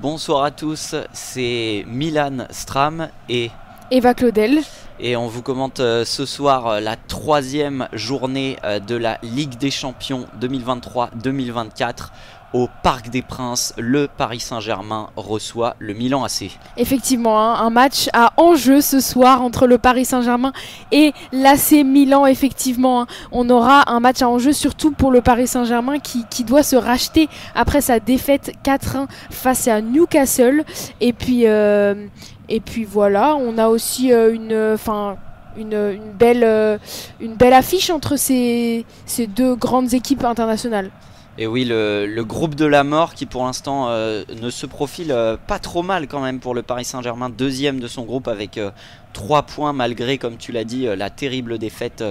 Bonsoir à tous, c'est Milan Stram et Eva Claudel. Et on vous commente ce soir la troisième journée de la Ligue des Champions 2023-2024 au Parc des Princes. Le Paris Saint-Germain reçoit le Milan AC. Effectivement, un match à enjeu ce soir entre le Paris Saint-Germain et l'AC Milan. Effectivement, on aura un match à enjeu surtout pour le Paris Saint-Germain qui doit se racheter après sa défaite 4-1 face à Newcastle. Et puis voilà, on a aussi une belle affiche entre ces deux grandes équipes internationales. Et oui, le groupe de la mort qui pour l'instant ne se profile pas trop mal quand même pour le Paris Saint-Germain, deuxième de son groupe avec 3 points malgré, comme tu l'as dit, la terrible défaite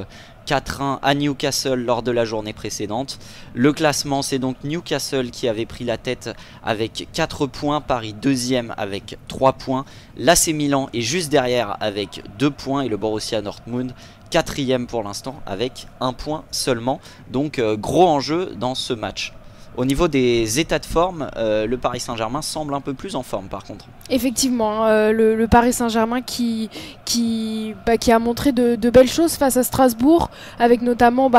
4-1 à Newcastle lors de la journée précédente. Le classement, c'est donc Newcastle qui avait pris la tête avec 4 points, Paris deuxième avec 3 points, l'AC Milan est juste derrière avec 2 points et le Borussia Dortmund quatrième pour l'instant avec 1 point seulement. Donc gros enjeu dans ce match. Au niveau des états de forme, le Paris Saint-Germain semble un peu plus en forme par contre. Effectivement, le Paris Saint-Germain qui a montré de belles choses face à Strasbourg, avec notamment...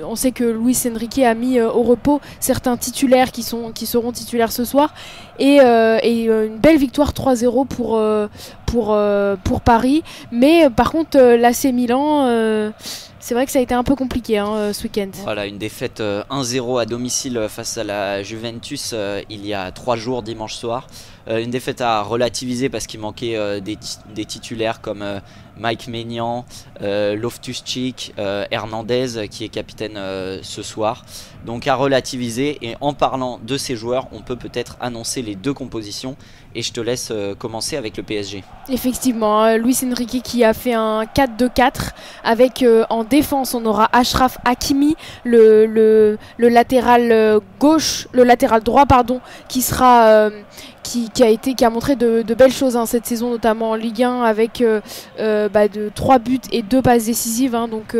on sait que Luis Enrique a mis au repos certains titulaires qui seront titulaires ce soir. Et une belle victoire 3-0 pour Paris. Mais par contre, l'AC Milan... c'est vrai que ça a été un peu compliqué ce week-end. Voilà, une défaite 1-0 à domicile face à la Juventus il y a 3 jours, dimanche soir. Une défaite à relativiser parce qu'il manquait des titulaires comme Mike Maignan, Loftus-Cheek, Hernandez qui est capitaine ce soir. Donc à relativiser, et en parlant de ces joueurs, on peut peut-être annoncer les 2 compositions et je te laisse commencer avec le PSG. Effectivement, Luis Enrique qui a fait un 4-2-4 avec en défense on aura Achraf Hakimi, le latéral gauche, le latéral droit pardon, qui sera qui a montré de belles choses cette saison, notamment en Ligue 1 avec de 3 buts et 2 passes décisives, donc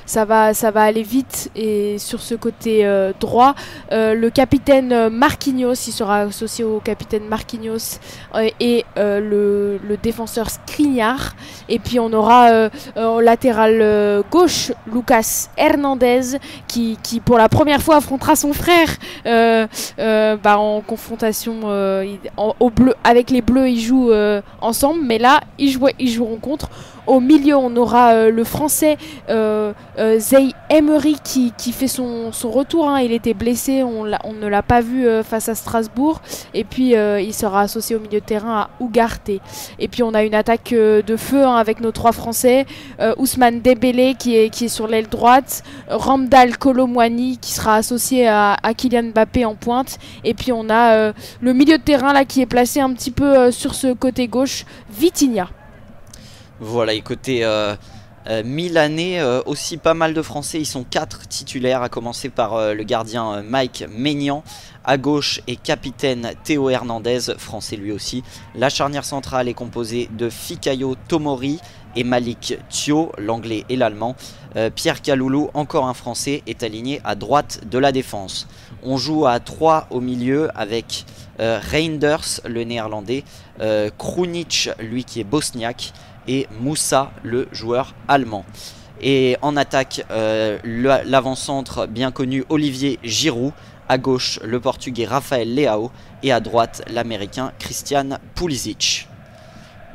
ça va aller vite. Et sur ce côté droit, le capitaine Marquinhos, il sera associé au capitaine Marquinhos et le défenseur Skriniar. Et puis on aura au latéral gauche Lucas Hernandez qui pour la première fois affrontera son frère en confrontation. Avec les Bleus, ils jouent ensemble, mais là, ils joueront contre. Au milieu, on aura le Français Zaïre Emery qui fait son retour. Il était blessé, on ne l'a pas vu face à Strasbourg. Et puis, il sera associé au milieu de terrain à Ugarte. Et puis, on a une attaque de feu avec nos 3 Français. Ousmane Dembélé qui est sur l'aile droite. Ramdal Kolo Muani qui sera associé à Kylian Mbappé en pointe. Et puis, on a le milieu de terrain là qui est placé un petit peu sur ce côté gauche, Vitinha. Voilà, et côté Milanais, aussi pas mal de Français, ils sont 4 titulaires, à commencer par le gardien Mike Maignan, à gauche et capitaine Théo Hernandez, français lui aussi. La charnière centrale est composée de Fikayo Tomori et Malik Thio, l'anglais et l'allemand. Pierre Kaloulou, encore un français, est aligné à droite de la défense. On joue à 3 au milieu avec Reinders, le néerlandais, Krunic, lui qui est bosniaque, et Moussa, le joueur allemand. Et en attaque, l'avant-centre bien connu Olivier Giroud, à gauche le portugais Rafael Leao et à droite l'américain Christian Pulisic.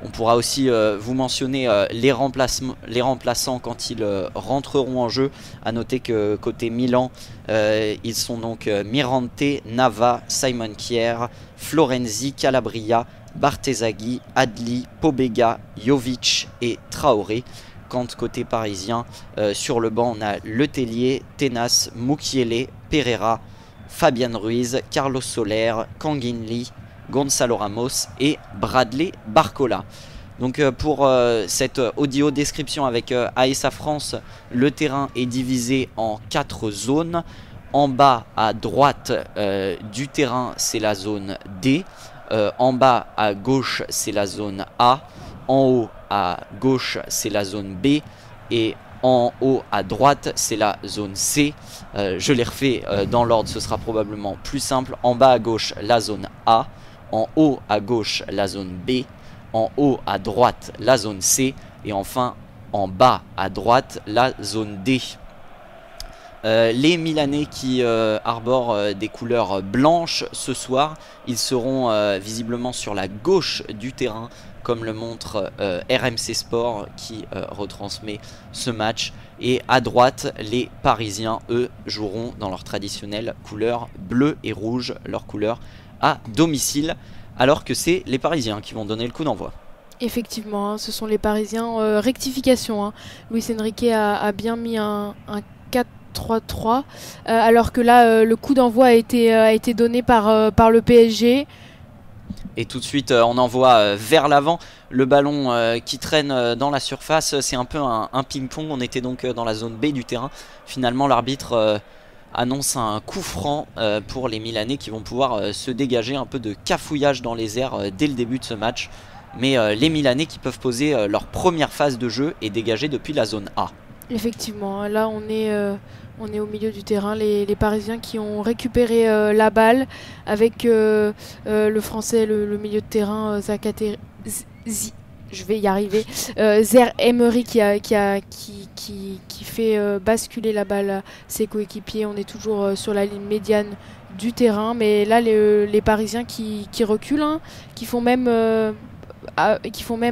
On pourra aussi vous mentionner les remplaçants quand ils rentreront en jeu. À noter que côté Milan, ils sont donc Mirante, Nava, Simon Kjær, Florenzi, Calabria, Bartezaghi, Adli, Pobega, Jovic et Traoré. Quand côté parisien, sur le banc on a Letellier, Tenas, Mukiele, Pereira, Fabian Ruiz, Carlos Soler, Kangin Lee, Gonzalo Ramos et Bradley Barcola. Donc pour cette audio description avec ASA France, le terrain est divisé en 4 zones. En bas à droite du terrain c'est la zone D. En bas à gauche c'est la zone A, en haut à gauche c'est la zone B et en haut à droite c'est la zone C. Je les refais dans l'ordre, ce sera probablement plus simple. En bas à gauche la zone A, En haut à gauche, la zone B. En haut à droite, la zone C. Et enfin, en bas à droite, la zone D. Les Milanais qui arborent des couleurs blanches ce soir, ils seront visiblement sur la gauche du terrain, comme le montre RMC Sport qui retransmet ce match. Et à droite, les Parisiens, eux, joueront dans leur traditionnelle couleur bleu et rouge, leur couleur à domicile, alors que c'est les Parisiens qui vont donner le coup d'envoi. Effectivement, hein, ce sont les Parisiens. Rectification, hein. Luis Enrique a bien mis un 4-3-3, alors que là, le coup d'envoi a été donné par le PSG. Et tout de suite, on envoie vers l'avant le ballon qui traîne dans la surface. C'est un peu un ping-pong. On était donc dans la zone B du terrain. Finalement, l'arbitre annonce un coup franc pour les Milanais qui vont pouvoir se dégager. Un peu de cafouillage dans les airs dès le début de ce match. Mais les Milanais qui peuvent poser leur première phase de jeu et dégager depuis la zone A. Effectivement, là on est au milieu du terrain, les Parisiens qui ont récupéré la balle avec le français, le milieu de terrain, je vais y arriver, Zaire Emery qui fait basculer la balle à ses coéquipiers. On est toujours sur la ligne médiane du terrain, mais là les Parisiens qui reculent, hein, qui font même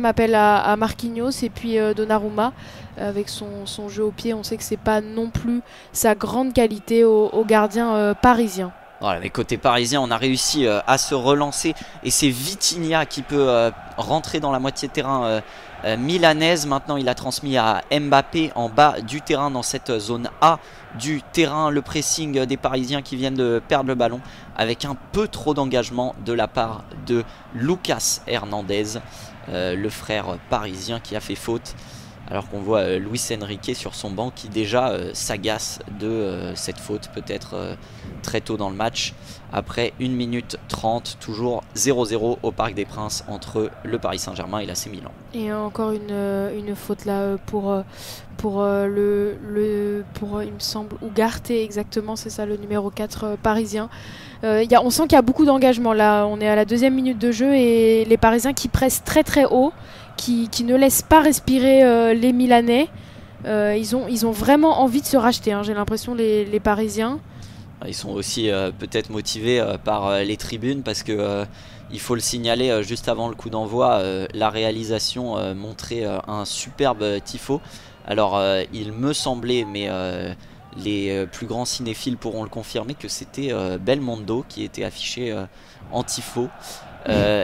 appel à Marquinhos et puis Donnarumma avec son jeu au pied. On sait que c'est pas non plus sa grande qualité au gardien parisien. Voilà, mais côté parisien, on a réussi à se relancer et c'est Vitinha qui peut rentrer dans la moitié de terrain milanaise. Maintenant, il a transmis à Mbappé en bas du terrain dans cette zone A du terrain. Le pressing des Parisiens qui viennent de perdre le ballon avec un peu trop d'engagement de la part de Lucas Hernandez, le frère parisien qui a fait faute. Alors qu'on voit Luis Enrique sur son banc qui déjà s'agace de cette faute, peut-être très tôt dans le match. Après 1 minute 30, toujours 0-0 au Parc des Princes entre le Paris Saint-Germain et l'AC Milan. Et encore une faute là pour il me semble, Ugarte, exactement, c'est ça, le numéro 4 parisien. On sent qu'il y a beaucoup d'engagement là, on est à la 2e minute de jeu et les Parisiens qui pressent très très haut, qui ne laissent pas respirer les Milanais. Ils ont vraiment envie de se racheter, hein, j'ai l'impression, les Parisiens. Ils sont aussi peut-être motivés par les tribunes parce que il faut le signaler, juste avant le coup d'envoi, la réalisation montrait un superbe tifo. Alors il me semblait, mais les plus grands cinéphiles pourront le confirmer, que c'était Belmondo qui était affiché en tifo.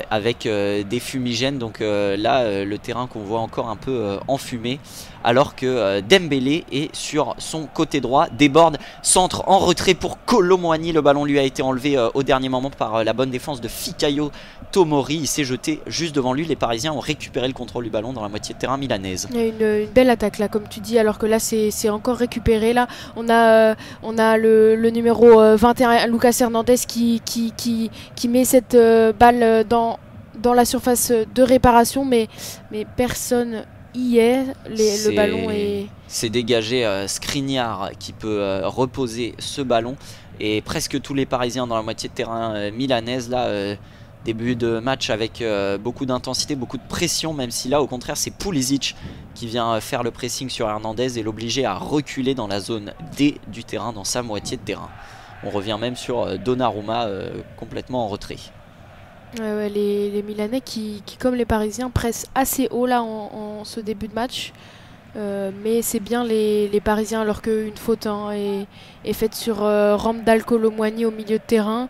Avec des fumigènes, donc là le terrain qu'on voit encore un peu enfumé, alors que Dembélé est sur son côté droit, déborde, centre en retrait pour Kolo Muani. Le ballon lui a été enlevé au dernier moment par la bonne défense de Fikayo Tomori. Il s'est jeté juste devant lui. Les Parisiens ont récupéré le contrôle du ballon dans la moitié de terrain milanaise. Il y a une belle attaque là, comme tu dis, alors que là c'est encore récupéré. Là on a le numéro 21, Lucas Hernandez, qui met cette balle dans la surface de réparation, mais personne y est. Le ballon est... C'est dégagé Skriniar qui peut reposer ce ballon, et presque tous les Parisiens dans la moitié de terrain milanaise là. Début de match avec beaucoup d'intensité, beaucoup de pression, même si là au contraire c'est Pulisic qui vient faire le pressing sur Hernandez et l'obliger à reculer dans la zone D du terrain, dans sa moitié de terrain. On revient même sur Donnarumma complètement en retrait. Les Milanais qui, comme les Parisiens, pressent assez haut là en ce début de match. Mais c'est bien les Parisiens, alors qu'une faute est faite sur Ramdal Kolo Muani au milieu de terrain.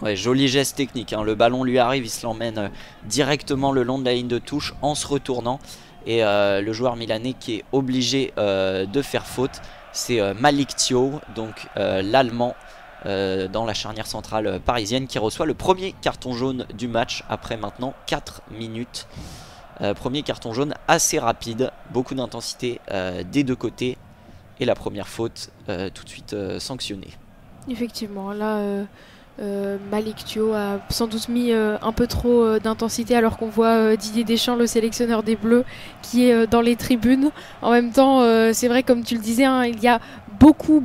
Ouais, joli geste technique, hein. Le ballon lui arrive, il se l'emmène directement le long de la ligne de touche en se retournant. Et le joueur milanais qui est obligé de faire faute, c'est Malick Thiaw, donc l'Allemand, dans la charnière centrale parisienne, qui reçoit le premier carton jaune du match après maintenant 4 minutes. Premier carton jaune assez rapide, beaucoup d'intensité des deux côtés, et la première faute tout de suite sanctionnée. Effectivement, là Malick Thiaw a sans doute mis un peu trop d'intensité, alors qu'on voit Didier Deschamps, le sélectionneur des Bleus, qui est dans les tribunes. En même temps, c'est vrai, comme tu le disais, hein, il y a beaucoup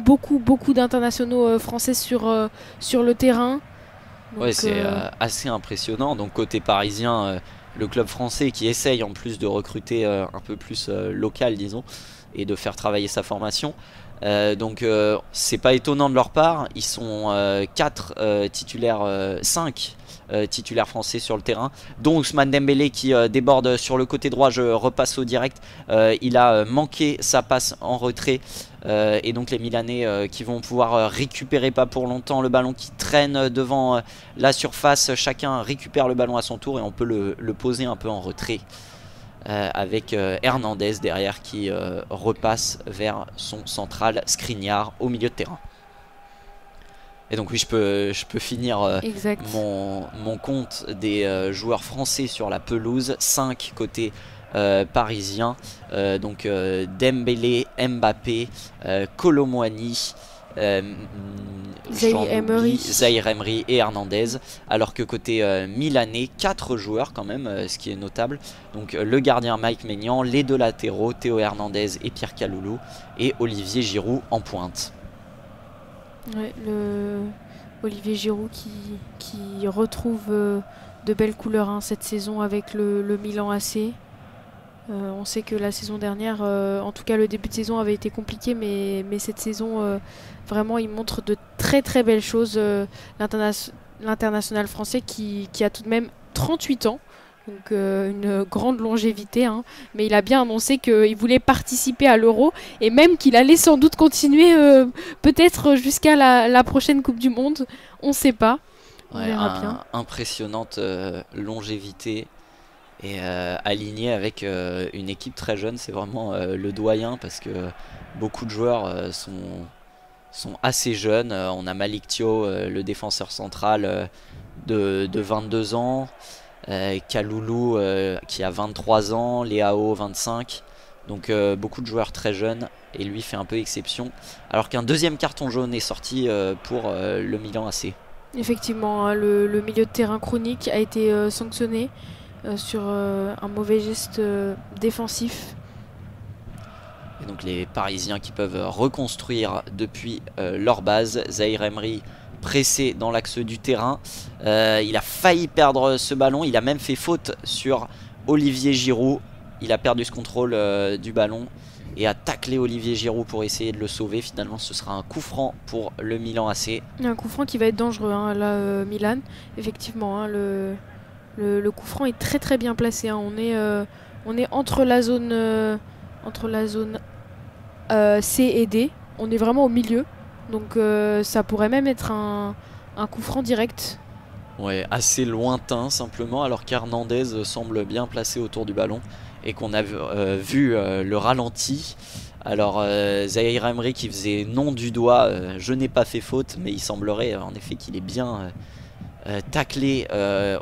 d'internationaux français sur le terrain. Ouais, c'est assez impressionnant. Donc côté parisien, le club français qui essaye en plus de recruter un peu plus local, disons, et de faire travailler sa formation. Donc c'est pas étonnant de leur part. Ils sont 4 titulaires, 5 titulaires français sur le terrain, dont Ousmane Dembélé qui déborde sur le côté droit. Je repasse au direct. Il a manqué sa passe en retrait. Et donc les Milanais qui vont pouvoir récupérer pas pour longtemps le ballon qui traîne devant la surface. Chacun récupère le ballon à son tour et on peut le poser un peu en retrait. Avec Hernandez derrière qui repasse vers son central Skriniar au milieu de terrain. Et donc oui, je peux finir mon compte des joueurs français sur la pelouse. 5 côté parisien. Donc Dembélé, Mbappé, Kolo Muani, Zahir Emery et Hernandez. Alors que côté milanais, 4 joueurs quand même, ce qui est notable. Donc le gardien Mike Maignan, les 2 latéraux Théo Hernandez et Pierre Kaloulou, et Olivier Giroud en pointe. Ouais, Olivier Giroud qui retrouve de belles couleurs cette saison avec le Milan AC. On sait que la saison dernière, en tout cas le début de saison avait été compliqué, mais cette saison, vraiment, il montre de très très belles choses. L'international français qui a tout de même 38 ans, donc une grande longévité, hein, mais il a bien annoncé qu'il voulait participer à l'Euro et même qu'il allait sans doute continuer peut-être jusqu'à la prochaine Coupe du Monde. On ne sait pas. On verra bien. Impressionnante longévité. Et aligné avec une équipe très jeune, c'est vraiment le doyen parce que beaucoup de joueurs sont assez jeunes. On a Malick Thiaw, le défenseur central de 22 ans, Kaloulou qui a 23 ans, Leao 25. Donc beaucoup de joueurs très jeunes et lui fait un peu exception. Alors qu'un deuxième carton jaune est sorti pour le Milan AC. Effectivement, hein, le milieu de terrain chronique a été sanctionné sur un mauvais geste défensif. Et donc les Parisiens qui peuvent reconstruire depuis leur base. Zahir Emery pressé dans l'axe du terrain. Il a failli perdre ce ballon. Il a même fait faute sur Olivier Giroud. Il a perdu ce contrôle du ballon et a taclé Olivier Giroud pour essayer de le sauver. Finalement, ce sera un coup franc pour le Milan AC. Un coup franc qui va être dangereux, hein, là, Milan. Effectivement, hein, le coup franc est très très bien placé. Hein. On est entre la zone C et D. On est vraiment au milieu. Donc ça pourrait même être un coup franc direct. Ouais, assez lointain simplement, alors qu'Hernandez semble bien placé autour du ballon et qu'on a vu le ralenti. Alors Zahir Emery qui faisait non du doigt, je n'ai pas fait faute, mais il semblerait en effet qu'il ait bien taclé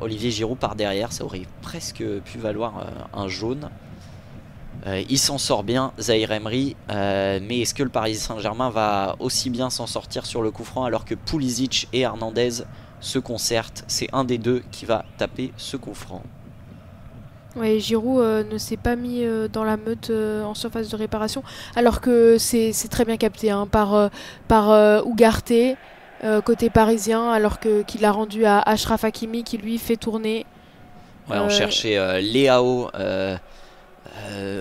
Olivier Giroud par derrière. Ça aurait presque pu valoir un jaune. Il s'en sort bien, Zahir Emery, mais est-ce que le Paris Saint-Germain va aussi bien s'en sortir sur le coup franc alors que Pulisic et Hernandez se concertent? C'est un des deux qui va taper ce coup franc. Ouais, Giroud ne s'est pas mis dans la meute en surface de réparation, alors que c'est très bien capté hein, par Ugarte, côté parisien, alors qu'il a rendu à Achraf Hakimi qui lui fait tourner. Ouais, on cherchait Leao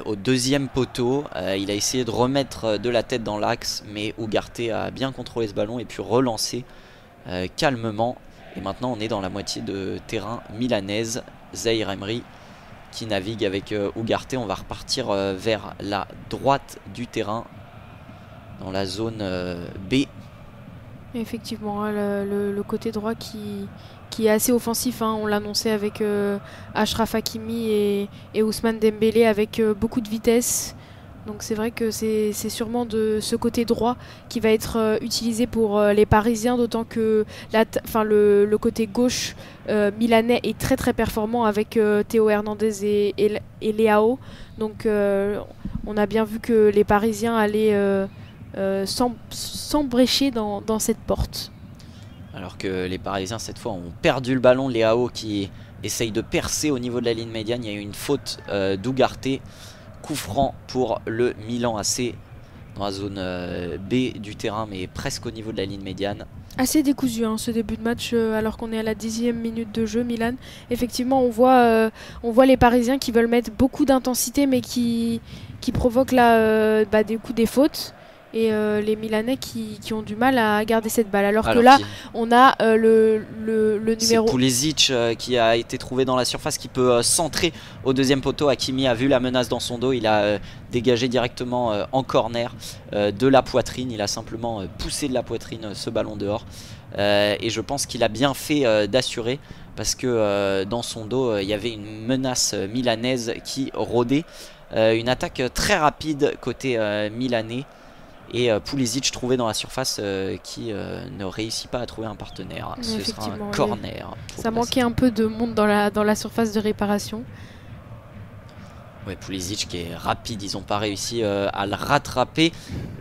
au deuxième poteau. Il a essayé de remettre de la tête dans l'axe, mais Ugarte a bien contrôlé ce ballon et puis relancer calmement. Et maintenant on est dans la moitié de terrain milanaise. Zahir Emery qui navigue avec Ugarte. On va repartir vers la droite du terrain dans la zone B. Effectivement, hein, le côté droit qui est assez offensif, hein. On l'annonçait avec Achraf Hakimi et Ousmane Dembélé avec beaucoup de vitesse. Donc c'est vrai que c'est sûrement de ce côté droit qui va être utilisé pour les Parisiens, d'autant que le côté gauche milanais est très très performant avec Théo Hernandez et Leao. Donc on a bien vu que les Parisiens allaient s'embrécher dans cette porte. Alors que les Parisiens cette fois ont perdu le ballon. Leao qui essaye de percer au niveau de la ligne médiane. Il y a eu une faute d'Ugarte. Coup franc pour le Milan AC dans la zone B du terrain, mais presque au niveau de la ligne médiane. Assez décousu hein, ce début de match alors qu'on est à la 10e minute de jeu. Milan, effectivement on voit les Parisiens qui veulent mettre beaucoup d'intensité mais qui provoquent là des coups, des fautes, et les Milanais qui ont du mal à garder cette balle, alors que là on a le numéro... C'est Pulisic qui a été trouvé dans la surface, qui peut centrer au deuxième poteau. Hakimi a vu la menace dans son dos, il a dégagé directement en corner de la poitrine, il a simplement poussé de la poitrine ce ballon dehors, et je pense qu'il a bien fait d'assurer, parce que dans son dos il y avait une menace milanaise qui rôdait. Une attaque très rapide côté milanais, et Pulisic trouvé dans la surface qui ne réussit pas à trouver un partenaire. Ce sera un corner. Ça manquait un peu de monde dans la surface de réparation. Ouais, Pulisic qui est rapide, ils n'ont pas réussi à le rattraper.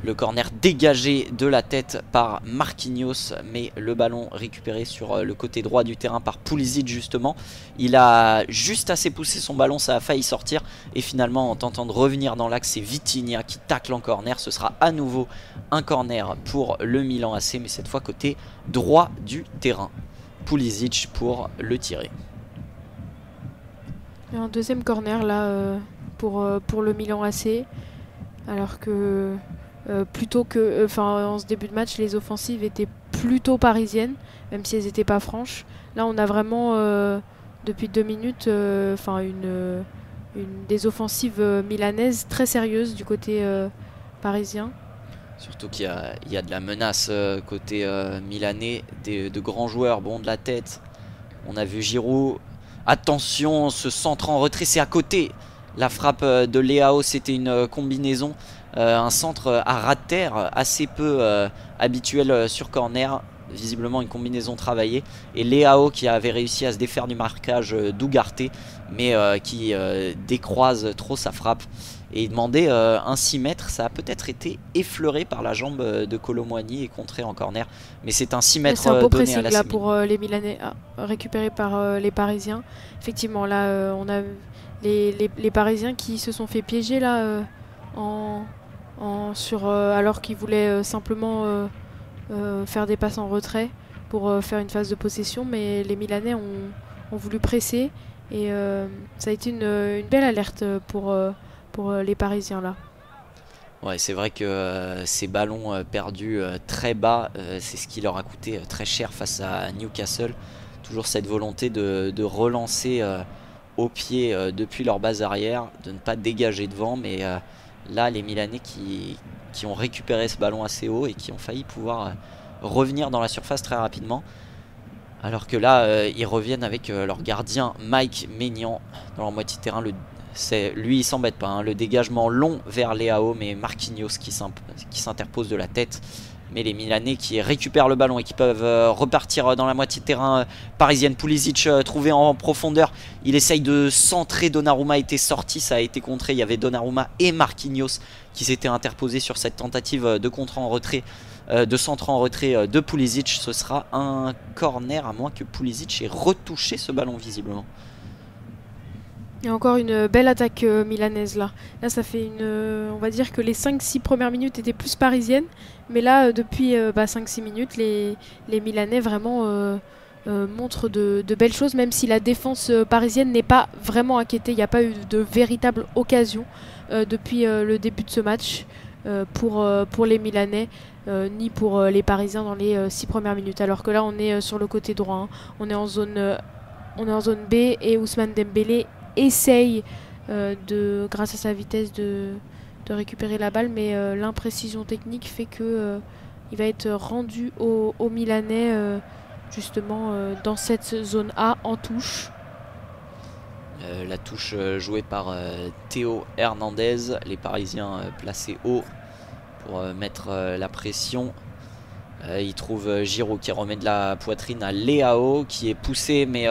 Le corner dégagé de la tête par Marquinhos, mais le ballon récupéré sur le côté droit du terrain par Pulisic justement. Il a juste assez poussé son ballon, ça a failli sortir, et finalement en tentant de revenir dans l'axe, c'est Vitinha qui tacle en corner. Ce sera à nouveau un corner pour le Milan AC, mais cette fois côté droit du terrain. Pulisic pour le tirer. Et un deuxième corner là pour le Milan AC, alors que en ce début de match les offensives étaient plutôt parisiennes, même si elles n'étaient pas franches. Là on a vraiment depuis 2 minutes des offensives milanaises très sérieuses du côté parisien. Surtout qu'il y a de la menace côté milanais, de grands joueurs, bon, de la tête. On a vu Giroud. Attention, ce centre en retrait, c'est à côté. La frappe de Leao, c'était une combinaison. Un centre à ras de terre, assez peu habituel sur corner. Visiblement une combinaison travaillée. Et Leao qui avait réussi à se défaire du marquage d'Ugarte, mais qui décroise trop sa frappe. Et il demandait un 6 mètres. Ça a peut-être été effleuré par la jambe de Kolo Muani et contré en corner. Mais c'est un 6 mètres donné à la pressing là pour les Milanais, récupéré par les Parisiens. Effectivement, là, on a les Parisiens qui se sont fait piéger là, alors qu'ils voulaient simplement faire des passes en retrait pour faire une phase de possession. Mais les Milanais ont voulu presser, et ça a été une belle alerte pour les Parisiens là. Ouais, c'est vrai que ces ballons perdus très bas, c'est ce qui leur a coûté très cher face à Newcastle. Toujours cette volonté de relancer au pied depuis leur base arrière, de ne pas dégager devant. Mais là, les Milanais qui ont récupéré ce ballon assez haut et qui ont failli pouvoir revenir dans la surface très rapidement. Alors que là, ils reviennent avec leur gardien Mike Maignan dans leur moitié de terrain. Lui il s'embête pas, hein. Le dégagement long vers Leao, mais Marquinhos qui s'interpose de la tête. Mais les Milanais qui récupèrent le ballon et qui peuvent repartir dans la moitié de terrain parisienne. Pulisic trouvé en profondeur, il essaye de centrer. Donnarumma était sorti, ça a été contré. Il y avait Donnarumma et Marquinhos qui s'étaient interposés sur cette tentative de contre en retrait, de centre en retrait de Pulisic. Ce sera un corner, à moins que Pulisic ait retouché ce ballon visiblement. Il y a encore une belle attaque milanaise là. Là ça fait on va dire que les 5-6 premières minutes étaient plus parisiennes. Mais là depuis 5-6 minutes les Milanais vraiment montrent de belles choses. Même si la défense parisienne n'est pas vraiment inquiétée. Il n'y a pas eu de véritable occasion depuis le début de ce match pour les Milanais. Ni pour les Parisiens dans les 6 premières minutes. Alors que là on est sur le côté droit, hein. On est en zone B, et Ousmane Dembélé essaye grâce à sa vitesse de récupérer la balle, mais l'imprécision technique fait que il va être rendu aux Milanais justement dans cette zone A en touche. La touche jouée par Théo Hernandez, les Parisiens placés haut pour mettre la pression. Il trouve Giroud qui remet de la poitrine à Leao qui est poussé, mais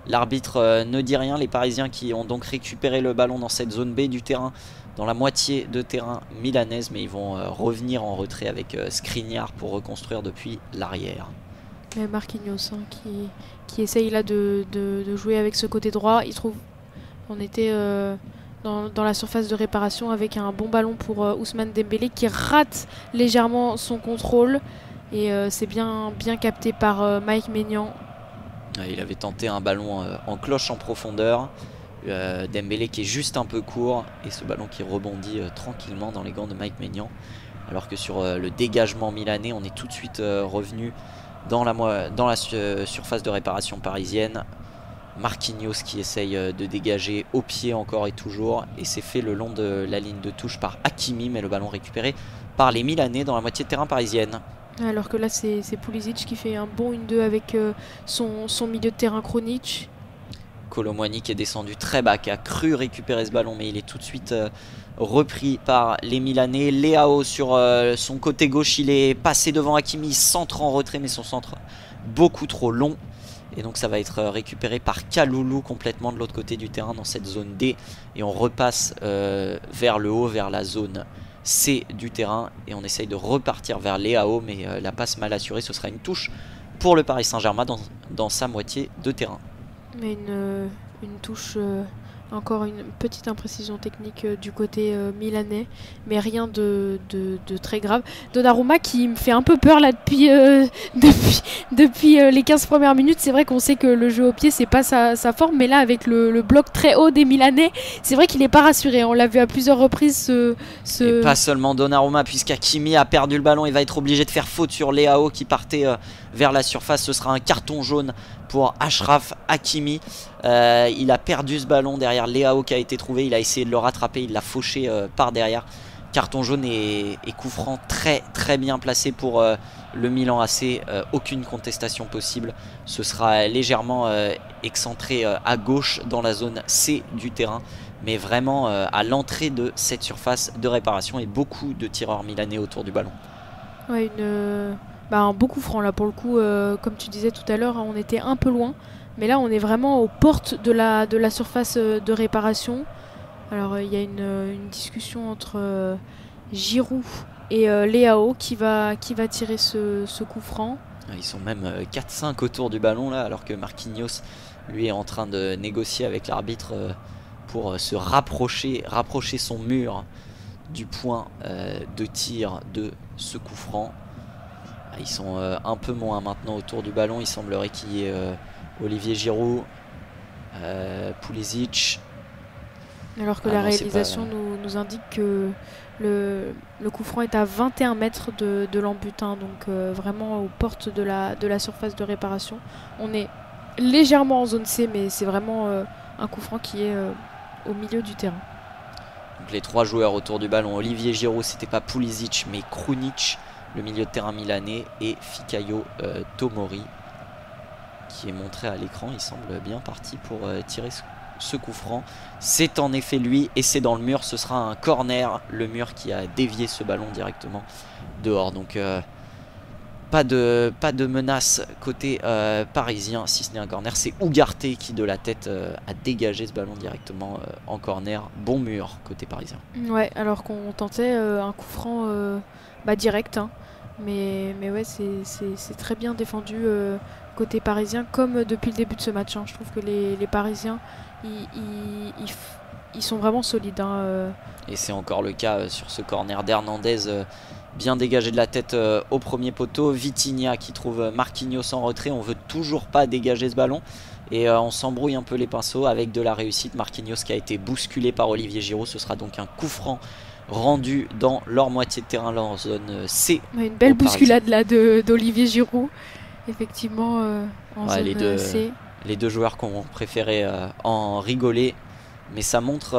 l'arbitre ne dit rien. Les Parisiens qui ont donc récupéré le ballon dans cette zone B du terrain, dans la moitié de terrain milanaise, mais ils vont revenir en retrait avec Skriniar pour reconstruire depuis l'arrière. Marquinhos qui essaye là de jouer avec ce côté droit. Il trouve on était dans la surface de réparation avec un bon ballon pour Ousmane Dembélé qui rate légèrement son contrôle. Et c'est bien capté par Mike Maignan. Il avait tenté un ballon en cloche en profondeur. Dembélé qui est juste un peu court. Et ce ballon qui rebondit tranquillement dans les gants de Mike Maignan. Alors que sur le dégagement milanais, on est tout de suite revenu dans la surface de réparation parisienne. Marquinhos qui essaye de dégager au pied encore et toujours. Et c'est fait le long de la ligne de touche par Hakimi. Mais le ballon récupéré par les Milanais dans la moitié de terrain parisienne. Alors que là c'est Pulisic qui fait un bon 1-2 avec son milieu de terrain Krunic. Kolo Muani qui est descendu très bas, qui a cru récupérer ce ballon, mais il est tout de suite repris par les Milanais. Leao sur son côté gauche, il est passé devant Hakimi, centre en retrait, mais son centre beaucoup trop long. Et donc ça va être récupéré par Kaloulou complètement de l'autre côté du terrain dans cette zone D. Et on repasse vers le haut, vers la zone C du terrain. Et on essaye de repartir vers Leao, mais la passe mal assurée, ce sera une touche pour le Paris Saint-Germain dans sa moitié de terrain. Mais une touche, encore une petite imprécision technique du côté milanais, mais rien de très grave. Donnarumma qui me fait un peu peur là depuis les 15 premières minutes. C'est vrai qu'on sait que le jeu au pied c'est pas sa forme, mais là avec le bloc très haut des Milanais, c'est vrai qu'il n'est pas rassuré. On l'a vu à plusieurs reprises. Et pas seulement Donnarumma, puisqu'Hakimi a perdu le ballon, il va être obligé de faire faute sur Leao qui partait vers la surface. Ce sera un carton jaune pour Achraf Hakimi. Il a perdu ce ballon derrière Leao qui a été trouvé. Il a essayé de le rattraper, il l'a fauché par derrière. Carton jaune et coup franc très bien placé pour le Milan AC. Aucune contestation possible. Ce sera légèrement excentré à gauche dans la zone C du terrain. Mais vraiment à l'entrée de cette surface de réparation et beaucoup de tireurs milanais autour du ballon. Ouais, un beau coup franc là pour le coup, comme tu disais tout à l'heure, on était un peu loin, mais là on est vraiment aux portes de la surface de réparation. Alors il y a une discussion entre Giroud et Leao qui va tirer ce coup franc. Ils sont même 4-5 autour du ballon là, alors que Marquinhos lui est en train de négocier avec l'arbitre pour se rapprocher son mur du point de tir de ce coup franc. Ils sont un peu moins maintenant autour du ballon. Il semblerait qu'il y ait Olivier Giroud, Pulisic. Alors que la réalisation nous indique que le coup franc est à 21 mètres de l'embutin, donc vraiment aux portes de la surface de réparation. On est légèrement en zone C, mais c'est vraiment un coup franc qui est au milieu du terrain. Donc les trois joueurs autour du ballon, Olivier Giroud, c'était pas Pulisic mais Krunic, le milieu de terrain milanais, et Fikayo Tomori qui est montré à l'écran. Il semble bien parti pour tirer ce coup franc. C'est en effet lui et c'est dans le mur. Ce sera un corner, le mur qui a dévié ce ballon directement dehors. Donc pas de menace côté parisien, si ce n'est un corner. C'est Ugarte qui de la tête a dégagé ce ballon directement en corner. Bon mur côté parisien. Ouais, alors qu'on tentait un coup franc direct, hein. Mais ouais, c'est très bien défendu côté parisien, comme depuis le début de ce match, hein. Je trouve que les Parisiens ils sont vraiment solides, hein. Et c'est encore le cas sur ce corner d'Hernandez, bien dégagé de la tête au premier poteau. Vitinha qui trouve Marquinhos en retrait. On veut toujours pas dégager ce ballon et on s'embrouille un peu les pinceaux avec de la réussite. Marquinhos qui a été bousculé par Olivier Giroud. Ce sera donc un coup franc rendu dans leur moitié de terrain, leur zone C. Une belle bousculade là d'Olivier Giroud, effectivement, en zone C. Les deux joueurs qu'on préféré en rigoler, mais ça montre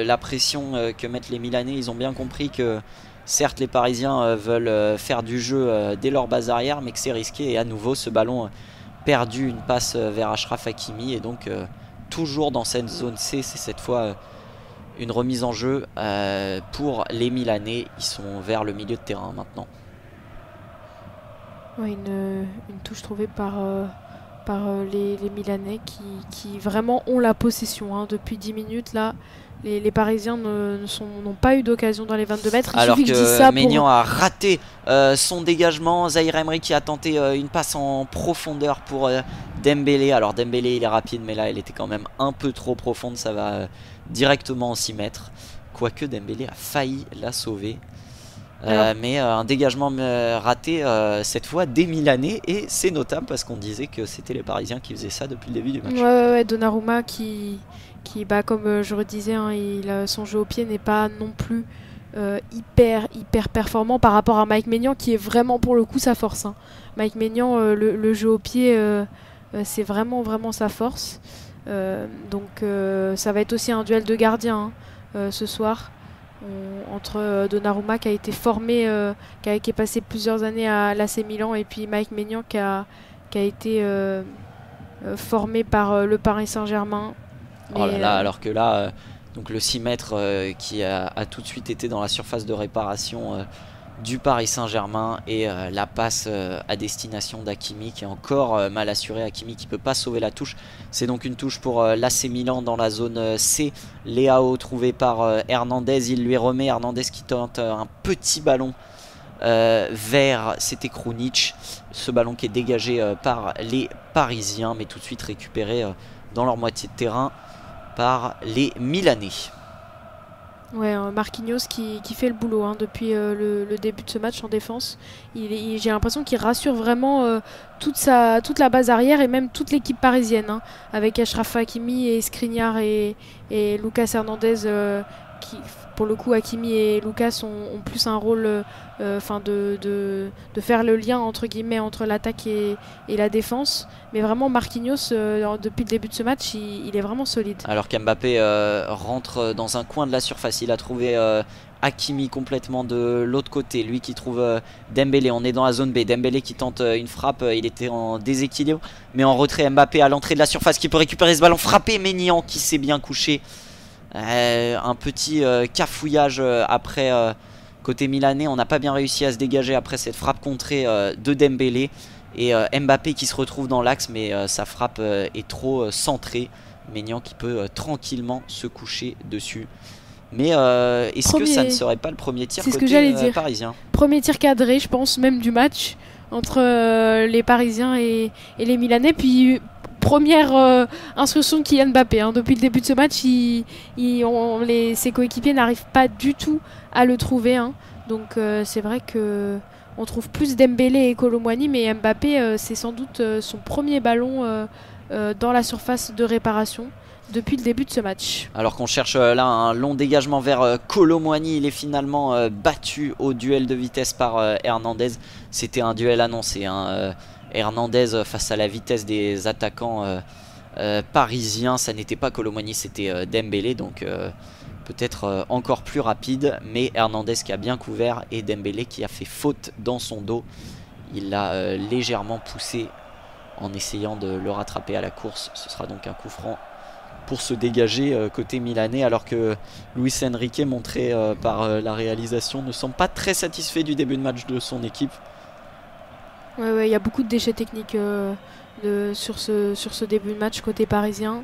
la pression que mettent les Milanais. Ils ont bien compris que certes les Parisiens veulent faire du jeu dès leur base arrière, mais que c'est risqué. Et à nouveau ce ballon perdu, une passe vers Achraf Hakimi, et donc toujours dans cette zone C. C'est cette fois une remise en jeu pour les Milanais. Ils sont vers le milieu de terrain maintenant. Ouais, une touche trouvée par les Milanais qui vraiment ont la possession, hein. Depuis 10 minutes là, les Parisiens n'ont pas eu d'occasion dans les 22 mètres. Alors que Maignan a raté son dégagement. Zahir Emery qui a tenté une passe en profondeur pour Dembélé. Alors Dembélé il est rapide, mais là elle était quand même un peu trop profonde. Ça va directement en 6 mètres. Quoique Dembélé a failli la sauver. Mais un dégagement raté cette fois des Milanais, et c'est notable parce qu'on disait que c'était les Parisiens qui faisaient ça depuis le début du match. Ouais, Donnarumma qui comme je redisais, hein, son jeu au pied n'est pas non plus hyper performant par rapport à Mike Maignan, qui est vraiment pour le coup sa force. Hein. Mike Maignan, le jeu au pied, c'est vraiment sa force. Donc ça va être aussi un duel de gardiens ce soir. Entre Donnarumma qui a été formé, qui est passé plusieurs années à l'AC Milan, et puis Mike Maignan qui a été formé par le Paris Saint-Germain. Oh là là, alors que là, donc le 6 mètres qui a tout de suite été dans la surface de réparation du Paris Saint-Germain, et la passe à destination d'Hakimi qui est encore mal assuré. Hakimi qui peut pas sauver la touche. C'est donc une touche pour l'AC Milan dans la zone C. Leao trouvé par Hernandez, il lui remet. Hernandez qui tente un petit ballon vers, c'était Krunic. Ce ballon qui est dégagé par les Parisiens, mais tout de suite récupéré dans leur moitié de terrain par les Milanais. Ouais, Marquinhos qui fait le boulot hein, depuis le début de ce match en défense. J'ai l'impression qu'il rassure vraiment toute la base arrière et même toute l'équipe parisienne, hein, avec Achraf Hakimi et Skriniar et Lucas Hernandez. Qui, pour le coup, Hakimi et Lucas ont plus un rôle de faire le lien entre guillemets entre l'attaque et la défense. Mais vraiment, Marquinhos, depuis le début de ce match, il est vraiment solide. Alors qu'Mbappé rentre dans un coin de la surface, il a trouvé Hakimi complètement de l'autre côté, lui qui trouve Dembélé. On est dans la zone B, Dembélé qui tente une frappe, il était en déséquilibre, mais en retrait. Mbappé à l'entrée de la surface qui peut récupérer ce ballon, frappé. Maignan qui s'est bien couché. Un petit cafouillage après côté milanais. On n'a pas bien réussi à se dégager après cette frappe contrée de Dembélé. Et Mbappé qui se retrouve dans l'axe, mais sa frappe est trop centrée. Maignan qui peut tranquillement se coucher dessus. Mais est-ce que ça ne serait pas le premier tir côté parisien? Premier tir cadré, je pense, même du match, entre les Parisiens et les Milanais. Puis première instruction de Kylian Mbappé. Hein. Depuis le début de ce match, ses coéquipiers n'arrivent pas du tout à le trouver. Hein. Donc c'est vrai que on trouve plus Dembélé et Kolo Muani, mais Mbappé, c'est sans doute son premier ballon dans la surface de réparation depuis le début de ce match. Alors qu'on cherche là un long dégagement vers Kolo Muani, il est finalement battu au duel de vitesse par Hernandez. C'était un duel annoncé. Hein. Hernandez face à la vitesse des attaquants parisiens, ça n'était pas Kolo Muani, c'était Dembélé, donc peut-être encore plus rapide, mais Hernandez qui a bien couvert et Dembélé qui a fait faute dans son dos. Il l'a légèrement poussé en essayant de le rattraper à la course. Ce sera donc un coup franc pour se dégager côté milanais, alors que Luis Enrique, montré par la réalisation, ne semble pas très satisfait du début de match de son équipe. Ouais, il y a beaucoup de déchets techniques sur ce début de match côté parisien.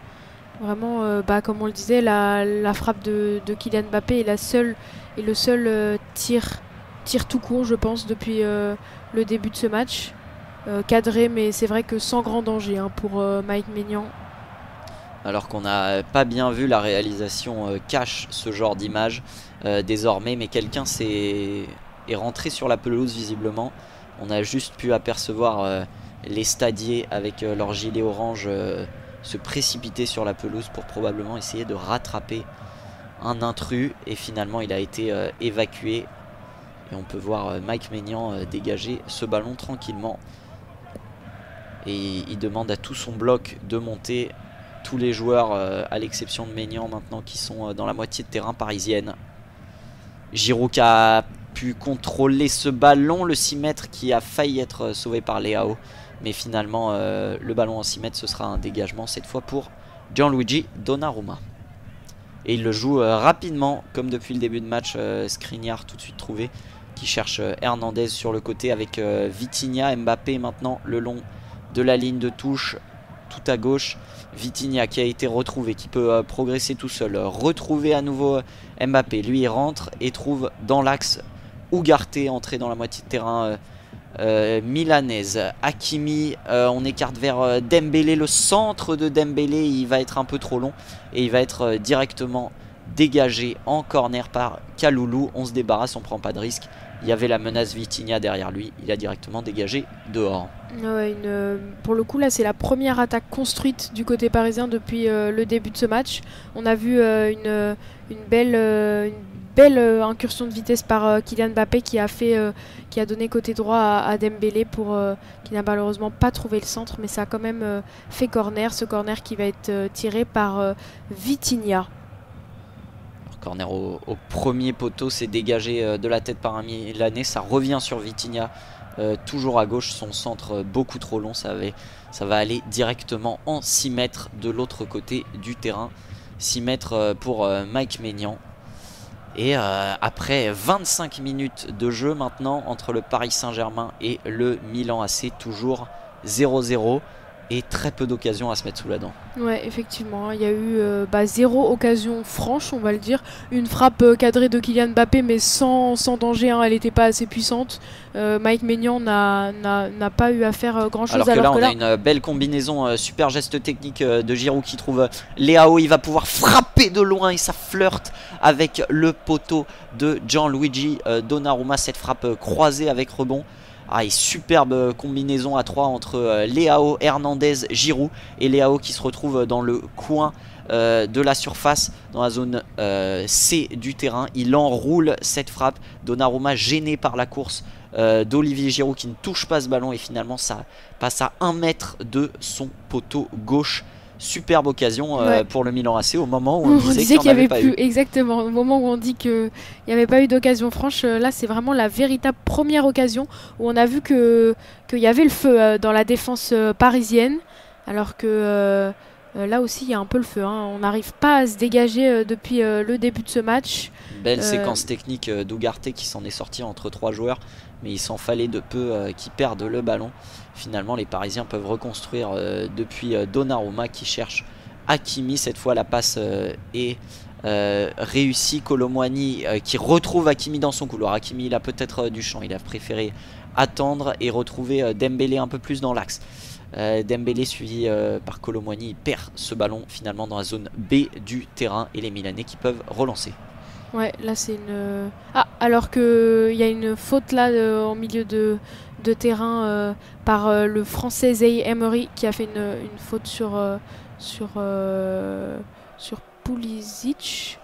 Vraiment, comme on le disait, la frappe de Kylian Mbappé est le seul tir tout court, je pense, depuis le début de ce match. Cadré, mais c'est vrai que sans grand danger hein, pour Mike Maignan. Alors qu'on n'a pas bien vu, la réalisation cache ce genre d'image désormais, mais quelqu'un est rentré sur la pelouse visiblement. On a juste pu apercevoir les stadiers avec leur gilet orange se précipiter sur la pelouse pour probablement essayer de rattraper un intrus, et finalement il a été évacué et on peut voir Mike Maignan dégager ce ballon tranquillement, et il demande à tout son bloc de monter, tous les joueurs à l'exception de Maignan maintenant qui sont dans la moitié de terrain parisienne. Giroud qui a pu contrôler ce ballon, le 6 mètres qui a failli être sauvé par Leao, mais finalement le ballon en 6 mètres, ce sera un dégagement cette fois pour Gianluigi Donnarumma, et il le joue rapidement comme depuis le début de match. Skriniar tout de suite trouvé, qui cherche Hernandez sur le côté avec Vitinha. Mbappé maintenant le long de la ligne de touche tout à gauche. Vitinha qui a été retrouvé, qui peut progresser tout seul. Retrouver à nouveau Mbappé, lui il rentre et trouve dans l'axe Ugarte, entré dans la moitié de terrain milanaise. Hakimi, on écarte vers Dembélé, le centre de Dembélé, il va être un peu trop long et il va être directement dégagé en corner par Kaloulou. On se débarrasse, on prend pas de risque il y avait la menace Vitinha derrière lui, il a directement dégagé dehors. Ouais, pour le coup là c'est la première attaque construite du côté parisien depuis le début de ce match. On a vu une belle incursion de vitesse par Kylian Mbappé qui a donné côté droit à Dembélé qui n'a malheureusement pas trouvé le centre, mais ça a quand même fait corner, ce corner qui va être tiré par Vitinha. Corner au premier poteau, c'est dégagé de la tête par un Milanais, ça revient sur Vitinha. Toujours à gauche, son centre beaucoup trop long, ça va aller directement en 6 mètres de l'autre côté du terrain. 6 mètres pour Mike Maignan. Et après 25 minutes de jeu maintenant entre le Paris Saint-Germain et le Milan AC, toujours 0-0 et très peu d'occasions à se mettre sous la dent. Ouais, effectivement, il y a eu 0 occasion franche, on va le dire. Une frappe cadrée de Kylian Mbappé, mais sans danger, hein, elle n'était pas assez puissante. Mike Maignan n'a pas eu à faire grand-chose. Alors que là, on a une belle combinaison, super geste technique de Giroud qui trouve Leao. Il va pouvoir frapper de loin et ça flirte avec le poteau de Gianluigi Donnarumma. Cette frappe croisée avec rebond. Ah, et superbe combinaison à 3 entre Leao, Hernandez, Giroud. Et Leao qui se retrouve dans le coin de la surface, dans la zone C du terrain. Il enroule cette frappe. Donnarumma gêné par la course d'Olivier Giroud qui ne touche pas ce ballon. Et finalement ça passe à 1 mètre de son poteau gauche. Superbe occasion pour le Milan AC au moment où on disait qu'il n'y avait pas eu. Exactement, au moment où on dit qu'il n'y avait pas eu d'occasion franche, là c'est vraiment la véritable première occasion où on a vu qu'il y avait le feu dans la défense parisienne, alors que là aussi il y a un peu le feu, hein. On n'arrive pas à se dégager depuis le début de ce match. Belle séquence technique d'Ugarte qui s'en est sorti entre 3 joueurs, mais il s'en fallait de peu qui perdent le ballon. Finalement les Parisiens peuvent reconstruire depuis Donnarumma qui cherche Hakimi. Cette fois la passe est réussie. Kolo Muani qui retrouve Hakimi dans son couloir. Hakimi il a peut-être du champ, il a préféré attendre et retrouver Dembélé un peu plus dans l'axe. Dembélé suivi par Kolo Muani, il perd ce ballon finalement dans la zone B du terrain et les Milanais qui peuvent relancer. Ouais, là c'est une... Ah, alors qu'il y a une faute là en milieu de terrain par le français Zaïre Emery qui a fait une faute sur Pulisic.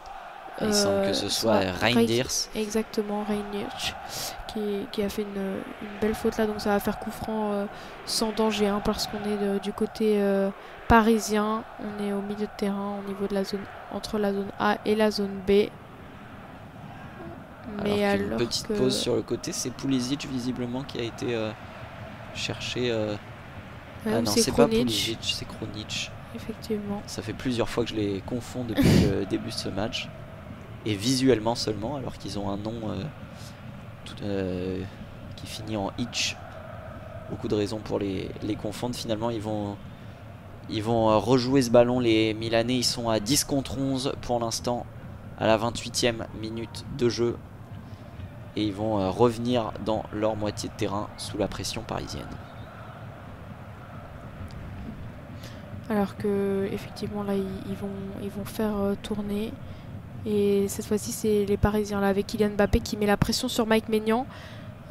Il semble que ce soit Reinders. Exactement, Reinders qui a fait une belle faute là, donc ça va faire coup franc sans danger, hein, parce qu'on est du côté parisien. On est au milieu de terrain au niveau de la zone, entre la zone A et la zone B. Mais alors une petite pause sur le côté, c'est Pulisic visiblement qui a été cherché. Ah non, c'est pas Pulisic, c'est Kronic. Effectivement. Ça fait plusieurs fois que je les confonds depuis le début de ce match. Et visuellement seulement, alors qu'ils ont un nom qui finit en itch. Beaucoup de raisons pour les confondre. Finalement, ils vont rejouer ce ballon. Les Milanais, ils sont à 10 contre 11 pour l'instant, à la 28e minute de jeu. Et ils vont revenir dans leur moitié de terrain sous la pression parisienne. Alors que effectivement là ils vont faire tourner. Et cette fois-ci c'est les Parisiens là avec Kylian Mbappé qui met la pression sur Mike Maignan.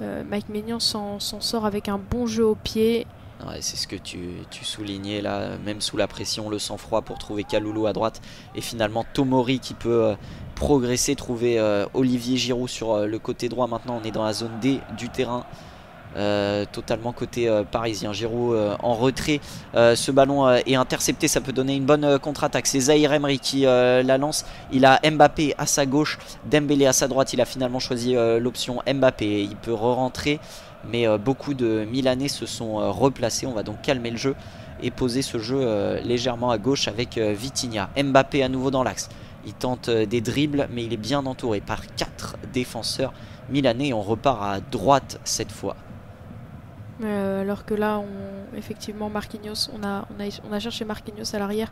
Mike Maignan s'en sort avec un bon jeu au pied. Ouais, c'est ce que tu soulignais là, même sous la pression, le sang-froid pour trouver Kalulu à droite. Et finalement Tomori qui peut progresser, trouver Olivier Giroud sur le côté droit. Maintenant on est dans la zone D du terrain, totalement côté parisien. Giroud en retrait, ce ballon est intercepté, ça peut donner une bonne contre-attaque. C'est Zaïre Emery qui la lance. Il a Mbappé à sa gauche, Dembélé à sa droite. Il a finalement choisi l'option Mbappé. Il peut re-rentrer, mais beaucoup de Milanais se sont replacés. On va donc calmer le jeu et poser ce jeu légèrement à gauche avec Vitinha. Mbappé à nouveau dans l'axe. Il tente des dribbles, mais il est bien entouré par 4 défenseurs milanais. Et on repart à droite cette fois. Alors que là, effectivement, Marquinhos, on a cherché Marquinhos à l'arrière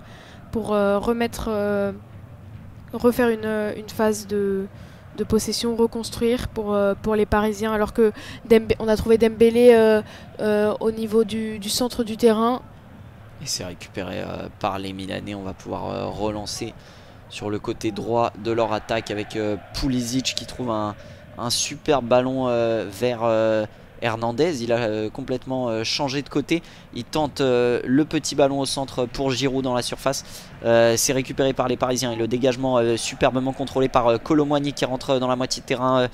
pour refaire une phase de possession, reconstruire pour les Parisiens, alors que on a trouvé Dembélé au niveau du centre du terrain. Et c'est récupéré par les Milanais. On va pouvoir relancer sur le côté droit de leur attaque avec Pulisic qui trouve un un super ballon vers Hernandez. Il a complètement changé de côté. Il tente le petit ballon au centre pour Giroud dans la surface. C'est récupéré par les Parisiens et le dégagement superbement contrôlé par Kolo Muani qui rentre dans la moitié de terrain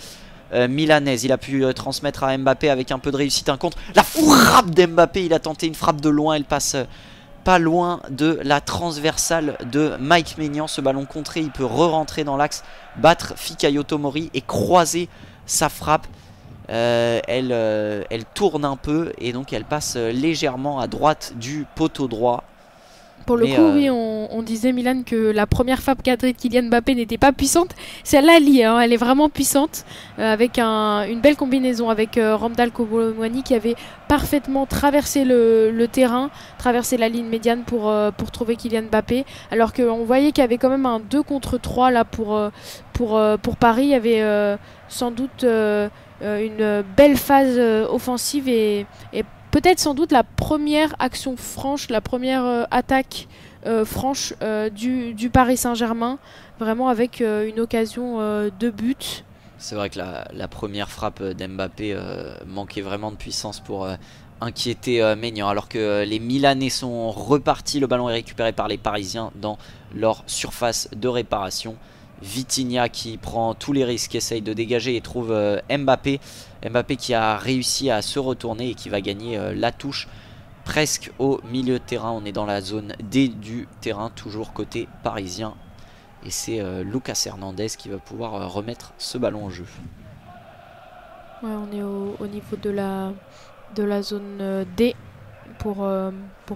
milanaise. Il a pu transmettre à Mbappé avec un peu de réussite un contre. La frappe d'Mbappé, il a tenté une frappe de loin, elle passe pas loin de la transversale de Mike Maignan. Ce ballon contré, il peut re-rentrer dans l'axe, battre Fikayo Tomori et croiser sa frappe. Elle tourne un peu et donc elle passe légèrement à droite du poteau droit. Pour le coup, oui, on disait, Milan, que la première frappe cadrée de Kylian Mbappé n'était pas puissante. Celle-là, elle est vraiment puissante, avec une belle combinaison avec Ramdal Kolo Muani qui avait parfaitement traversé le terrain, traversé la ligne médiane pour trouver Kylian Mbappé. Alors qu'on voyait qu'il y avait quand même un 2 contre 3 là pour Paris. Il y avait sans doute une belle phase offensive et peut-être sans doute la première action franche, la première attaque franche du Paris Saint-Germain, vraiment avec une occasion de but. C'est vrai que la première frappe d'Mbappé manquait vraiment de puissance pour inquiéter Maignan, alors que les Milanais sont repartis. Le ballon est récupéré par les Parisiens dans leur surface de réparation. Vitinha qui prend tous les risques, essaye de dégager et trouve Mbappé. Mbappé qui a réussi à se retourner et qui va gagner la touche presque au milieu de terrain. On est dans la zone D du terrain, toujours côté parisien. Et c'est Lucas Hernandez qui va pouvoir remettre ce ballon en jeu. Ouais, on est au niveau de la zone D pour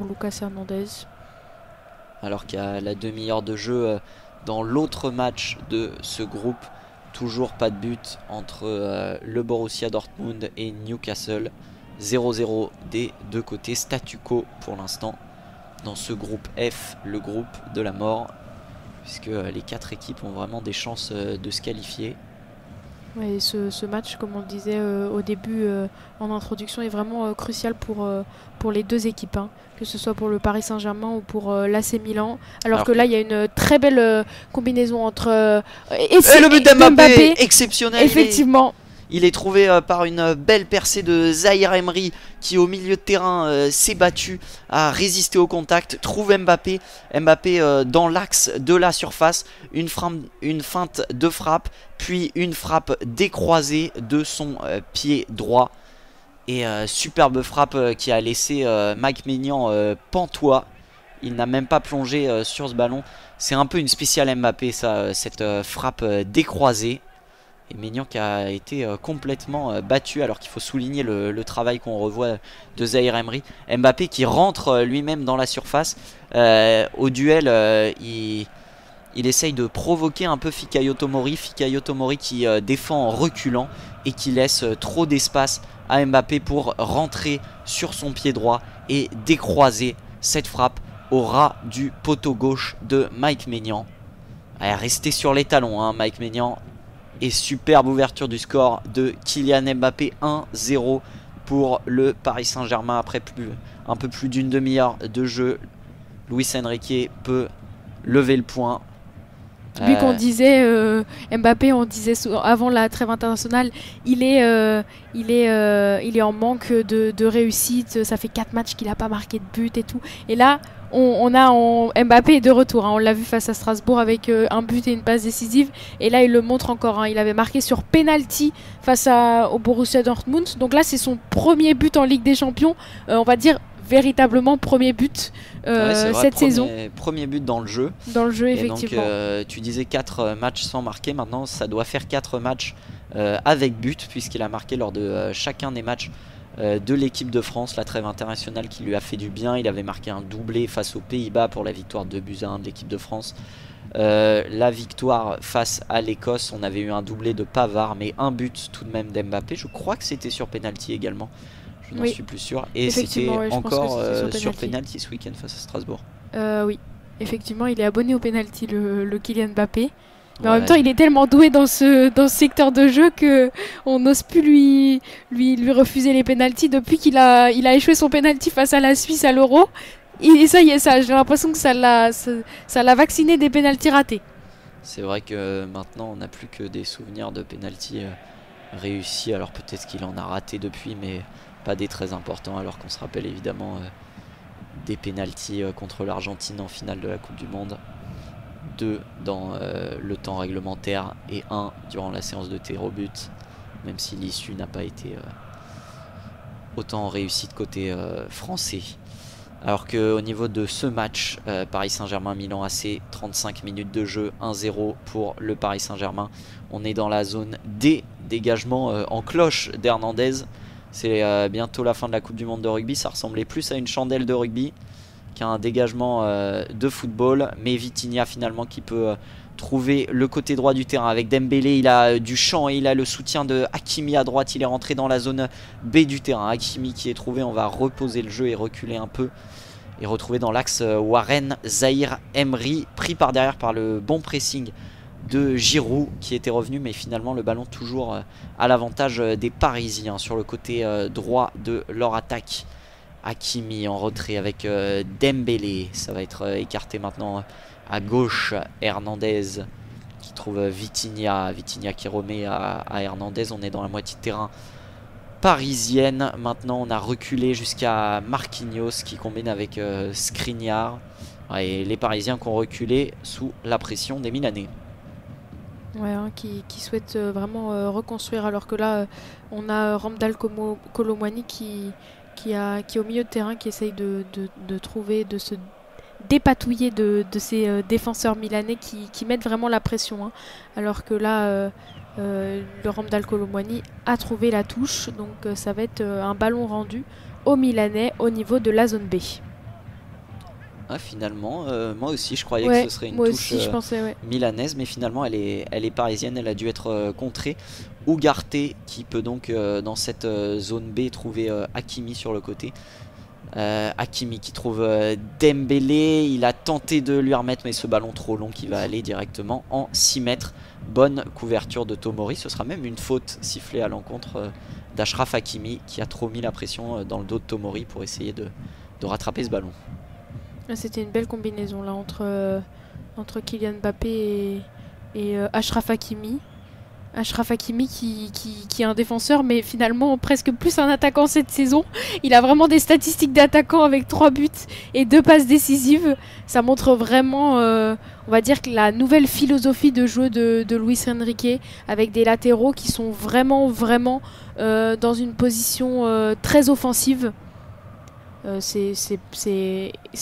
Lucas Hernandez. Alors qu'il y a la demi-heure de jeu dans l'autre match de ce groupe. Toujours pas de but entre le Borussia Dortmund et Newcastle. 0-0 des deux côtés. Statu quo pour l'instant dans ce groupe F, le groupe de la mort. Puisque les 4 équipes ont vraiment des chances de se qualifier. Ouais, ce match, comme on le disait au début en introduction, est vraiment crucial pour les deux équipes, hein, que ce soit pour le Paris Saint-Germain ou pour l'AC Milan. Alors que là, il y a une très belle combinaison entre... et le but d'Mbappé, exceptionnel. Effectivement. Il est trouvé par une belle percée de Zahir Emery qui au milieu de terrain s'est battu, a résisté au contact, trouve Mbappé. Mbappé dans l'axe de la surface, une feinte de frappe, puis une frappe décroisée de son pied droit. Et superbe frappe qui a laissé Mike Maignan pantois. Il n'a même pas plongé sur ce ballon. C'est un peu une spéciale Mbappé ça, cette frappe décroisée. Et Maignan qui a été complètement battu, alors qu'il faut souligner le travail qu'on revoit de Zahir Emery. Mbappé qui rentre lui-même dans la surface. Au duel, il essaye de provoquer un peu Fikayo Tomori. Fikayo Tomori qui défend en reculant et qui laisse trop d'espace à Mbappé pour rentrer sur son pied droit et décroiser cette frappe au ras du poteau gauche de Mike Maignan. Restez sur les talons, hein, Mike Maignan. Et superbe ouverture du score de Kylian Mbappé, 1-0 pour le Paris Saint-Germain après un peu plus d'une demi-heure de jeu. Luis Enrique peut lever le point. Lui qu'on disait, Mbappé, on disait avant la trêve internationale, il est en manque de réussite. Ça fait 4 matchs qu'il n'a pas marqué de but et tout. Et là, Mbappé est de retour, hein. On l'a vu face à Strasbourg avec un but et une passe décisive. Et là, il le montre encore, hein. Il avait marqué sur penalty face au Borussia Dortmund. Donc là, c'est son premier but en Ligue des Champions. On va dire véritablement premier but cette saison. Premier but dans le jeu. Dans le jeu, et effectivement. Donc, tu disais 4 matchs sans marquer. Maintenant, ça doit faire 4 matchs avec but, puisqu'il a marqué lors de chacun des matchs de l'équipe de France. La trêve internationale qui lui a fait du bien. Il avait marqué un doublé face aux Pays-Bas pour la victoire 2-1 de l'équipe de France. La victoire face à l'Écosse, on avait eu un doublé de Pavard, mais un but tout de même d'Mbappé. Je crois que c'était sur penalty également. Je n'en suis plus sûr. Et c'était encore sur penalty ce week-end face à Strasbourg. Oui, effectivement, il est abonné au penalty, le Kylian Mbappé. Mais en même temps, il est tellement doué dans ce secteur de jeu qu'on n'ose plus lui refuser les pénaltys. Depuis qu'il a échoué son pénalty face à la Suisse à l'Euro, et ça y est, j'ai l'impression que ça l'a vacciné des pénaltys ratés. C'est vrai que maintenant, on n'a plus que des souvenirs de pénalty réussi. Alors peut-être qu'il en a raté depuis, mais pas des très importants, alors qu'on se rappelle évidemment des pénaltys contre l'Argentine en finale de la Coupe du Monde. 2 dans le temps réglementaire et 1 durant la séance de tir au but, même si l'issue n'a pas été autant réussite côté français. Alors qu'au niveau de ce match, Paris Saint-Germain-Milan AC, 35 minutes de jeu, 1-0 pour le Paris Saint-Germain. On est dans la zone D, dégagement en cloche d'Hernandez. C'est bientôt la fin de la Coupe du Monde de rugby, ça ressemblait plus à une chandelle de rugby qu'à un dégagement de football. Mais Vitinha finalement qui peut trouver le côté droit du terrain avec Dembélé. Il a du champ et il a le soutien de Hakimi à droite. Il est rentré dans la zone B du terrain. Hakimi qui est trouvé, on va reposer le jeu et reculer un peu. Et retrouver dans l'axe Warren Zahir Emery, pris par derrière par le bon pressing de Giroud qui était revenu, mais finalement le ballon toujours à l'avantage des Parisiens sur le côté droit de leur attaque. Hakimi en retrait avec Dembélé, ça va être écarté maintenant à gauche. Hernandez qui trouve Vitinha, Vitinha qui remet à Hernandez. On est dans la moitié de terrain parisienne. Maintenant on a reculé jusqu'à Marquinhos qui combine avec Skriniar. Et les Parisiens qui ont reculé sous la pression des Milanais. Ouais, hein, qui souhaitent vraiment reconstruire, alors que là on a Ramdal Kolo Muani qui est au milieu de terrain, qui essaye de trouver, de se dépatouiller de ces défenseurs milanais qui mettent vraiment la pression, hein. Alors que là le Ramdal Kolo Muani a trouvé la touche, donc ça va être un ballon rendu aux Milanais au niveau de la zone B. Ah, finalement, moi aussi je croyais que ce serait une touche je pensais, milanaise, mais finalement elle est parisienne, elle a dû être contrée. Ugarte qui peut donc dans cette zone B trouver Hakimi sur le côté. Hakimi qui trouve Dembélé, il a tenté de lui remettre, mais ce ballon trop long qui va aller directement en 6 mètres. Bonne couverture de Tomori, ce sera même une faute sifflée à l'encontre d'Achraf Hakimi qui a trop mis la pression dans le dos de Tomori pour essayer de rattraper ce ballon. C'était une belle combinaison là entre Kylian Mbappé et Achraf Hakimi. Achraf Hakimi qui est un défenseur, mais finalement presque plus un attaquant cette saison. Il a vraiment des statistiques d'attaquant avec 3 buts et 2 passes décisives. Ça montre vraiment, on va dire, que la nouvelle philosophie de jeu de Luis Enrique, avec des latéraux qui sont vraiment dans une position très offensive. C'est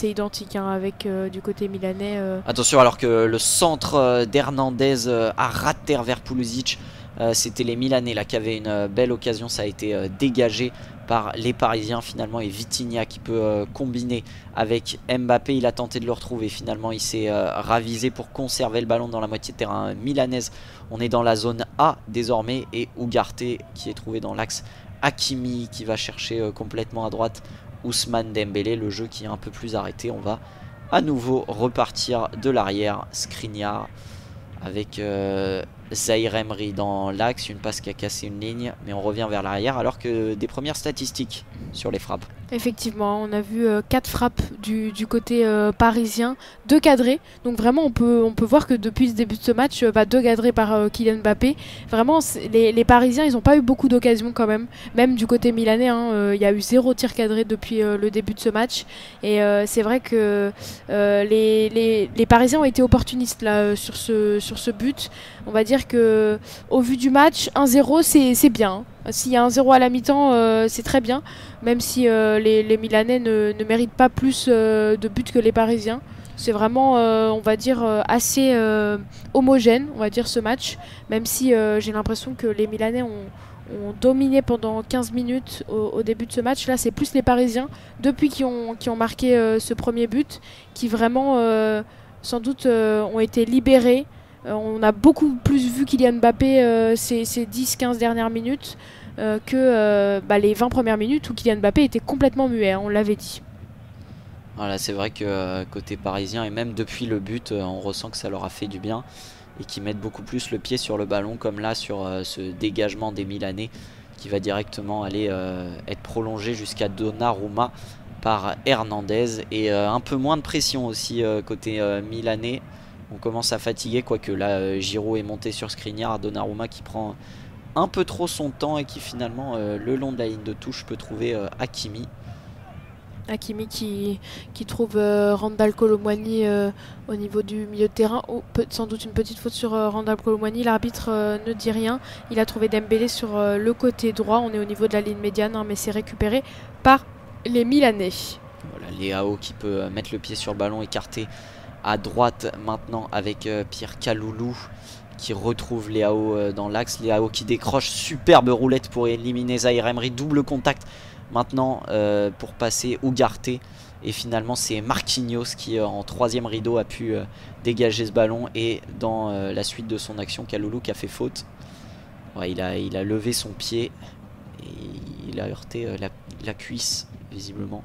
identique, hein, avec du côté milanais. Attention, alors que le centre d'Hernandez a raté vers Pulisic. C'était les Milanais là qui avaient une belle occasion. Ça a été dégagé par les Parisiens finalement. Et Vitinha qui peut combiner avec Mbappé. Il a tenté de le retrouver. Finalement il s'est ravisé pour conserver le ballon dans la moitié de terrain milanaise. On est dans la zone A désormais. Et Ugarte qui est trouvé dans l'axe. Hakimi qui va chercher complètement à droite Ousmane Dembélé, le jeu qui est un peu plus arrêté. On va à nouveau repartir de l'arrière. Skriniar avec Zahir Emery dans l'axe, une passe qui a cassé une ligne, mais on revient vers l'arrière alors que des premières statistiques sur les frappes. Effectivement, on a vu 4 frappes du côté parisien, 2 cadrées. Donc vraiment, on peut voir que depuis le début de ce match, 2 cadrés par Kylian Mbappé. Vraiment, les Parisiens, ils n'ont pas eu beaucoup d'occasions quand même. Même du côté milanais, il y a eu 0 tir cadré depuis le début de ce match. Et c'est vrai que les Parisiens ont été opportunistes là, sur ce but. On va dire que au vu du match, 1-0, c'est bien. S'il y a 1-0 à la mi-temps, c'est très bien, même si les Milanais ne méritent pas plus de buts que les Parisiens. C'est vraiment, on va dire, assez homogène, on va dire, ce match, même si j'ai l'impression que les Milanais ont dominé pendant 15 minutes au début de ce match. Là, c'est plus les Parisiens, depuis qui ont marqué ce premier but, qui vraiment, sans doute, ont été libérés. On a beaucoup plus vu Kylian Mbappé ces 10-15 dernières minutes que les 20 premières minutes où Kylian Mbappé était complètement muet, hein, on l'avait dit. Voilà, c'est vrai que côté parisien, et même depuis le but, on ressent que ça leur a fait du bien et qu'ils mettent beaucoup plus le pied sur le ballon, comme là sur ce dégagement des Milanais qui va directement aller être prolongé jusqu'à Donnarumma par Hernandez. Et un peu moins de pression aussi côté milanais. On commence à fatiguer, quoique là Giroud est monté sur Skriniar, Donnarumma qui prend un peu trop son temps et qui finalement, le long de la ligne de touche, peut trouver Hakimi. Hakimi qui trouve Randal Kolo Muani au niveau du milieu de terrain. Oh, sans doute une petite faute sur Randal Kolo Muani. L'arbitre ne dit rien. Il a trouvé Dembélé sur le côté droit. On est au niveau de la ligne médiane, hein, mais c'est récupéré par les Milanais. Voilà, Leao qui peut mettre le pied sur le ballon, écarté à droite maintenant avec Pierre Kaloulou qui retrouve Leao dans l'axe. Leao qui décroche, superbe roulette pour éliminer Zaïre Emery. Double contact maintenant pour passer Ugarte. Et finalement c'est Marquinhos qui en troisième rideau a pu dégager ce ballon. Et dans la suite de son action, Kaloulou qui a fait faute. Ouais, il a levé son pied et il a heurté la cuisse visiblement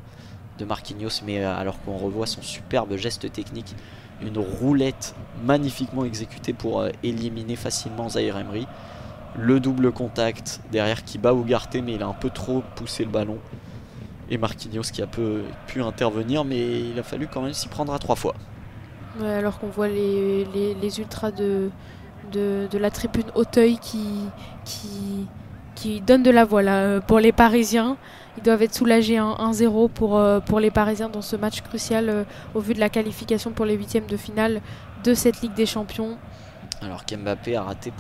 de Marquinhos. Mais alors qu'on revoit son superbe geste technique, une roulette magnifiquement exécutée pour éliminer facilement Zaïre Emery. Le double contact derrière qui bat Ugarte, mais il a un peu trop poussé le ballon. Et Marquinhos qui a pu intervenir, mais il a fallu quand même s'y prendre à 3 fois. Ouais, alors qu'on voit les ultras de la tribune Auteuil qui donnent de la voix là, pour les Parisiens. Ils doivent être soulagés 1-0 pour les Parisiens dans ce match crucial au vu de la qualification pour les huitièmes de finale de cette Ligue des Champions. Alors qu'Mbappé a raté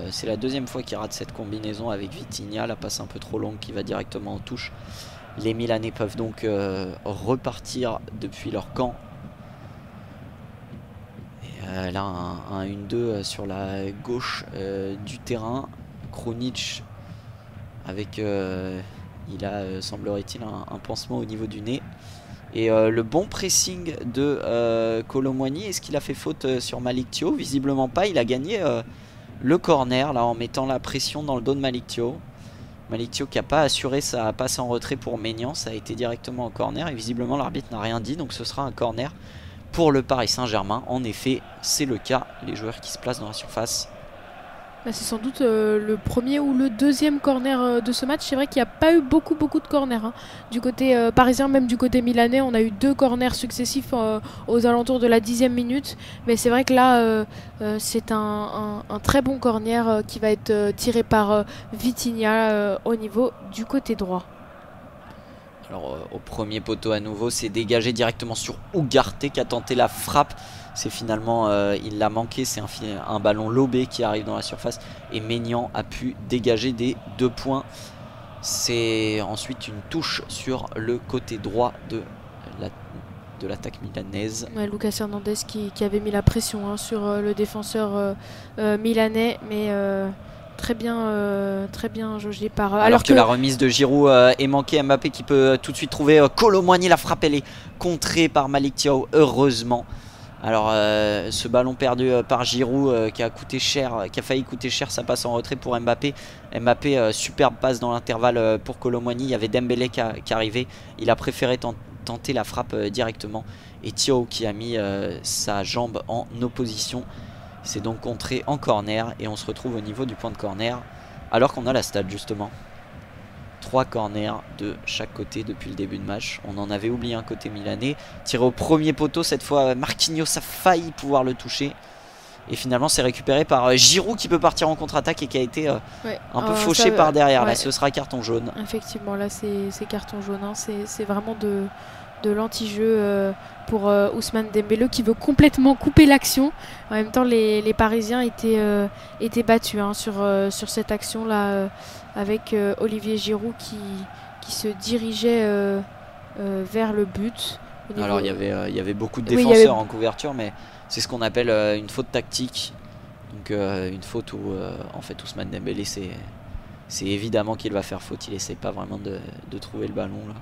c'est la deuxième fois qu'il rate cette combinaison avec Vitinha, la passe un peu trop longue qui va directement en touche. Les Milanais peuvent donc repartir depuis leur camp. Et là un 1-2 sur la gauche du terrain. Krunic avec il a semblerait-il un pansement au niveau du nez. Et le bon pressing de Kolo Muani, est-ce qu'il a fait faute sur Malick Thiaw? Visiblement pas, il a gagné le corner là en mettant la pression dans le dos de Malick Thiaw. Malick Thiaw qui n'a pas assuré sa passe en retrait pour Maignan, ça a été directement en corner et visiblement l'arbitre n'a rien dit, donc ce sera un corner pour le Paris Saint-Germain. En effet, c'est le cas, les joueurs qui se placent dans la surface. Bah, c'est sans doute le premier ou le deuxième corner de ce match. C'est vrai qu'il n'y a pas eu beaucoup de corners hein. Du côté parisien, même du côté milanais, on a eu 2 corners successifs aux alentours de la 10e minute. Mais c'est vrai que là, c'est un très bon corner qui va être tiré par Vitinha au niveau du côté droit. Alors au premier poteau à nouveau, c'est dégagé directement sur Ugarte qui a tenté la frappe. C'est finalement, il l'a manqué, c'est un ballon lobé qui arrive dans la surface. Et Maignan a pu dégager des 2 points. C'est ensuite une touche sur le côté droit de l'attaque milanaise. Ouais, Lucas Hernandez qui avait mis la pression hein, sur le défenseur milanais. Mais très bien jaugé par... alors que la remise de Giroud est manquée. Mbappé qui peut tout de suite trouver Kolo Muani. La frappe, elle est contrée par Malick Thiaw, heureusement. Alors ce ballon perdu par Giroud qui a failli coûter cher, ça passe en retrait pour Mbappé. Mbappé, superbe passe dans l'intervalle pour Kolo Muani. Il y avait Dembélé qui arrivait. Il a préféré tenter la frappe directement. Et Thiaw qui a mis sa jambe en opposition. C'est donc contré en corner. Et on se retrouve au niveau du point de corner. Alors qu'on a la stat justement. 3 corners de chaque côté depuis le début de match. On en avait oublié un côté milanais. Tiré au premier poteau, cette fois Marquinhos a failli pouvoir le toucher. Et finalement c'est récupéré par Giroud qui peut partir en contre-attaque et qui a été un peu fauché par derrière. Là ce sera carton jaune. Effectivement là c'est carton jaune hein. C'est vraiment de l'anti-jeu pour Ousmane Dembélé qui veut complètement couper l'action. En même temps les Parisiens étaient battus hein, sur cette action là avec Olivier Giroud qui se dirigeait vers le but. Alors il y avait beaucoup de défenseurs en couverture, mais c'est ce qu'on appelle une faute tactique. Donc une faute où en fait Ousmane Dembélé c'est évidemment qu'il va faire faute. Il essaie pas vraiment de trouver le ballon là.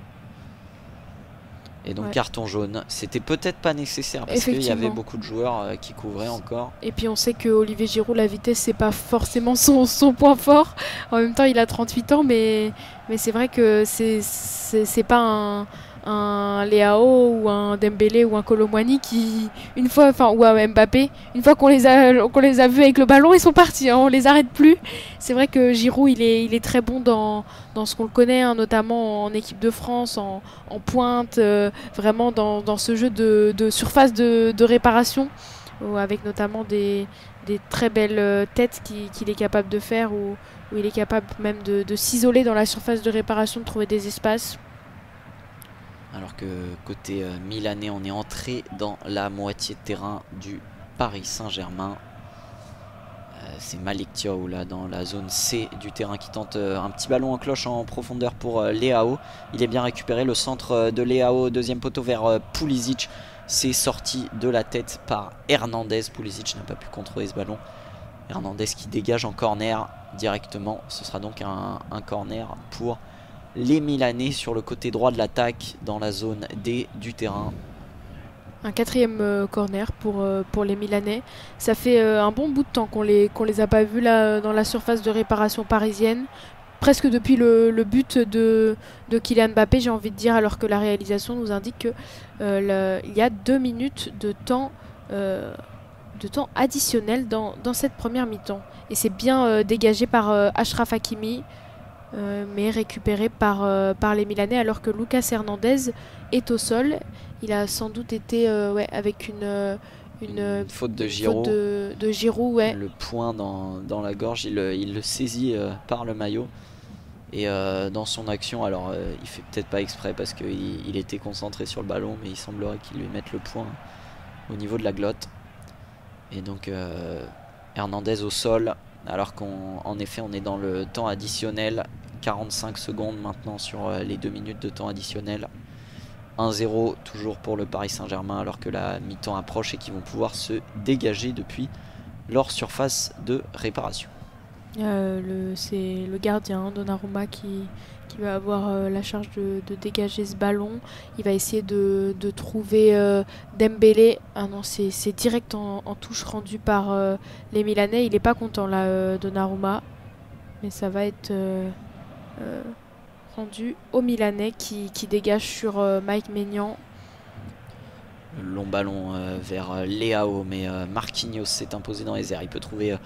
Et donc carton jaune, c'était peut-être pas nécessaire parce qu'il y avait beaucoup de joueurs qui couvraient encore. Et puis on sait que Olivier Giroud, la vitesse c'est pas forcément son point fort. En même temps il a 38 ans mais c'est vrai que c'est pas un Leao ou un Dembélé ou un Kolo Muani qui ou un Mbappé, une fois qu'on les a vus avec le ballon ils sont partis hein, on les arrête plus. C'est vrai que Giroud il est très bon dans ce qu'on le connaît hein, notamment en équipe de France en pointe, vraiment dans ce jeu de surface de réparation. avec notamment des très belles têtes qu'il est capable de faire, où il est capable même de s'isoler dans la surface de réparation, de trouver des espaces. Alors que côté milanais, on est entré dans la moitié de terrain du Paris Saint-Germain. C'est Malik Thiaw là dans la zone C du terrain qui tente un petit ballon en cloche en profondeur pour Leao. Il est bien récupéré, le centre de Leao, deuxième poteau vers Pulisic. C'est sorti de la tête par Hernandez. Pulisic n'a pas pu contrôler ce ballon. Hernandez qui dégage en corner directement. Ce sera donc un corner pour les Milanais sur le côté droit de l'attaque dans la zone D du terrain. Un quatrième corner pour les Milanais. Ça fait un bon bout de temps qu'on les a pas vus là dans la surface de réparation parisienne. Presque depuis le but de Kylian Mbappé, j'ai envie de dire, alors que la réalisation nous indique que il y a 2 minutes de temps additionnel dans cette première mi-temps. Et c'est bien dégagé par Achraf Hakimi, mais récupéré par les Milanais, alors que Lucas Hernandez est au sol. Il a sans doute été avec une faute de Giroud. De Giroud, ouais. Le poing dans la gorge, il le saisit par le maillot. Et dans son action, alors il fait peut-être pas exprès parce qu'il était concentré sur le ballon, mais il semblerait qu'il lui mette le poing au niveau de la glotte. Et donc Hernandez au sol, alors qu'en effet on est dans le temps additionnel. 45 secondes maintenant sur les 2 minutes de temps additionnel. 1-0 toujours pour le Paris Saint-Germain, alors que la mi-temps approche et qu'ils vont pouvoir se dégager depuis leur surface de réparation. C'est le gardien Donnarumma qui va avoir la charge de dégager ce ballon. Il va essayer de trouver Dembélé. Ah non, c'est direct en touche rendue par les Milanais. Il n'est pas content là, Donnarumma, mais ça va être rendu aux Milanais qui dégage sur Mike Maignan. Le long ballon vers Leao, mais Marquinhos s'est imposé dans les airs. Il peut trouver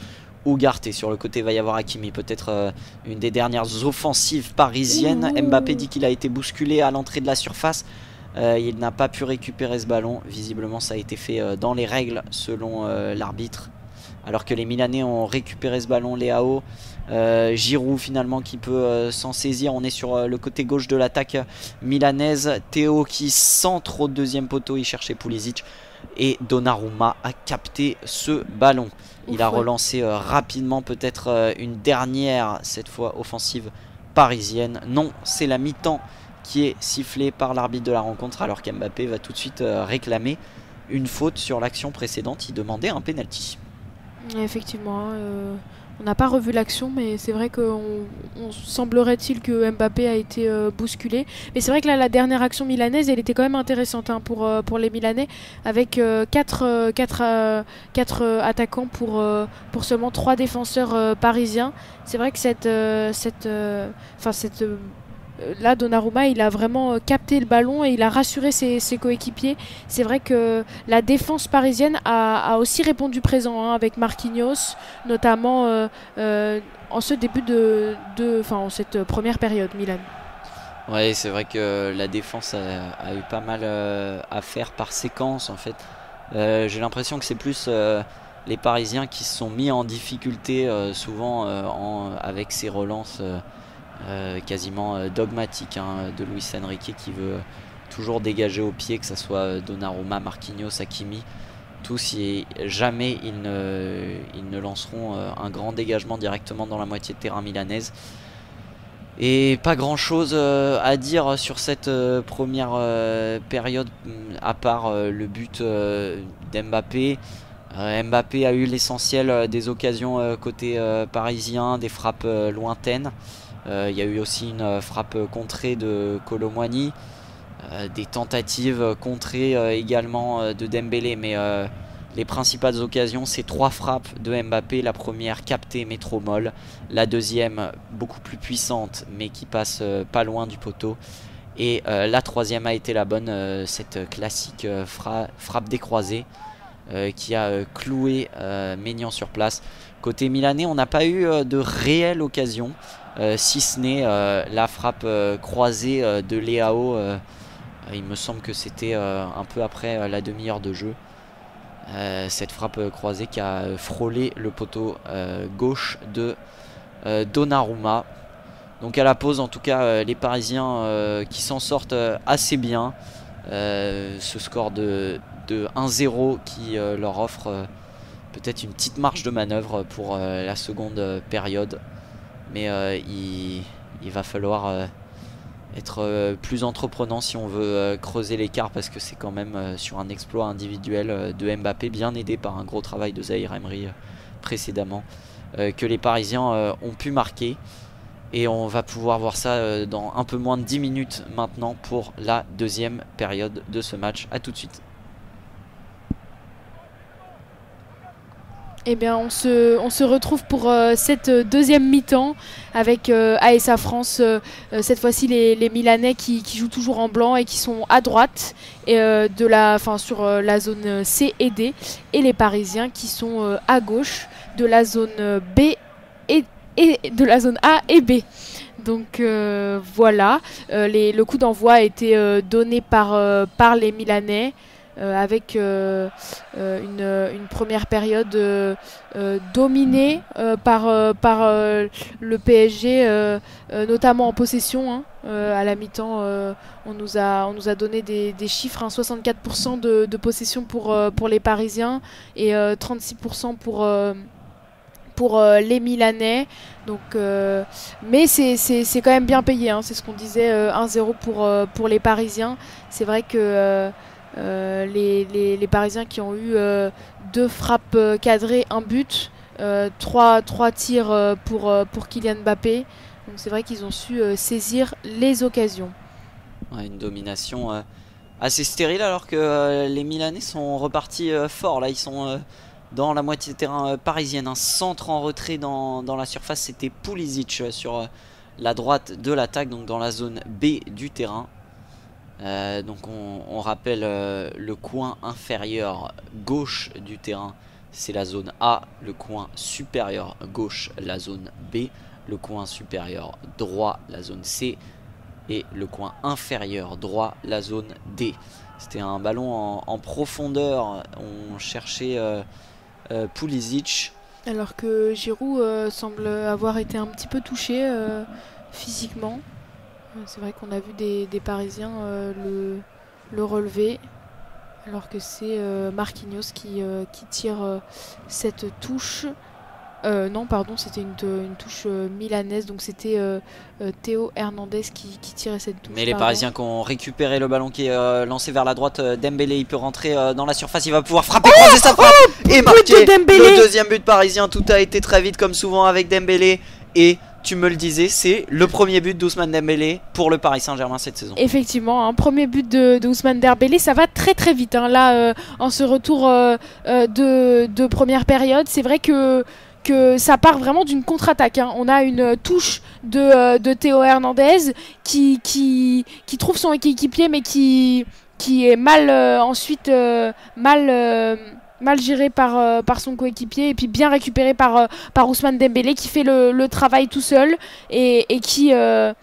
Ugarte, sur le côté va y avoir Hakimi, peut-être une des dernières offensives parisiennes. Mbappé dit qu'il a été bousculé à l'entrée de la surface. Il n'a pas pu récupérer ce ballon. Visiblement ça a été fait dans les règles selon l'arbitre. Alors que les Milanais ont récupéré ce ballon. Leao, Giroud finalement qui peut s'en saisir. On est sur le côté gauche de l'attaque milanaise. Théo qui centre au deuxième poteau, il cherchait Pulisic. Et Donnarumma a capté ce ballon. Il a relancé rapidement, peut-être une dernière, cette fois offensive parisienne. Non, c'est la mi-temps qui est sifflée par l'arbitre de la rencontre, alors qu'Mbappé va tout de suite réclamer une faute sur l'action précédente. Il demandait un penalty. Effectivement, on n'a pas revu l'action, mais c'est vrai qu'on semblerait-il que Mbappé a été bousculé. Mais c'est vrai que là, la dernière action milanaise, elle était quand même intéressante pour les Milanais, avec 4 attaquants pour seulement 3 défenseurs parisiens. C'est vrai que là, Donnarumma, il a vraiment capté le ballon et il a rassuré ses coéquipiers. C'est vrai que la défense parisienne a aussi répondu présent, avec Marquinhos, notamment en ce début en cette première période, Milan. Ouais, c'est vrai que la défense a eu pas mal à faire par séquence en fait. J'ai l'impression que c'est plus les Parisiens qui se sont mis en difficulté souvent avec ces relances quasiment dogmatique de Luis Enrique, qui veut toujours dégager au pied, que ce soit Donnarumma, Marquinhos, Hakimi. Tous, jamais ils ne lanceront un grand dégagement directement dans la moitié de terrain milanaise. Et pas grand chose à dire sur cette première période, à part le but d'Mbappé. Mbappé a eu l'essentiel des occasions côté parisien, des frappes lointaines. Il y a eu aussi une frappe contrée de Kolo Muani, des tentatives contrées également de Dembélé, mais les principales occasions, c'est 3 frappes de Mbappé. La première captée mais trop molle, la deuxième beaucoup plus puissante mais qui passe pas loin du poteau, et la troisième a été la bonne, cette classique frappe décroisée qui a cloué Maignan sur place. Côté milanais, on n'a pas eu de réelle occasion, si ce n'est la frappe croisée de Leao. Il me semble que c'était un peu après la demi-heure de jeu. Cette frappe croisée qui a frôlé le poteau gauche de Donnarumma. Donc à la pause, en tout cas, les Parisiens qui s'en sortent assez bien. Ce score de 1-0 qui leur offre peut-être une petite marge de manœuvre pour la seconde période. Mais il va falloir être plus entreprenant si on veut creuser l'écart, parce que c'est quand même sur un exploit individuel de Mbappé, bien aidé par un gros travail de Zahir Emery précédemment, que les Parisiens ont pu marquer. Et on va pouvoir voir ça dans un peu moins de 10 minutes maintenant pour la deuxième période de ce match. A tout de suite. Eh bien, on se retrouve pour cette deuxième mi-temps avec ASA France. Cette fois-ci, les Milanais qui jouent toujours en blanc et qui sont à droite et, sur la zone C et D. Et les Parisiens qui sont à gauche de la zone B et de la zone A et B. Donc voilà, le coup d'envoi a été donné par les Milanais. Avec une première période dominée par le PSG, notamment en possession. À la mi-temps, on nous a donné des chiffres, 64% de possession pour les Parisiens et 36% pour les Milanais. Donc, mais c'est quand même bien payé, c'est ce qu'on disait, 1-0 pour les Parisiens. C'est vrai que les Parisiens qui ont eu 2 frappes cadrées, 1 but, 3 tirs pour Kylian Mbappé. Donc c'est vrai qu'ils ont su saisir les occasions. Ouais, une domination assez stérile, alors que les Milanais sont repartis fort. Là, ils sont dans la moitié de terrain parisienne. Un centre en retrait dans la surface, c'était Pulisic sur la droite de l'attaque, donc dans la zone B du terrain. Donc on rappelle le coin inférieur gauche du terrain, c'est la zone A, le coin supérieur gauche, la zone B, le coin supérieur droit, la zone C, et le coin inférieur droit, la zone D. C'était un ballon en profondeur, on cherchait Pulisic. Alors que Giroud semble avoir été un petit peu touché physiquement. C'est vrai qu'on a vu des Parisiens le relever, alors que c'est Marquinhos qui tire cette touche. Non, pardon, c'était une touche milanaise, donc c'était Théo Hernandez qui tirait cette touche. Mais les Parisiens qui ont récupéré le ballon qui est lancé vers la droite, Dembélé, il peut rentrer dans la surface, il va pouvoir frapper, croiser sa frappe et marquer le deuxième but parisien. Tout a été très vite comme souvent avec Dembélé, et tu me le disais, c'est le premier but d'Ousmane Dembélé pour le Paris Saint-Germain cette saison. Effectivement, premier but d'Ousmane Dembélé, ça va très très vite. Là, en ce retour de première période, c'est vrai que ça part vraiment d'une contre-attaque. On a une touche de Théo Hernandez qui trouve son équipier, mais qui est mal ensuite mal géré par son coéquipier, et puis bien récupéré par Ousmane Dembélé qui fait le travail tout seul et qui fait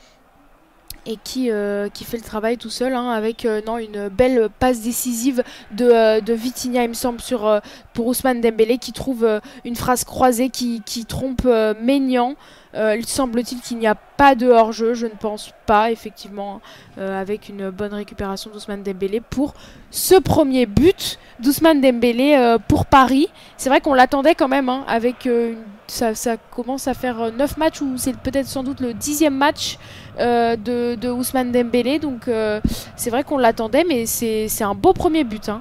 le travail tout seul, avec une belle passe décisive de Vitinha, il me semble, pour Ousmane Dembélé, qui trouve une phrase croisée qui trompe Maignan. Il semble-t-il qu'il n'y a pas de hors-jeu, je ne pense pas, effectivement, avec une bonne récupération d'Ousmane Dembélé pour ce premier but d'Ousmane Dembélé pour Paris. C'est vrai qu'on l'attendait quand même, avec ça commence à faire 9 matchs, ou c'est peut-être sans doute le 10e match de Ousmane Dembélé, donc c'est vrai qu'on l'attendait, mais c'est un beau premier but.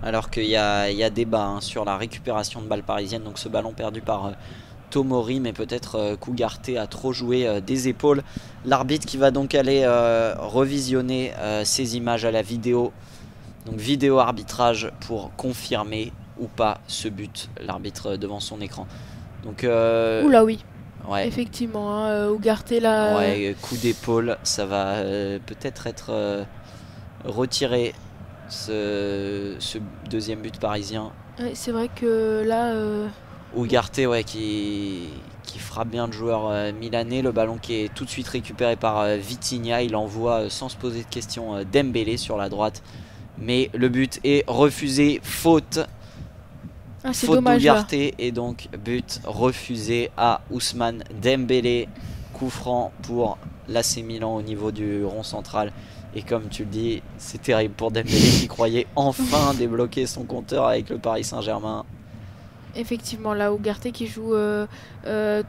Alors qu'il y a débat sur la récupération de balle parisienne, donc ce ballon perdu par Tomori, mais peut-être Kougarté a trop joué des épaules. L'arbitre qui va donc aller revisionner ces images à la vidéo, donc vidéo arbitrage, pour confirmer ou pas ce but, l'arbitre devant son écran. Donc oula, oui. Ouais. Effectivement, Ugarte là. Ouais, coup d'épaule, ça va peut-être être retiré, ce deuxième but parisien. Ouais, c'est vrai que là. Ugarte, ouais, qui frappe bien le joueur milanais. Le ballon qui est tout de suite récupéré par Vitinha. Il envoie sans se poser de questions Dembélé sur la droite. Mais le but est refusé. Faute Ah, c'est faute dommage là. d'Ugarte et donc but refusé à Ousmane Dembélé. Coup franc pour l'AC Milan au niveau du rond central. Et comme tu le dis, c'est terrible pour Dembélé qui croyait enfin débloquer son compteur avec le Paris Saint-Germain. Effectivement, là, Ugarte qui joue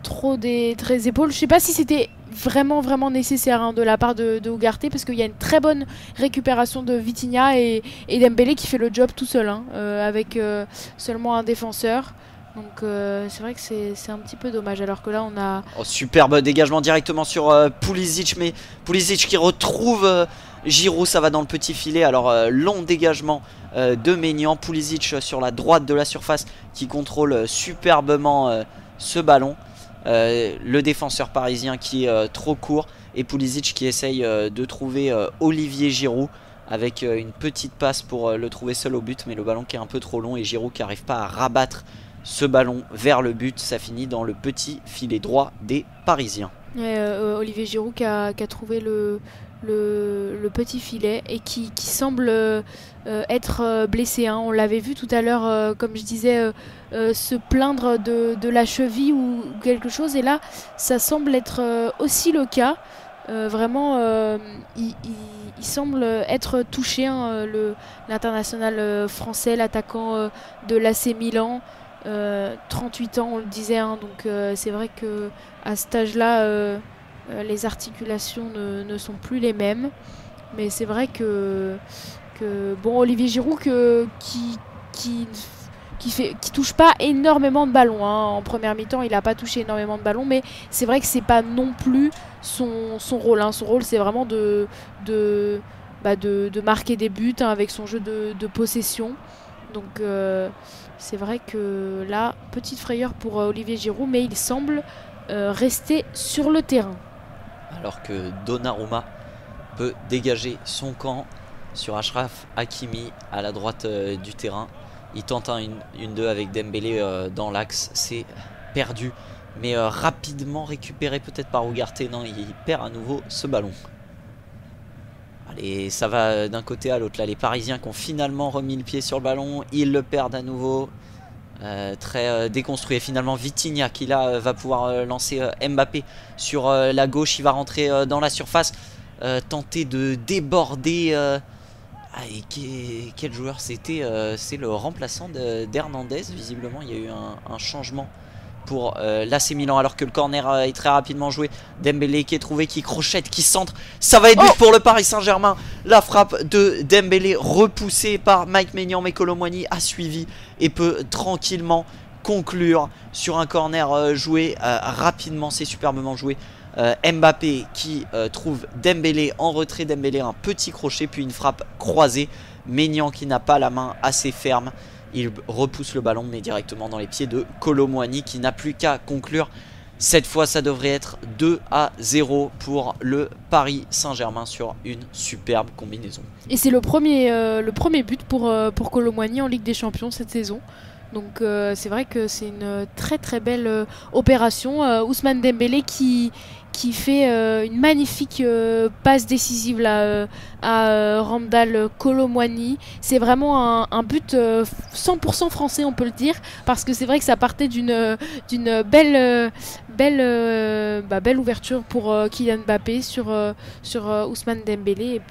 trop des très épaules. Je sais pas si c'était vraiment nécessaire hein, de la part de Ugarte, parce qu'il y a une très bonne récupération de Vitinha et Dembélé qui fait le job tout seul, hein, avec seulement un défenseur. Donc c'est vrai que c'est un petit peu dommage, alors que là on a... Oh, superbe dégagement directement sur Pulisic, mais Pulisic qui retrouve Giroud, ça va dans le petit filet. Alors long dégagement de Maignan, Pulisic sur la droite de la surface qui contrôle superbement ce ballon. Le défenseur parisien qui est trop court et Pulisic qui essaye de trouver Olivier Giroud avec une petite passe pour le trouver seul au but, mais le ballon qui est un peu trop long et Giroud qui n'arrive pas à rabattre ce ballon vers le but. Ça finit dans le petit filet droit des Parisiens. Olivier Giroud qui a trouvé le petit filet et qui semble être blessé, hein. On l'avait vu tout à l'heure, comme je disais, se plaindre de la cheville ou quelque chose, et là ça semble être aussi le cas. Vraiment, il semble être touché, hein, l'international français, l'attaquant de l'AC Milan. 38 ans, on le disait, hein, donc c'est vrai que à cet âge-là, les articulations ne sont plus les mêmes. Mais c'est vrai que bon, Olivier Giroud qui touche pas énormément de ballons, hein. En première mi-temps, il n'a pas touché énormément de ballons, mais c'est vrai que c'est pas non plus son rôle, hein. Son rôle, c'est vraiment de marquer des buts, hein, avec son jeu de possession. Donc c'est vrai que là, petite frayeur pour Olivier Giroud, mais il semble rester sur le terrain. Alors que Donnarumma peut dégager son camp sur Achraf Hakimi à la droite du terrain. Il tente un 1-2 avec Dembélé dans l'axe, c'est perdu, mais rapidement récupéré peut-être par Ugarte. Non, il perd à nouveau ce ballon. Allez, ça va d'un côté à l'autre. Là, les Parisiens qui ont finalement remis le pied sur le ballon, ils le perdent à nouveau. Très déconstruit. Et finalement, Vitinha qui là va pouvoir lancer Mbappé sur la gauche. Il va rentrer dans la surface, tenter de déborder. Quel joueur c'était? C'est le remplaçant d'Hernandez. Visiblement, il y a eu un changement pour l'AC Milan, alors que le corner est très rapidement joué. Dembélé qui est trouvé, qui crochette, qui centre. Ça va être but pour le Paris Saint-Germain. La frappe de Dembélé repoussée par Mike Maignan, mais Kolo Muani a suivi et peut tranquillement conclure sur un corner joué rapidement. C'est superbement joué. Mbappé qui trouve Dembélé en retrait. Dembélé un petit crochet puis une frappe croisée. Maignan qui n'a pas la main assez ferme. Il repousse le ballon, mais directement dans les pieds de Kolo Muani qui n'a plus qu'à conclure. Cette fois, ça devrait être 2-0 pour le Paris Saint-Germain sur une superbe combinaison. Et c'est le premier but pour Kolo Muani en Ligue des Champions cette saison. Donc c'est vrai que c'est une très belle opération. Ousmane Dembélé qui fait une magnifique passe décisive là, à Ramdal Kolo Muani. C'est vraiment un but 100% français, on peut le dire, parce que c'est vrai que ça partait d'une belle ouverture pour Kylian Mbappé sur Ousmane Dembélé,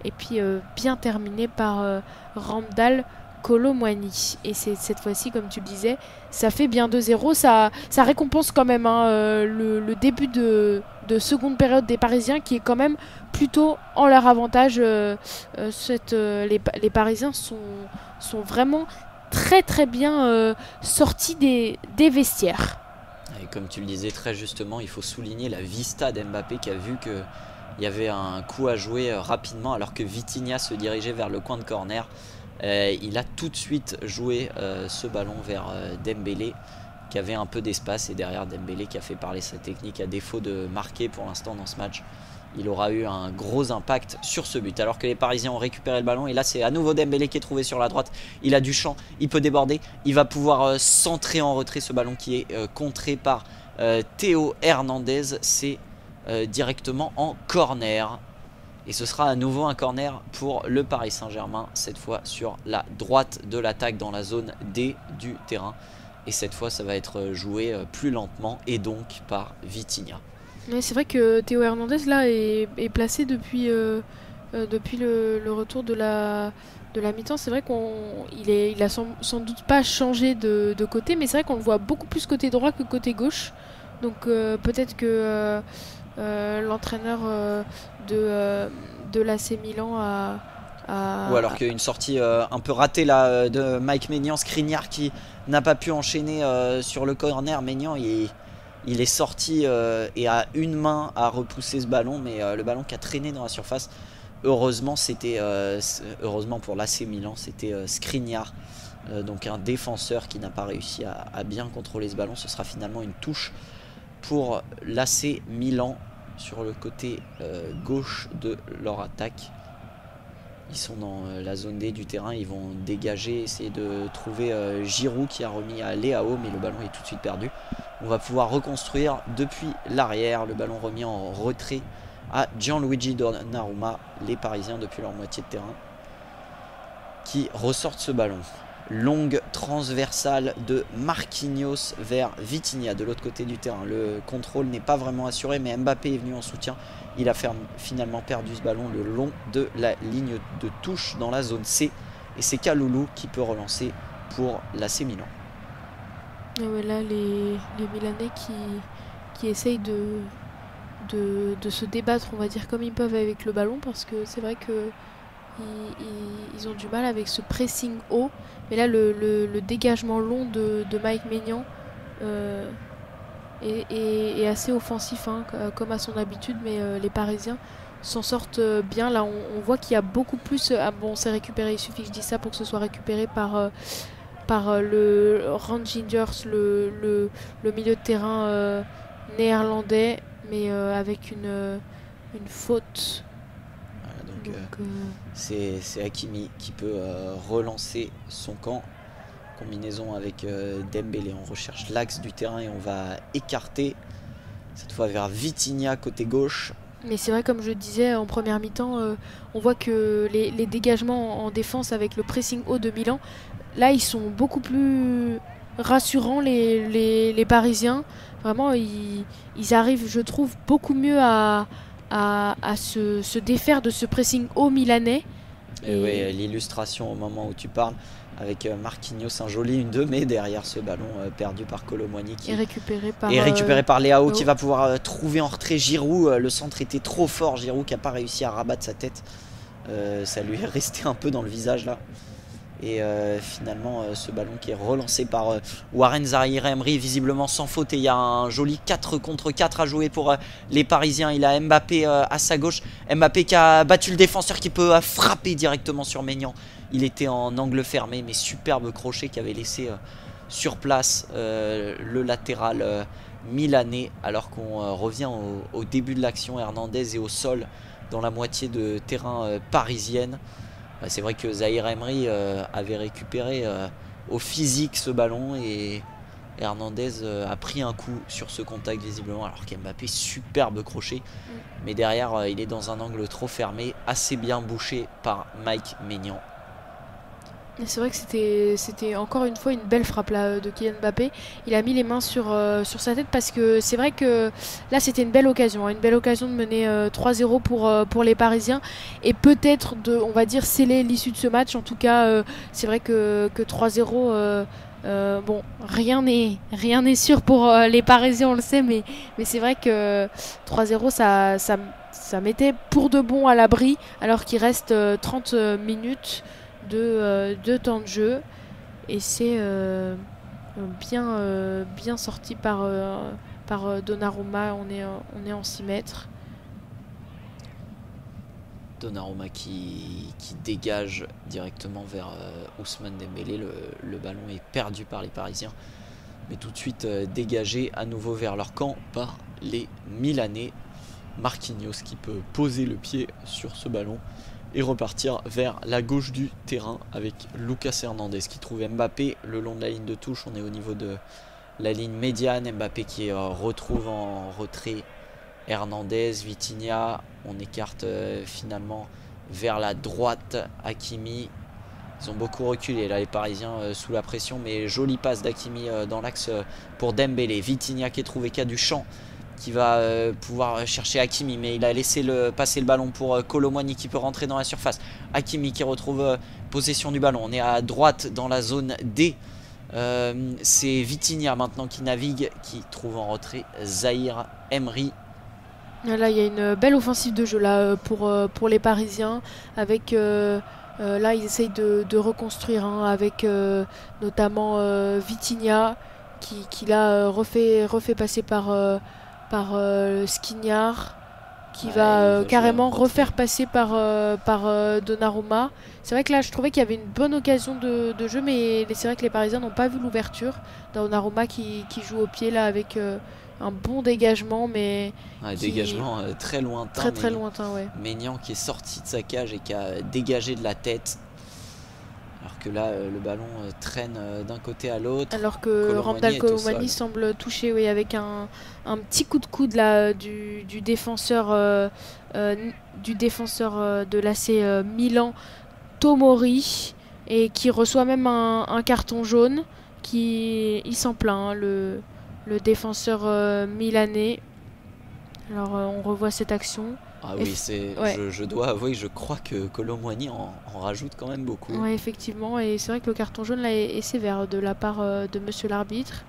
et puis bien terminé par Ramdal Kolo Muani. Et c'est cette fois-ci, comme tu le disais, ça fait bien 2-0. Ça récompense quand même, hein, le début de seconde période des Parisiens, qui est quand même plutôt en leur avantage. Les Parisiens sont vraiment très bien sortis des vestiaires. Et comme tu le disais très justement, il faut souligner la vista d'Mbappé qui a vu qu'il y avait un coup à jouer rapidement alors que Vitinha se dirigeait vers le coin de corner. Il a tout de suite joué ce ballon vers Dembélé qui avait un peu d'espace, et derrière Dembélé qui a fait parler sa technique. À défaut de marquer pour l'instant dans ce match, il aura eu un gros impact sur ce but, alors que les Parisiens ont récupéré le ballon. Et là c'est à nouveau Dembélé qui est trouvé sur la droite. Il a du champ, il peut déborder, il va pouvoir centrer en retrait ce ballon qui est contré par Théo Hernandez. C'est directement en corner. Et ce sera à nouveau un corner pour le Paris Saint-Germain, cette fois sur la droite de l'attaque dans la zone D du terrain. Et cette fois ça va être joué plus lentement et donc par Vitinha. Mais c'est vrai que Théo Hernandez là est placé depuis, depuis le retour de la mi-temps. C'est vrai qu'il a sans doute pas changé de côté, mais c'est vrai qu'on le voit beaucoup plus côté droit que côté gauche. Donc peut-être que l'entraîneur de l'AC Milan Ou alors qu'une sortie un peu ratée là de Mike Maignan, Skriniar qui n'a pas pu enchaîner sur le corner. Maignan il est sorti et a une main à repousser ce ballon, mais le ballon qui a traîné dans la surface. Heureusement pour l'AC Milan, c'était Skriniar, donc un défenseur qui n'a pas réussi à bien contrôler ce ballon. Ce sera finalement une touche pour l'AC Milan sur le côté gauche de leur attaque. Ils sont dans la zone D du terrain, ils vont dégager, essayer de trouver Giroud qui a remis à Leao, mais le ballon est tout de suite perdu. On va pouvoir reconstruire depuis l'arrière, le ballon remis en retrait à Gianluigi Donnarumma, les Parisiens depuis leur moitié de terrain qui ressortent ce ballon. Longue transversale de Marquinhos vers Vitinha de l'autre côté du terrain. Le contrôle n'est pas vraiment assuré, mais Mbappé est venu en soutien. Il a finalement perdu ce ballon le long de la ligne de touche dans la zone C. Et c'est Kalulu qui peut relancer pour l'AC Milan. Et ouais, là, les Milanais qui essayent de se débattre, on va dire, comme ils peuvent avec le ballon, parce que c'est vrai que ils ont du mal avec ce pressing haut. Mais là, le dégagement long de Mike Maignan est assez offensif, hein, comme à son habitude, mais les Parisiens s'en sortent bien. Là, on voit qu'il y a beaucoup plus... Ah bon, c'est récupéré, il suffit que je dise ça pour que ce soit récupéré par le Rangers, le milieu de terrain néerlandais, mais avec une faute. C'est Hakimi qui peut relancer son camp. Combinaison avec Dembélé. On recherche l'axe du terrain et on va écarter cette fois vers Vitinha côté gauche. Mais c'est vrai, comme je disais en première mi-temps, on voit que les dégagements en défense avec le pressing haut de Milan, là ils sont beaucoup plus rassurants, les Parisiens. Vraiment, ils arrivent, je trouve, beaucoup mieux à se défaire de ce pressing haut milanais. Et oui, l'illustration au moment où tu parles, avec Marquinhos, un joli 1-2, mais derrière ce ballon perdu par Kolo Muani qui est récupéré par Leao, qui va pouvoir trouver en retrait Giroud. Le centre était trop fort, Giroud qui n'a pas réussi à rabattre sa tête. Ça lui est resté un peu dans le visage là. Et finalement ce ballon qui est relancé par Warren Zaïre-Emery, visiblement sans faute, et il y a un joli 4 contre 4 à jouer pour les Parisiens. Il a Mbappé à sa gauche, Mbappé qui a battu le défenseur, qui peut frapper directement sur Maignan. Il était en angle fermé, mais superbe crochet qui avait laissé sur place le latéral milanais. Alors qu'on revient au début de l'action, Hernandez est au sol dans la moitié de terrain parisienne. C'est vrai que Zaïre-Emery avait récupéré au physique ce ballon, et Hernandez a pris un coup sur ce contact visiblement, alors qu'Mbappé, superbe crochet, mais derrière il est dans un angle trop fermé, assez bien bouché par Mike Maignan. C'est vrai que c'était encore une fois une belle frappe là, de Kylian Mbappé. Il a mis les mains sur sa tête, parce que c'est vrai que là c'était une belle occasion, hein, de mener 3-0 pour les Parisiens, et peut-être on va dire sceller l'issue de ce match. En tout cas c'est vrai que 3-0, bon, rien n'est sûr pour les Parisiens, on le sait, mais c'est vrai que 3-0 ça mettait pour de bon à l'abri, alors qu'il reste 30 minutes de temps de jeu, et c'est bien sorti par Donnarumma. On est en 6 mètres. Donnarumma qui dégage directement vers Ousmane Dembélé. Le ballon est perdu par les Parisiens, mais tout de suite dégagé à nouveau vers leur camp par les Milanais. Marquinhos qui peut poser le pied sur ce ballon et repartir vers la gauche du terrain avec Lucas Hernandez qui trouve Mbappé le long de la ligne de touche. On est au niveau de la ligne médiane. Mbappé qui retrouve en retrait Hernandez, Vitinha, on écarte finalement vers la droite Hakimi. Ils ont beaucoup reculé là les Parisiens sous la pression, mais jolie passe d'Hakimi dans l'axe pour Dembélé. Vitinha qui est trouvé, qui a du champ, qui va pouvoir chercher Hakimi, mais il a laissé passer le ballon pour Kolo Muani qui peut rentrer dans la surface. Hakimi qui retrouve possession du ballon, on est à droite dans la zone D. C'est Vitinha maintenant qui navigue, qui trouve en retrait Zahir Emery. Là il y a une belle offensive de jeu là pour les Parisiens avec... là, ils essayent de reconstruire avec notamment Vitinha qui là refait passer par Skriniar qui va carrément refaire passer par Donnarumma. C'est vrai que là, je trouvais qu'il y avait une bonne occasion de jeu, mais c'est vrai que les Parisiens n'ont pas vu l'ouverture. Donnarumma qui joue au pied là avec un bon dégagement, mais dégagement très lointain. Très lointain, ouais. Maignan qui est sorti de sa cage et qui a dégagé de la tête. Alors que là, le ballon traîne d'un côté à l'autre. Alors que Randal Kolo Muani semble touché, oui, avec un petit coup de coude là du défenseur de l'AC Milan, Tomori, et qui reçoit même un carton jaune. Il s'en plaint, le défenseur milanais. Alors on revoit cette action. Ah oui, je dois avouer que je crois que Kolo Muani en rajoute quand même beaucoup. Oui, effectivement, et c'est vrai que le carton jaune là est sévère de la part de monsieur l'arbitre.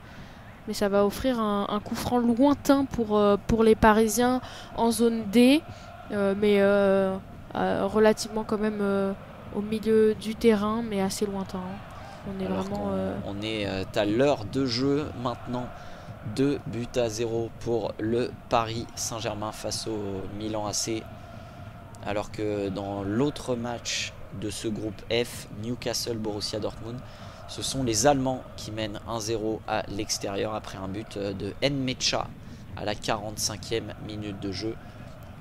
Mais ça va offrir un coup franc lointain pour les Parisiens en zone D, mais relativement quand même au milieu du terrain, mais assez lointain. On est vraiment... On est à l'heure de jeu maintenant. 2-0 pour le Paris Saint-Germain face au Milan AC. Alors que dans l'autre match de ce groupe F, Newcastle-Borussia Dortmund, ce sont les Allemands qui mènent 1-0 à l'extérieur après un but de Nmecha à la 45e minute de jeu.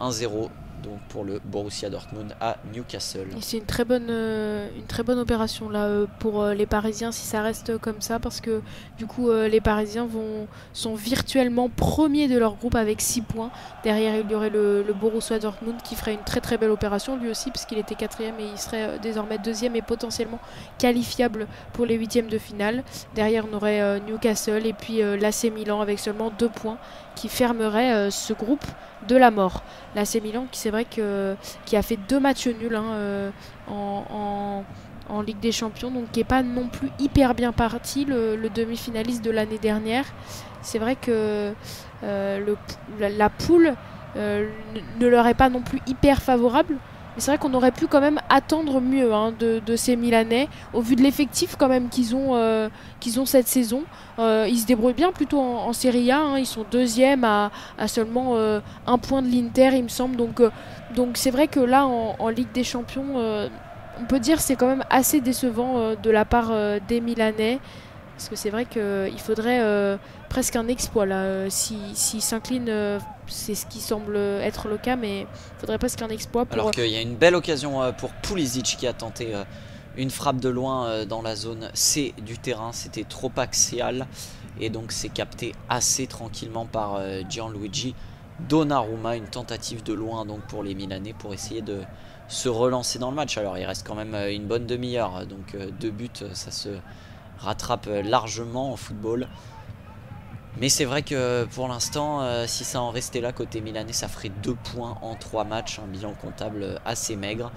1-0 donc pour le Borussia Dortmund à Newcastle. C'est une très bonne opération là pour les Parisiens si ça reste comme ça, parce que du coup les Parisiens sont virtuellement premiers de leur groupe avec 6 points. Derrière il y aurait le Borussia Dortmund qui ferait une très belle opération lui aussi, puisqu'il était 4e et il serait désormais 2e et potentiellement qualifiable pour les 8e de finale. Derrière on aurait Newcastle et puis l'AC Milan avec seulement 2 points qui fermerait ce groupe de la mort. L'AC Milan c'est vrai qui a fait 2 matchs nuls en Ligue des Champions, donc qui n'est pas non plus hyper bien parti, le demi-finaliste de l'année dernière. C'est vrai que la poule ne leur est pas non plus hyper favorable, mais c'est vrai qu'on aurait pu quand même attendre mieux de ces Milanais, au vu de l'effectif quand même qu'ils ont cette saison. Ils se débrouillent bien plutôt en Serie A, ils sont 2e à seulement 1 point de l'Inter il me semble, donc c'est vrai que là en Ligue des Champions on peut dire c'est quand même assez décevant de la part des Milanais, parce que c'est vrai qu'il faudrait presque un exploit là s'ils s'inclinent, c'est ce qui semble être le cas, mais il faudrait presque un exploit pour... Alors qu'il y a une belle occasion pour Pulisic qui a tenté une frappe de loin dans la zone C du terrain. C'était trop axial et donc c'est capté assez tranquillement par Gianluigi Donnarumma. Une tentative de loin donc pour les Milanais pour essayer de se relancer dans le match. Alors il reste quand même une bonne demi-heure, donc 2 buts ça se rattrape largement en football. Mais c'est vrai que pour l'instant, si ça en restait là côté milanais, ça ferait 2 points en 3 matchs, un bilan comptable assez maigre.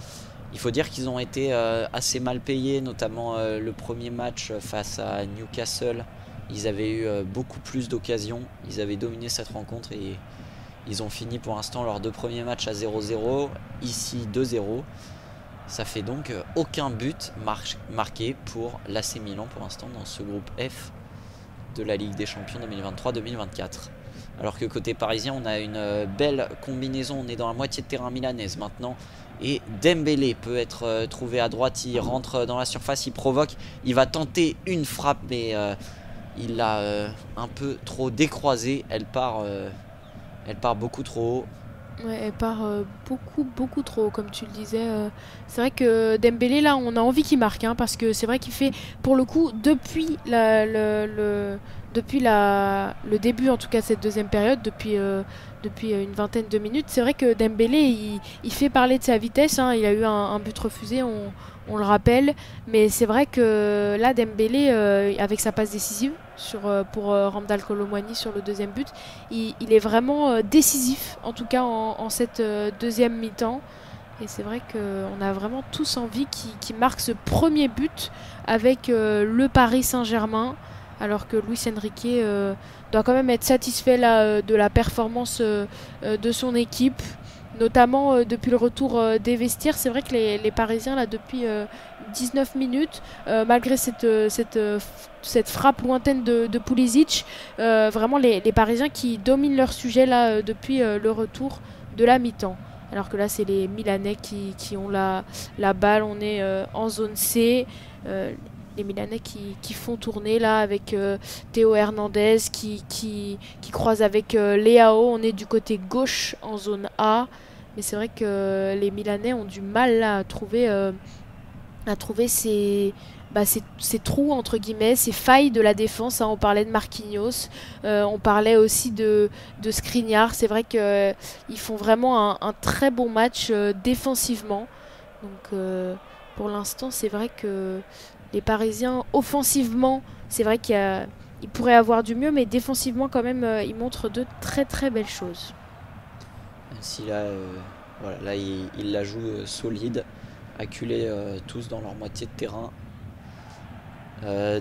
Il faut dire qu'ils ont été assez mal payés, notamment le premier match face à Newcastle. Ils avaient eu beaucoup plus d'occasions, ils avaient dominé cette rencontre et ils ont fini pour l'instant leurs 2 premiers matchs à 0-0, ici 2-0. Ça fait donc aucun but marqué pour l'AC Milan pour l'instant dans ce groupe F de la Ligue des Champions 2023-2024. Alors que côté parisien, on a une belle combinaison. On est dans la moitié de terrain milanaise maintenant. Et Dembélé peut être trouvé à droite. Il rentre dans la surface, il provoque. Il va tenter une frappe, mais il l'a un peu trop décroisée. Elle part beaucoup trop haut. Ouais, elle part beaucoup trop, comme tu le disais. C'est vrai que Dembélé, là, on a envie qu'il marque, parce que c'est vrai qu'il fait, pour le coup, depuis depuis le début en tout cas de cette deuxième période, depuis une vingtaine de minutes. C'est vrai que Dembélé, il fait parler de sa vitesse, hein. Il a eu un but refusé, on le rappelle. Mais c'est vrai que là, Dembélé, avec sa passe décisive pour Ramdal Kolo Muani sur le deuxième but, il est vraiment décisif, en tout cas en cette deuxième mi-temps. Et c'est vrai qu'on a vraiment tous envie qu'il marque ce premier but avec le Paris Saint-Germain, alors que Luis Enrique doit quand même être satisfait là, de la performance de son équipe, notamment depuis le retour des vestiaires. C'est vrai que les Parisiens, là, depuis 19 minutes, malgré cette frappe lointaine de Pulisic, vraiment les Parisiens qui dominent leur sujet là, depuis le retour de la mi-temps. Alors que là, c'est les Milanais qui ont la balle. On est en zone C. Les Milanais qui font tourner là avec Théo Hernandez qui croise avec Leao. On est du côté gauche en zone A. Mais c'est vrai que les Milanais ont du mal là, à trouver ces trous, entre guillemets, ces failles de la défense, hein. On parlait de Marquinhos, on parlait aussi de Skriniar. C'est vrai qu'ils font vraiment un très bon match défensivement. Donc pour l'instant, c'est vrai que les Parisiens, offensivement, c'est vrai qu'il pourrait avoir du mieux, mais défensivement quand même, ils montrent de très très belles choses. Si là, voilà, là il la joue solide, acculés tous dans leur moitié de terrain.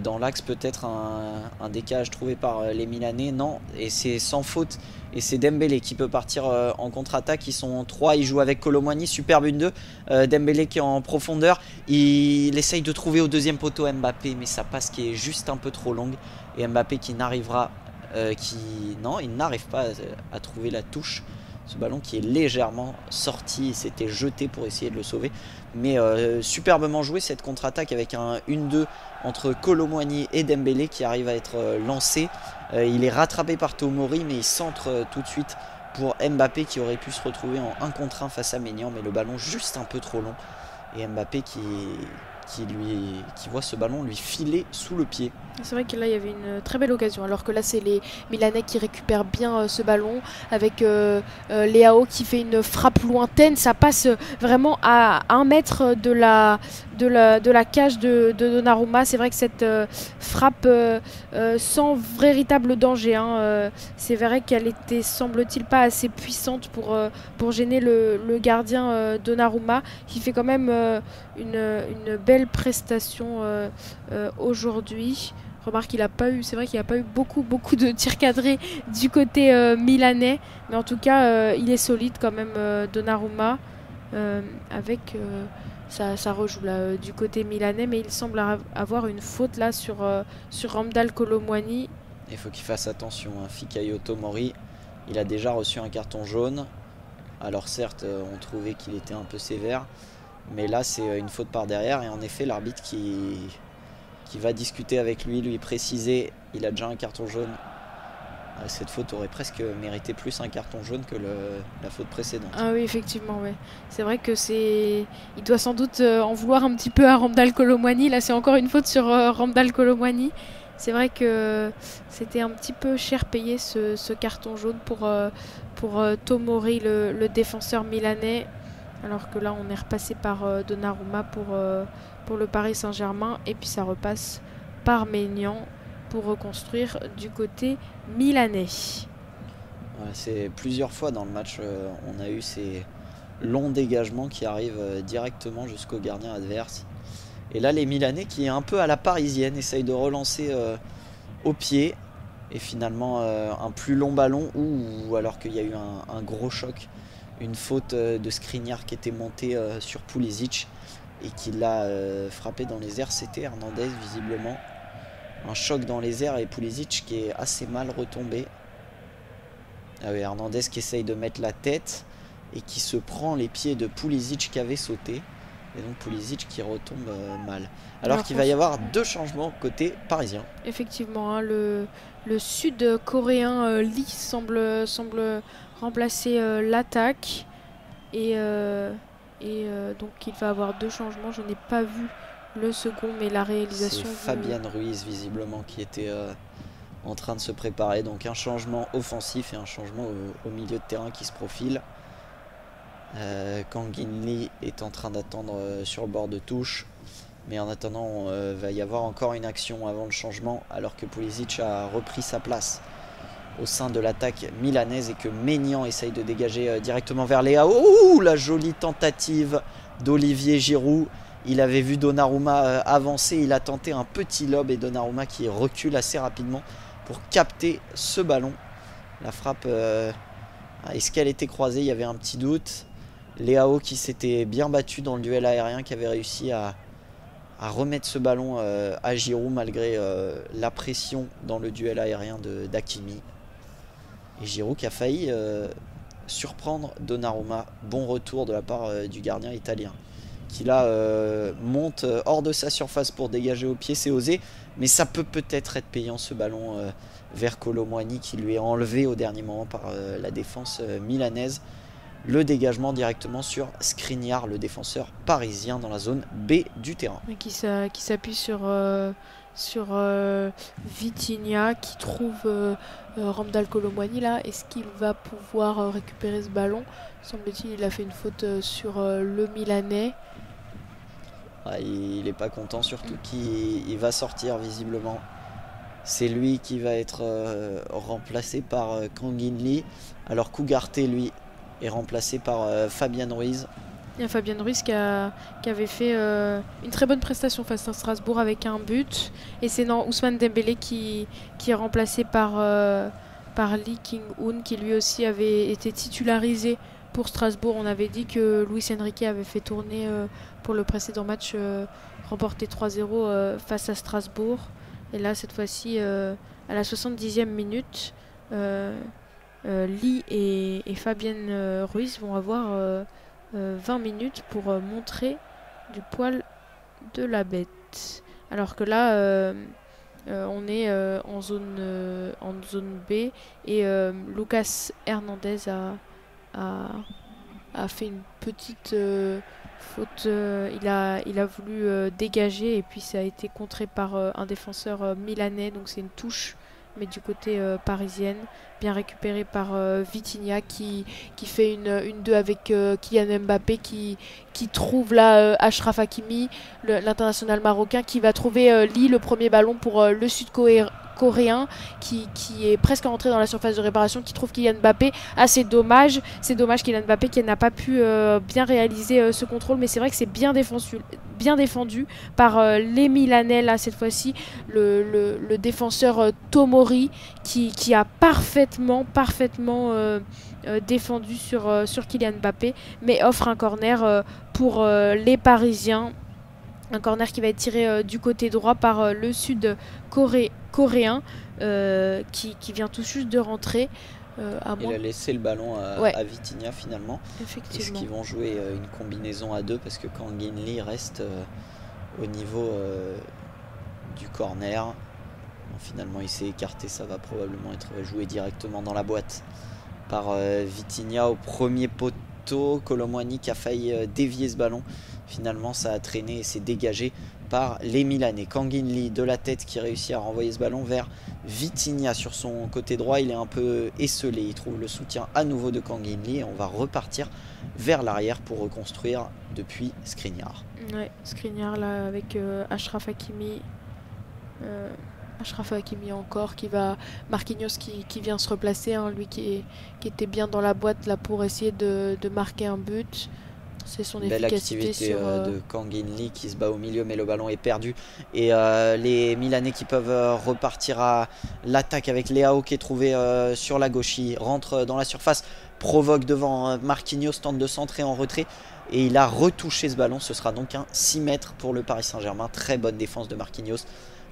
Dans l'axe, peut-être un décalage trouvé par les Milanais, non, et c'est sans faute, et c'est Dembélé qui peut partir en contre-attaque. Ils sont 3, ils jouent avec Kolo Muani, superbe 1-2, Dembélé qui est en profondeur, il essaye de trouver au deuxième poteau Mbappé, mais sa passe qui est juste un peu trop longue, et Mbappé qui n'arrivera, non, il n'arrive pas à trouver la touche. Ce ballon qui est légèrement sorti, il s'était jeté pour essayer de le sauver. Mais superbement joué cette contre-attaque avec un 1-2 entre Kolo Muani et Dembélé qui arrive à être lancé. Il est rattrapé par Tomori, mais il centre tout de suite pour Mbappé qui aurait pu se retrouver en 1 contre 1 face à Maignan. Mais le ballon juste un peu trop long. Et Mbappé qui voit ce ballon lui filer sous le pied. C'est vrai que là il y avait une très belle occasion, alors que là c'est les Milanais qui récupèrent bien ce ballon avec Leao qui fait une frappe lointaine. Ça passe vraiment à 1 mètre de la cage de Donnarumma. C'est vrai que cette frappe sans véritable danger, hein, c'est vrai qu'elle était, semble-t-il, pas assez puissante pour gêner le gardien Donnarumma, qui fait quand même une belle prestation aujourd'hui. Remarque, c'est vrai qu'il n'a pas eu beaucoup de tirs cadrés du côté milanais, mais en tout cas il est solide quand même, Donnarumma, avec ça rejoue là du côté milanais, mais il semble avoir une faute là sur Ramdal Kolo Muani. Il faut qu'il fasse attention, hein. Fikayo Tomori, il a déjà reçu un carton jaune. Alors certes, on trouvait qu'il était un peu sévère, mais là c'est une faute par derrière, et en effet l'arbitre qui va discuter avec lui préciser, il a déjà un carton jaune. Cette faute aurait presque mérité plus un carton jaune que la faute précédente. Ah oui, effectivement, ouais. C'est vrai que il doit sans doute en vouloir un petit peu à Ramdal Kolo Muani. Là, c'est encore une faute sur Ramdal Kolo Muani. C'est vrai que c'était un petit peu cher payé ce carton jaune pour Tomori, le défenseur milanais. Alors que là, on est repassé par Donnarumma pour le Paris Saint-Germain. Et puis ça repasse par Maignan pour reconstruire du côté milanais. Ouais, c'est plusieurs fois dans le match, on a eu ces longs dégagements qui arrivent directement jusqu'au gardien adverse. Et là, les Milanais qui est un peu à la parisienne essayent de relancer au pied. Et finalement, un plus long ballon, ou alors qu'il y a eu un gros choc. Une faute de Skriniar qui était monté sur Pulisic et qui l'a frappé dans les airs. C'était Hernandez visiblement. Un choc dans les airs et Pulisic qui est assez mal retombé. Ah oui, Hernandez qui essaye de mettre la tête et qui se prend les pieds de Pulisic qui avait sauté. Et donc Pulisic qui retombe mal. Alors qu'il va y avoir 2 changements côté parisien. Effectivement, hein, le sud-coréen Lee semble remplacer l'attaque. Et donc il va avoir 2 changements. Je n'ai pas vu le second, mais la réalisation... C'est Fabian Ruiz visiblement qui était en train de se préparer. Donc un changement offensif et un changement au milieu de terrain qui se profile. Kang In Lee est en train d'attendre sur le bord de touche. Mais en attendant, va y avoir encore une action avant le changement, alors que Pulisic a repris sa place au sein de l'attaque milanaise et que Maignan essaye de dégager directement vers Léa. Oh, la jolie tentative d'Olivier Giroud. Il avait vu Donnarumma avancer, il a tenté un petit lob et Donnarumma qui recule assez rapidement pour capter ce ballon. La frappe, est-ce qu'elle était croisée? Il y avait un petit doute. Léao qui s'était bien battu dans le duel aérien, qui avait réussi à remettre ce ballon à Giroud malgré la pression dans le duel aérien d'Hakimi. Et Giroud qui a failli surprendre Donnarumma. Bon retour de la part du gardien italien, qui là monte hors de sa surface pour dégager au pied. C'est osé, mais ça peut peut-être être payant ce ballon vers Kolo Muani qui lui est enlevé au dernier moment par la défense milanaise. Le dégagement directement sur Skriniar, le défenseur parisien dans la zone B du terrain. Et qui s'appuie sur Vitinha qui trouve Ramdal Kolo Muani là. Est-ce qu'il va pouvoir récupérer ce ballon? Semble-t-il, il a fait une faute sur le Milanais. Il n'est pas content, surtout qu'il va sortir visiblement. C'est lui qui va être remplacé par Kang In Lee, alors qu'Ugarte lui est remplacé par Fabien Ruiz. Il y a Fabien Ruiz qui avait fait une très bonne prestation face à Strasbourg avec un but. Et c'est Ousmane Dembélé qui est remplacé par Lee King-hoon, qui lui aussi avait été titularisé pour Strasbourg. On avait dit que Luis Enrique avait fait tourner pour le précédent match remporté 3-0 face à Strasbourg. Et là, cette fois-ci, à la 70e minute, Lee et Fabien Ruiz vont avoir 20 minutes pour montrer du poil de la bête. Alors que là, on est en zone B et Lucas Hernandez a fait une petite faute. Il a voulu dégager et puis ça a été contré par un défenseur milanais. Donc c'est une touche, mais du côté parisienne, bien récupéré par Vitinha qui fait une 2 avec Kylian Mbappé qui trouve là Achraf Hakimi, l'international marocain, qui va trouver Lee, le premier ballon pour le sud-coréen qui est presque rentré dans la surface de réparation, qui trouve Kylian Mbappé. C'est dommage Kylian Mbappé qui n'a pas pu bien réaliser ce contrôle, mais c'est vrai que c'est bien défendu par les Milanais là cette fois-ci, le défenseur Tomori qui a parfaitement défendu sur Kylian Mbappé, mais offre un corner pour les Parisiens. Un corner qui va être tiré du côté droit par le sud-coréen qui vient tout juste de rentrer. Il a laissé le ballon à Vitinha finalement. Effectivement. Est-ce qu'ils vont jouer une combinaison à deux parce que Kang In Lee reste au niveau du corner. Bon, finalement il s'est écarté, ça va probablement être joué directement dans la boîte par Vitinha au premier poteau. Kolo Muani qui a failli dévier ce ballon. Finalement ça a traîné et s'est dégagé par les Milanais. Kang In Lee de la tête qui réussit à renvoyer ce ballon vers Vitinha sur son côté droit. Il est un peu esselé, il trouve le soutien à nouveau de Kang In Lee et on va repartir vers l'arrière pour reconstruire depuis Skriniar. Ouais, Skriniar là avec Achraf Hakimi. Achraf Hakimi encore Marquinhos qui vient se replacer, hein, lui qui était bien dans la boîte là pour essayer de marquer un but. C'est son efficacité sur de Kang In Lee qui se bat au milieu, mais le ballon est perdu et les Milanais qui peuvent repartir à l'attaque avec Léao qui est trouvé sur la gauche. Il rentre dans la surface, provoque devant Marquinhos, tente de centrer en retrait et il a retouché ce ballon. Ce sera donc un 6 mètres pour le Paris Saint-Germain. Très bonne défense de Marquinhos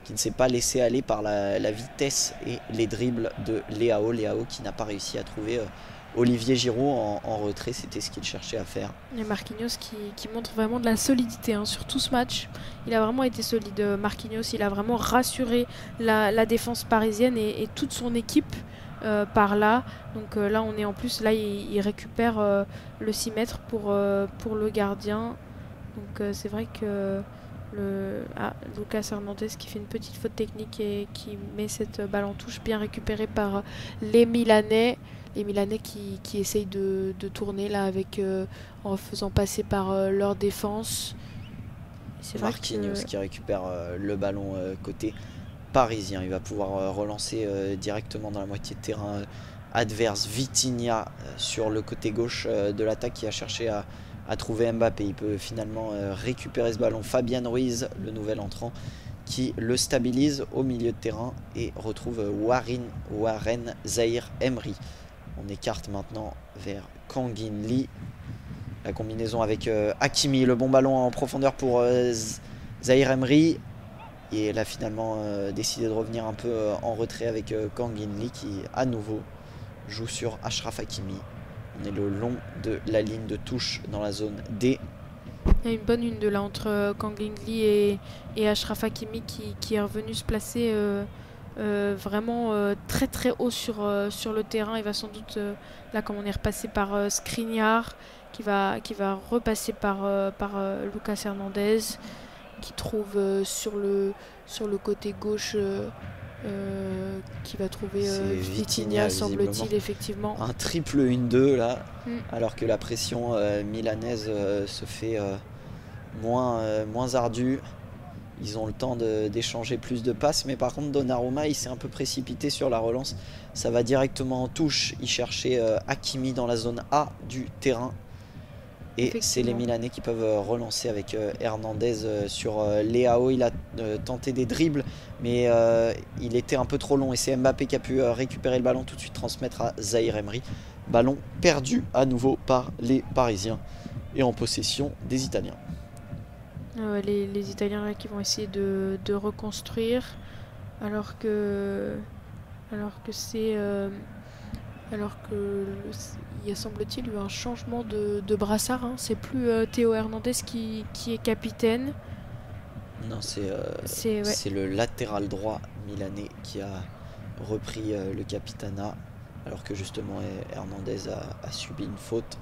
qui ne s'est pas laissé aller par la vitesse et les dribbles de Léao qui n'a pas réussi à trouver Olivier Giroud en retrait. C'était ce qu'il cherchait à faire. Et Marquinhos qui montre vraiment de la solidité sur tout ce match. Il a vraiment été solide, Marquinhos. Il a vraiment rassuré la défense parisienne et toute son équipe par là. Donc là on est en plus, là il récupère le 6 mètres pour le gardien. Donc c'est vrai que Lucas Hernandez qui fait une petite faute technique et qui met cette balle en touche, bien récupérée par les Milanais. Les Milanais qui essayent de tourner là avec en faisant passer par leur défense. Marquinhos qui récupère le ballon côté parisien. Il va pouvoir relancer directement dans la moitié de terrain adverse. Vitinha sur le côté gauche de l'attaque qui a cherché à trouver Mbappé. Il peut finalement récupérer ce ballon. Fabian Ruiz, le nouvel entrant, qui le stabilise au milieu de terrain et retrouve Warren Zaïre-Emery. On écarte maintenant vers Kang In Lee. La combinaison avec Hakimi, le bon ballon en profondeur pour Zaïre-Emery. Et elle a finalement décidé de revenir un peu en retrait avec Kang In Lee qui à nouveau joue sur Achraf Hakimi. On est le long de la ligne de touche dans la zone D. Il y a une bonne une de là entre Kang In Lee et Achraf Hakimi qui est revenu se placer vraiment très très haut sur le terrain. Il va sans doute, là comme on est repassé par Skriniar, qui va repasser par Lucas Hernandez, qui trouve sur le côté gauche, qui va trouver Vitinha, semble-t-il, effectivement. Un triple 1-2 là, alors que la pression milanaise se fait moins ardue. Ils ont le temps d'échanger plus de passes, mais par contre Donnarumma il s'est un peu précipité sur la relance. Ça va directement en touche. Il cherchait Hakimi dans la zone A du terrain. Et c'est les Milanais qui peuvent relancer avec Hernandez sur Leao. Il a tenté des dribbles, mais il était un peu trop long. Et c'est Mbappé qui a pu récupérer le ballon, tout de suite transmettre à Zaïre-Emery. Ballon perdu à nouveau par les Parisiens et en possession des Italiens. Les Italiens là, qui vont essayer de reconstruire, alors que il y a semble-t-il eu un changement de brassard. Hein. C'est plus Théo Hernandez qui est capitaine. Non, c'est le latéral droit milanais qui a repris le capitanat, alors que justement Hernandez a subi une faute.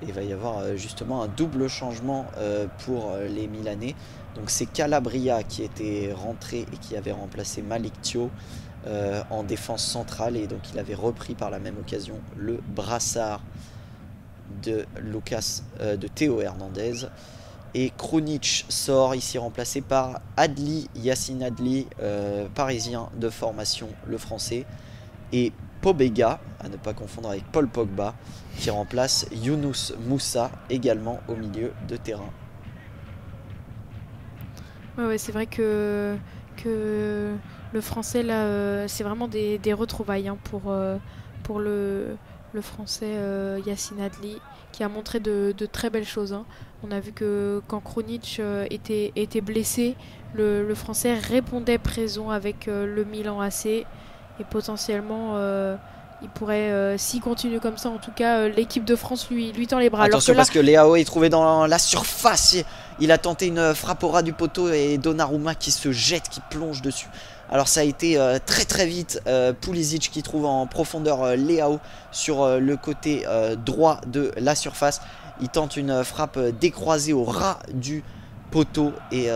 Et il va y avoir justement un double changement pour les Milanais. Donc c'est Calabria qui était rentré et qui avait remplacé Malick Thiaw en défense centrale. Et donc il avait repris par la même occasion le brassard de Théo Hernandez. Et Krunic sort ici remplacé par Yassine Adli, parisien de formation, le français. Et Pobega, à ne pas confondre avec Paul Pogba, qui remplace Younous Moussa, également au milieu de terrain. Ouais, c'est vrai que le français, là, c'est vraiment des retrouvailles hein, pour le français Yassine Adli, qui a montré de très belles choses. Hein. On a vu que quand Krunic était blessé, le français répondait présent avec le Milan AC. Et potentiellement, il pourrait, s'il continue comme ça, en tout cas, l'équipe de France lui tend les bras. Attention, parce que Leao est trouvé dans la surface. Il a tenté une frappe au ras du poteau et Donnarumma qui se jette, qui plonge dessus. Alors ça a été très très vite. Pulisic qui trouve en profondeur Leao sur le côté droit de la surface. Il tente une frappe décroisée au ras du poteau et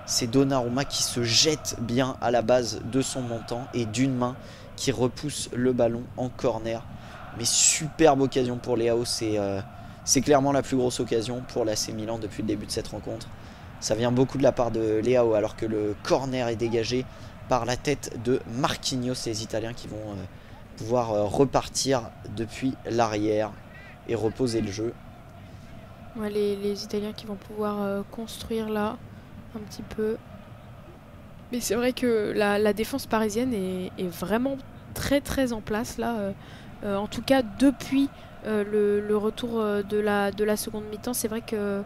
c'est Donnarumma qui se jette bien à la base de son montant et d'une main qui repousse le ballon en corner. Mais superbe occasion pour Leao, c'est clairement la plus grosse occasion pour l'AC Milan depuis le début de cette rencontre. Ça vient beaucoup de la part de Leao alors que le corner est dégagé par la tête de Marquinhos, les Italiens qui vont pouvoir repartir depuis l'arrière et reposer le jeu. Ouais, les Italiens qui vont pouvoir construire là un petit peu. Mais c'est vrai que la défense parisienne est vraiment très très en place là. En tout cas depuis le retour de la seconde mi-temps, c'est vrai que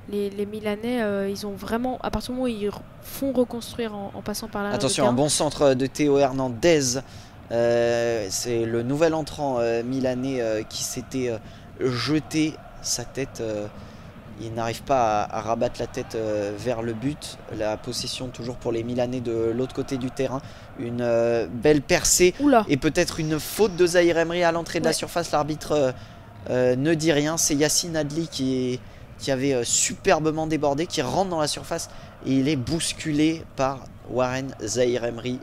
les Milanais, ils ont vraiment, à partir du moment où ils font reconstruire en passant par là. Attention, un bon centre de Théo Hernandez. C'est le nouvel entrant milanais qui s'était jeté sa tête. Il n'arrive pas à rabattre la tête vers le but. La possession toujours pour les Milanais de l'autre côté du terrain. Une belle percée. Oula. Et peut-être une faute de Zaïre-Emery à l'entrée de la surface. L'arbitre ne dit rien. C'est Yassine Adli qui qui avait superbement débordé, qui rentre dans la surface et il est bousculé par Warren Zaïre-Emery.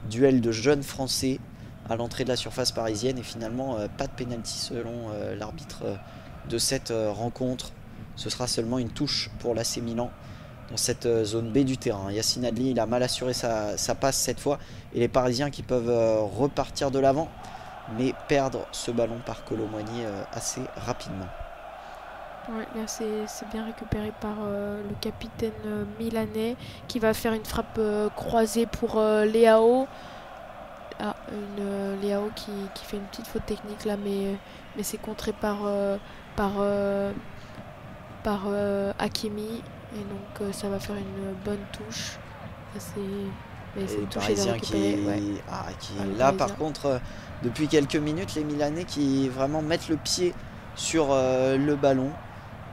Duel de jeunes français à l'entrée de la surface parisienne et finalement pas de pénalty selon l'arbitre de cette rencontre. Ce sera seulement une touche pour l'AC Milan dans cette zone B du terrain. Yacine Adli, il a mal assuré sa passe cette fois et les Parisiens qui peuvent repartir de l'avant mais perdre ce ballon par Kolo Muani assez rapidement. Ouais, là c'est bien récupéré par le capitaine milanais qui va faire une frappe croisée pour Leao. Ah, Leao qui fait une petite faute technique là, mais c'est contré par Hakimi et donc ça va faire une bonne touche. Les Parisiens là par contre depuis quelques minutes les Milanais qui vraiment mettent le pied sur le ballon.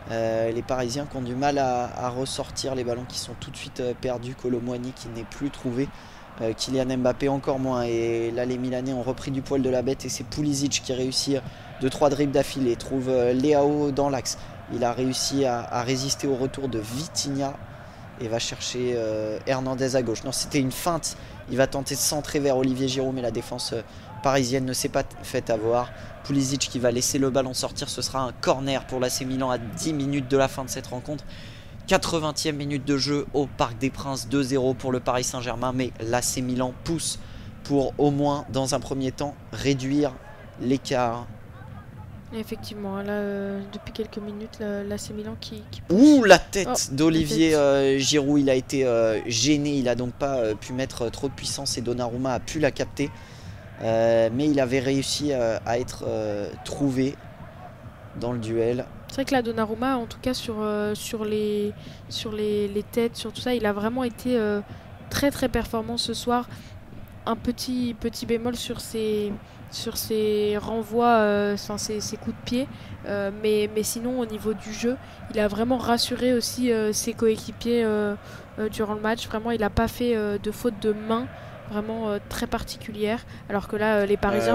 Les Parisiens qui ont du mal à ressortir les ballons qui sont tout de suite perdus. Kolo Muani qui n'est plus trouvé, Kylian Mbappé encore moins, et là les Milanais ont repris du poil de la bête et c'est Pulisic qui réussit 2-3 dribbles d'affilée, trouve Leao dans l'axe. Il a réussi à résister au retour de Vitinha et va chercher Hernandez à gauche. Non, c'était une feinte, il va tenter de centrer vers Olivier Giroud mais la défense parisienne ne s'est pas fait avoir. Pulisic qui va laisser le ballon sortir, ce sera un corner pour l'AC Milan à 10 minutes de la fin de cette rencontre. 80e minute de jeu au Parc des Princes, 2-0 pour le Paris Saint-Germain, mais l'AC Milan pousse pour au moins dans un premier temps réduire l'écart. Effectivement, là depuis quelques minutes l'AC Milan qui pousse. Ouh, la tête d'Olivier Giroud, il a été gêné, il a donc pas pu mettre trop de puissance et Donnarumma a pu la capter. Mais il avait réussi à être trouvé dans le duel. C'est vrai que la Donnarumma, en tout cas sur les têtes, sur tout ça, il a vraiment été très très performant ce soir. Un petit bémol sur ses renvois, ses coups de pied, mais sinon au niveau du jeu, il a vraiment rassuré aussi ses coéquipiers durant le match. Vraiment, il n'a pas fait de faute de main vraiment très particulière, alors que là les Parisiens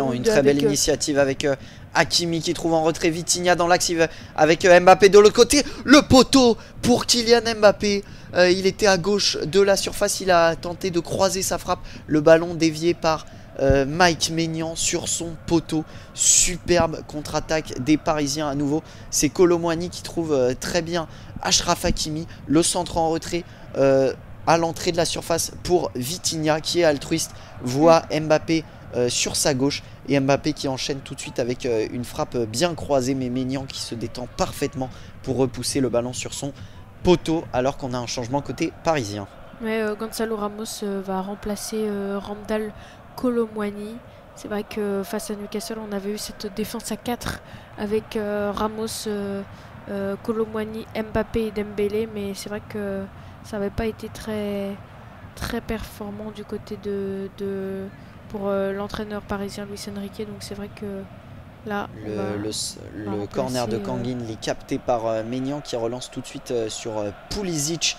ont une très belle initiative avec Hakimi qui trouve en retrait Vitinha dans l'axe avec Mbappé de l'autre côté, le poteau pour Kylian Mbappé. Il était à gauche de la surface, il a tenté de croiser sa frappe, le ballon dévié par Mike Maignan sur son poteau. Superbe contre-attaque des Parisiens à nouveau. C'est Kolo Muani qui trouve très bien Achraf Hakimi, le centre en retrait à l'entrée de la surface pour Vitinha qui est altruiste, voit Mbappé sur sa gauche et Mbappé qui enchaîne tout de suite avec une frappe bien croisée, mais Maignan qui se détend parfaitement pour repousser le ballon sur son poteau alors qu'on a un changement côté parisien. Ouais, Gonzalo Ramos va remplacer Ramdal Kolo Muani. C'est vrai que face à Newcastle on avait eu cette défense à 4 avec Ramos, Kolo Muani, Mbappé et Dembélé, mais c'est vrai que ça n'avait pas été très performant du côté pour l'entraîneur parisien Luis Enrique, donc c'est vrai que là le corner de Kangin est capté par Maignan qui relance tout de suite sur Pulisic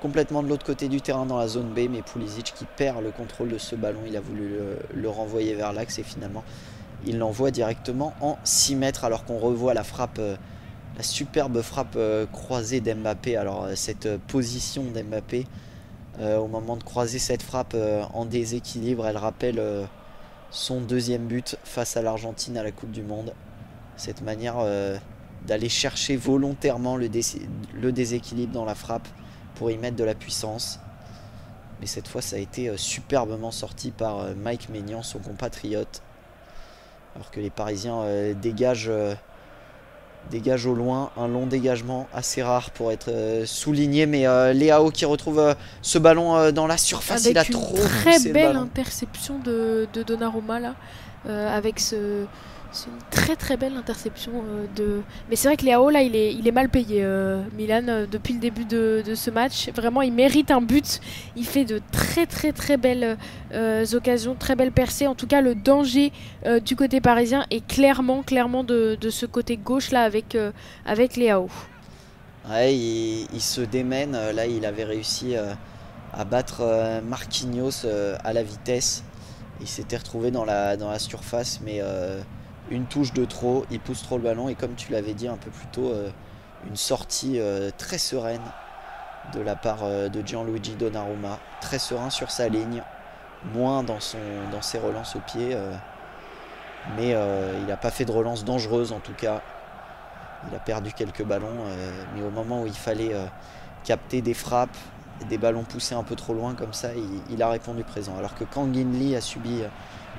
complètement de l'autre côté du terrain dans la zone B, mais Pulisic qui perd le contrôle de ce ballon, il a voulu le renvoyer vers l'axe et finalement il l'envoie directement en 6 mètres alors qu'on revoit la frappe, la superbe frappe croisée d'Mbappé. Alors cette position d'Mbappé au moment de croiser cette frappe en déséquilibre, elle rappelle son deuxième but face à l'Argentine à la Coupe du Monde. Cette manière d'aller chercher volontairement le déséquilibre dans la frappe pour y mettre de la puissance. Mais cette fois ça a été superbement sorti par Mike Maignan, son compatriote. Alors que les Parisiens dégagent au loin, un long dégagement assez rare pour être souligné, mais Leao qui retrouve ce ballon dans la surface, avec il a trop poussé très le belle ballon. interception de Donnarumma là, avec c'est une très belle interception mais c'est vrai que Leao là il est mal payé, Milan, depuis le début de ce match. Vraiment il mérite un but, il fait de très belles occasions, très belles percées. En tout cas le danger du côté parisien est clairement de ce côté gauche là avec Leao. Ouais, il se démène, là il avait réussi à battre Marquinhos à la vitesse. Il s'était retrouvé dans la surface, mais une touche de trop, il pousse trop le ballon et comme tu l'avais dit un peu plus tôt, Une sortie très sereine de la part de Gianluigi Donnarumma. Très serein sur sa ligne. Moins dans ses relances au pied. Mais il n'a pas fait de relance dangereuse en tout cas. Il a perdu quelques ballons. Mais au moment où il fallait capter des frappes, des ballons poussés un peu trop loin comme ça, il a répondu présent. Alors que Kang In Lee a subi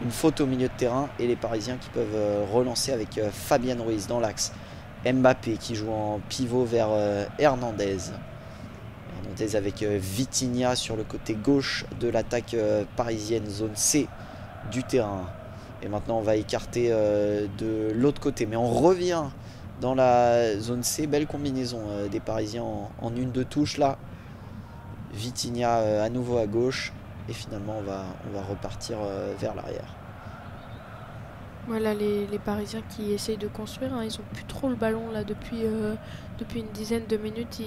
une faute au milieu de terrain. Et les Parisiens qui peuvent relancer avec Fabien Ruiz dans l'axe. Mbappé qui joue en pivot vers Hernandez. Hernandez avec Vitinha sur le côté gauche de l'attaque parisienne, zone C du terrain. Et maintenant on va écarter de l'autre côté. Mais on revient dans la zone C. Belle combinaison des Parisiens en 1-2 touches là. Vitinha à nouveau à gauche. Et finalement on va repartir vers l'arrière. Voilà les Parisiens qui essayent de construire, hein. Ils ont plus trop le ballon là depuis une dizaine de minutes.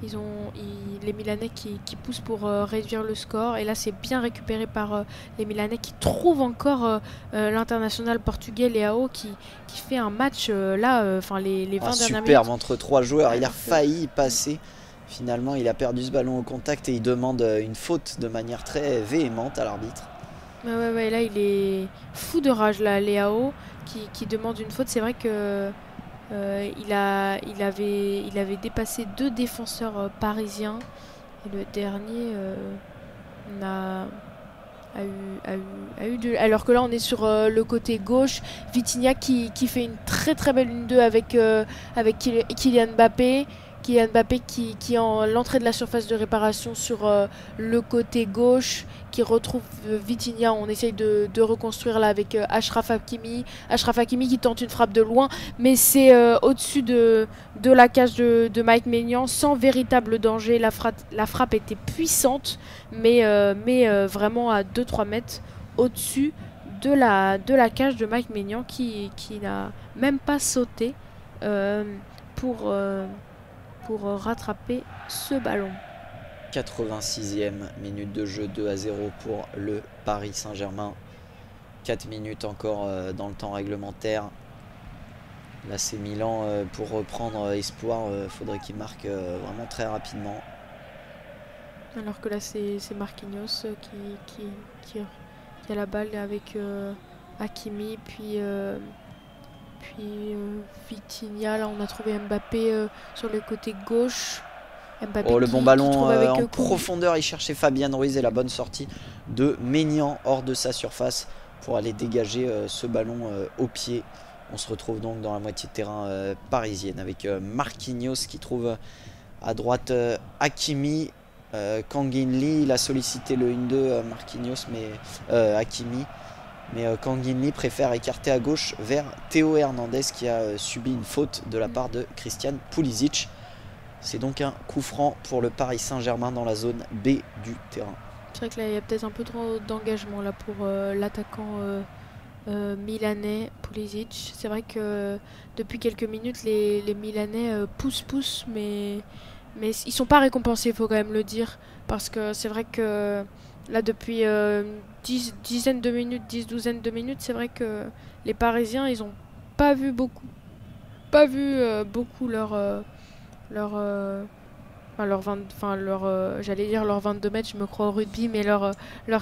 Les Milanais qui poussent pour réduire le score. Et là c'est bien récupéré par les Milanais qui trouvent encore l'international portugais Leao qui fait un match les 20 dernières minutes. Superbe entre 3 joueurs, il a failli passer. Finalement il a perdu ce ballon au contact et il demande une faute de manière très véhémente à l'arbitre. Ouais, là il est fou de rage là, Leao qui demande une faute. C'est vrai que il avait dépassé 2 défenseurs parisiens et le dernier a eu de... Alors que là on est sur le côté gauche. Vitinha qui fait une très très belle 1-2 avec Kylian Mbappé. Kylian Mbappé qui est en l'entrée de la surface de réparation sur le côté gauche, qui retrouve Vitinha. On essaye de reconstruire là avec Achraf Hakimi. Achraf Hakimi qui tente une frappe de loin, mais c'est au-dessus de la cage de Mike Maignan, sans véritable danger. La frappe était puissante, mais vraiment à 2-3 mètres au-dessus de la cage de Mike Maignan qui n'a même pas sauté pour rattraper ce ballon. 86e minute de jeu, 2-0 pour le Paris Saint-Germain. 4 minutes encore dans le temps réglementaire. Là c'est Milan pour reprendre espoir, faudrait qu'il marque vraiment très rapidement. Alors que là c'est Marquinhos qui a la balle avec Hakimi, puis Vitinha. Là on a trouvé Mbappé sur le côté gauche. Mbappé le bon ballon en profondeur, il cherchait Fabien Ruiz et la bonne sortie de Maignan hors de sa surface pour aller dégager ce ballon au pied. On se retrouve donc dans la moitié de terrain parisienne avec Marquinhos qui trouve à droite Hakimi. Kang In Lee, il a sollicité le 1-2 Marquinhos, mais Hakimi. Mais Kang In Lee préfère écarter à gauche vers Théo Hernandez qui a subi une faute de la part de Christian Pulisic. C'est donc un coup franc pour le Paris Saint-Germain dans la zone B du terrain. C'est vrai que là il y a peut-être un peu trop d'engagement là pour l'attaquant milanais Pulisic. C'est vrai que depuis quelques minutes les Milanais poussent, mais ils sont pas récompensés, il faut quand même le dire. Parce que c'est vrai que là depuis 10-douzaine de minutes, c'est vrai que les Parisiens ils ont pas vu beaucoup j'allais dire leurs 22 mètres, je me crois au rugby, mais leur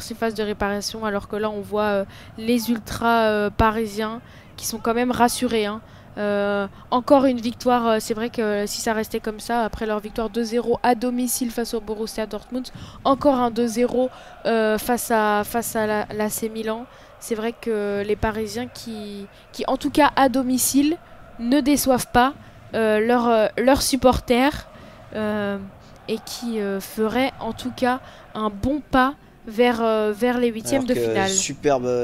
surface de réparation, alors que là on voit les ultras parisiens qui sont quand même rassurés, hein. Encore une victoire, c'est vrai que si ça restait comme ça, après leur victoire 2-0 à domicile face au Borussia Dortmund, encore un 2-0 face à l'AC Milan, c'est vrai que les Parisiens qui en tout cas à domicile ne déçoivent pas leurs supporters et qui feraient en tout cas un bon pas vers les huitièmes de finale.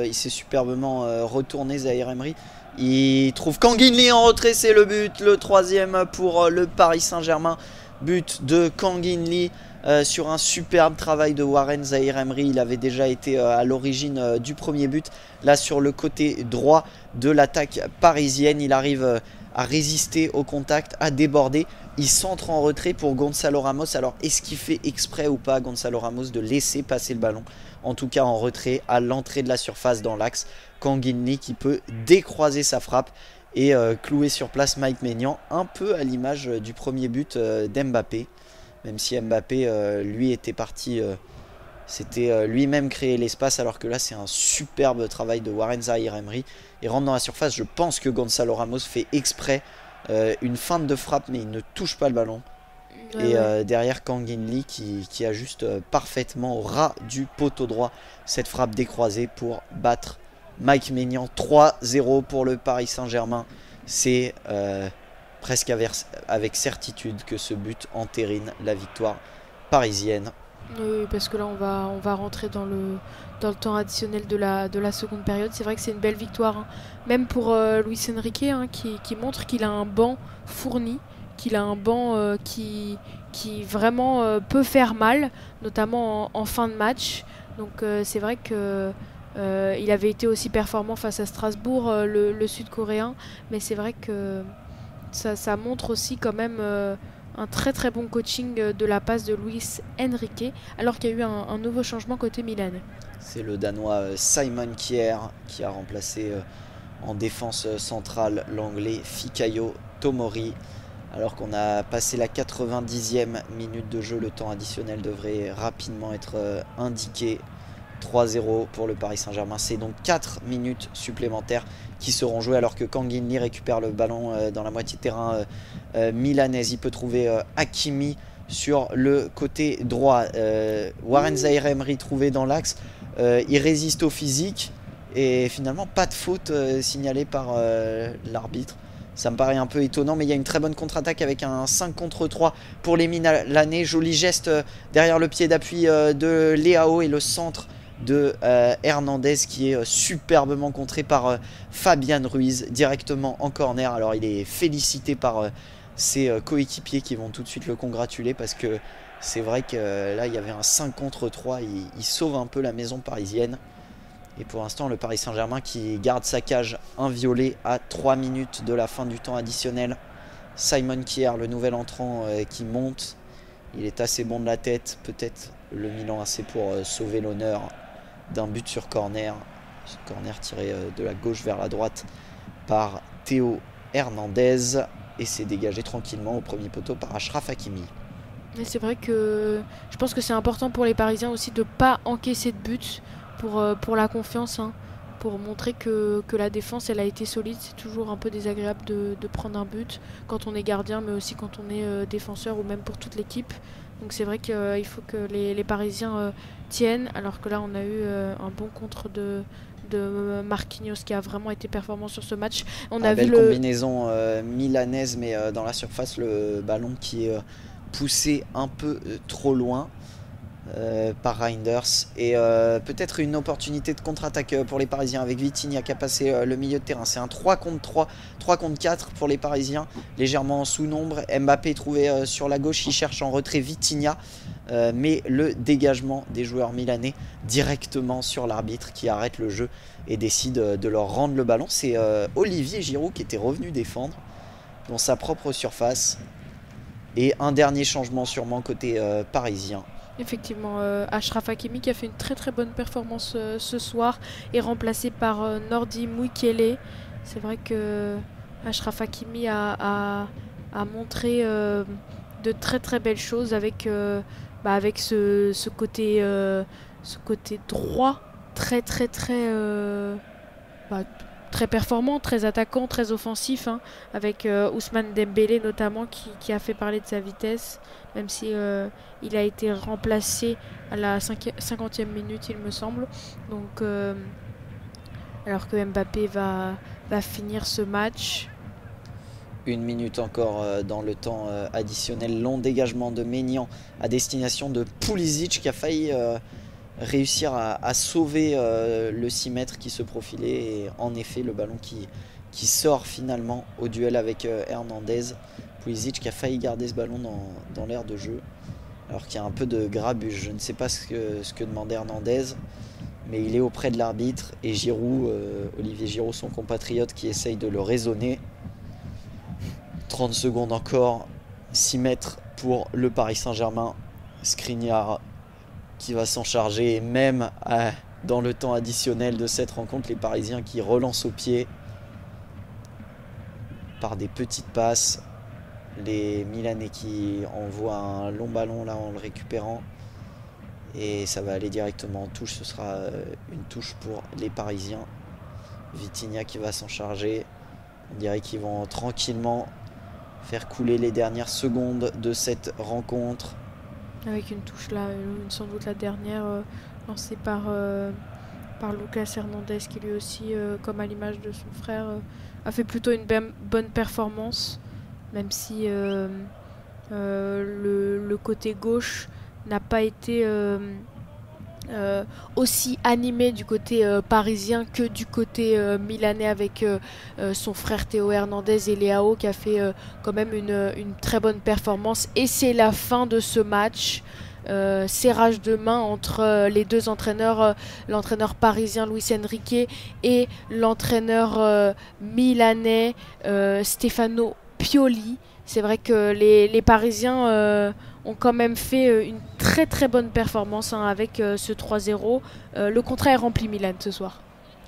Il s'est superbement retourné, Zahir Emery. Il trouve Kang In Lee en retrait, c'est le but, le 3e pour le Paris Saint-Germain. But de Kang In Lee sur un superbe travail de Warren Zahir Emery. Il avait déjà été à l'origine du premier but. Là sur le côté droit de l'attaque parisienne, il arrive à résister au contact, à déborder. Il centre en retrait pour Gonzalo Ramos. Alors est-ce qu'il fait exprès ou pas Gonzalo Ramos de laisser passer le ballon? En tout cas en retrait à l'entrée de la surface dans l'axe. Kang In Lee qui peut décroiser sa frappe et cloué sur place Mike Maignan, un peu à l'image du premier but d'Mbappé, même si Mbappé lui était parti, c'était lui-même créer l'espace, alors que là c'est un superbe travail de Warren Zaïre-Emery. Il rentre dans la surface, je pense que Gonzalo Ramos fait exprès une feinte de frappe, mais il ne touche pas le ballon. Et derrière Kang In Lee qui ajuste parfaitement au ras du poteau droit cette frappe décroisée pour battre Mike Maignan. 3-0 pour le Paris Saint-Germain. C'est presque avec certitude que ce but entérine la victoire parisienne. Oui, parce que là on va rentrer dans le temps additionnel de la seconde période. C'est vrai que c'est une belle victoire, hein. Même pour Luis Enrique, hein, qui montre qu'il a un banc fourni, qu'il a un banc qui vraiment peut faire mal, notamment en fin de match. Donc c'est vrai que il avait été aussi performant face à Strasbourg, le Sud-Coréen, mais c'est vrai que ça montre aussi quand même un très très bon coaching de la passe de Luis Enrique, alors qu'il y a eu un nouveau changement côté Milan. C'est le Danois Simon Kjær qui a remplacé en défense centrale l'Anglais Fikayo Tomori. Alors qu'on a passé la 90e minute de jeu, le temps additionnel devrait rapidement être indiqué. 3-0 pour le Paris Saint-Germain. C'est donc 4 minutes supplémentaires qui seront jouées, alors que Kang In Lee récupère le ballon dans la moitié de terrain milanaise. Il peut trouver Hakimi sur le côté droit. Warren Zaïre-Emery trouvé dans l'axe. Il résiste au physique et finalement pas de faute signalée par l'arbitre. Ça me paraît un peu étonnant, mais il y a une très bonne contre-attaque avec un 5 contre 3 pour les Milanais. Joli geste derrière le pied d'appui de Leao et le centre de Hernandez qui est superbement contré par Fabian Ruiz directement en corner. Alors il est félicité par ses coéquipiers qui vont tout de suite le congratuler, parce que c'est vrai que là il y avait un 5 contre 3, il sauve un peu la maison parisienne. Et pour l'instant, le Paris Saint-Germain qui garde sa cage inviolée à 3 minutes de la fin du temps additionnel. Simon Kjær, le nouvel entrant qui monte. Il est assez bon de la tête. Peut-être le Milan assez pour sauver l'honneur d'un but sur corner. Ce corner tiré de la gauche vers la droite par Théo Hernandez. Et c'est dégagé tranquillement au premier poteau par Achraf Hakimi. C'est vrai que je pense que c'est important pour les Parisiens aussi de ne pas encaisser de but pour la confiance, hein, pour montrer que la défense elle a été solide. C'est toujours un peu désagréable de prendre un but quand on est gardien, mais aussi quand on est défenseur, ou même pour toute l'équipe. Donc c'est vrai qu'il faut que les Parisiens tiennent, alors que là on a eu un bon contre de Marquinhos qui a vraiment été performant sur ce match. On a belle vu combinaison milanaise, mais dans la surface, le ballon qui est poussé un peu trop loin par Reinders, et peut-être une opportunité de contre-attaque pour les Parisiens avec Vitinha qui a passé le milieu de terrain. C'est un 3 contre 3, 3 contre 4 pour les Parisiens, légèrement en sous-nombre. Mbappé trouvé sur la gauche, il cherche en retrait Vitinha, mais le dégagement des joueurs milanais directement sur l'arbitre qui arrête le jeu et décide de leur rendre le ballon. C'est Olivier Giroud qui était revenu défendre dans sa propre surface. Et un dernier changement sûrement côté parisien. Effectivement, Achraf Hakimi qui a fait une très très bonne performance ce soir est remplacé par Nordi Mukiele. C'est vrai que Achraf Hakimi a montré de très très belles choses avec ce côté droit très très très très performant, très attaquant, très offensif, hein, avec Ousmane Dembélé notamment qui a fait parler de sa vitesse, même si il a été remplacé à la 50e minute il me semble. Donc alors que Mbappé va finir ce match. Une minute encore dans le temps additionnel. Long dégagement de Maignan à destination de Pulisic qui a failli réussir à sauver le 6 mètres qui se profilait, et en effet le ballon qui sort finalement au duel avec Hernandez. Pulisic qui a failli garder ce ballon dans l'aire de jeu, alors qu'il y a un peu de grabuge. Je ne sais pas ce que demandait Hernandez, mais il est auprès de l'arbitre, et Giroud, Olivier Giroud, son compatriote, qui essaye de le raisonner. 30 secondes encore, 6 mètres pour le Paris Saint-Germain. Skriniar qui va s'en charger, et même dans le temps additionnel de cette rencontre, les Parisiens qui relancent au pied. par des petites passes. Les Milanais qui envoient un long ballon là en le récupérant. Et ça va aller directement en touche. Ce sera une touche pour les Parisiens. Vitinha qui va s'en charger. On dirait qu'ils vont tranquillement faire couler les dernières secondes de cette rencontre. Avec une touche là, sans doute la dernière, lancée par Lucas Hernandez, qui lui aussi, comme à l'image de son frère, a fait plutôt une bonne performance, même si le côté gauche n'a pas été aussi animé du côté parisien que du côté milanais, avec son frère Théo Hernandez et Leao qui a fait quand même une très bonne performance. Et c'est la fin de ce match. Serrage de main entre les deux entraîneurs, l'entraîneur parisien Luis Enrique et l'entraîneur milanais Stefano Pioli. C'est vrai que les Parisiens ont quand même fait une très très bonne performance avec ce 3-0. Le contrat est rempli, Milan, ce soir.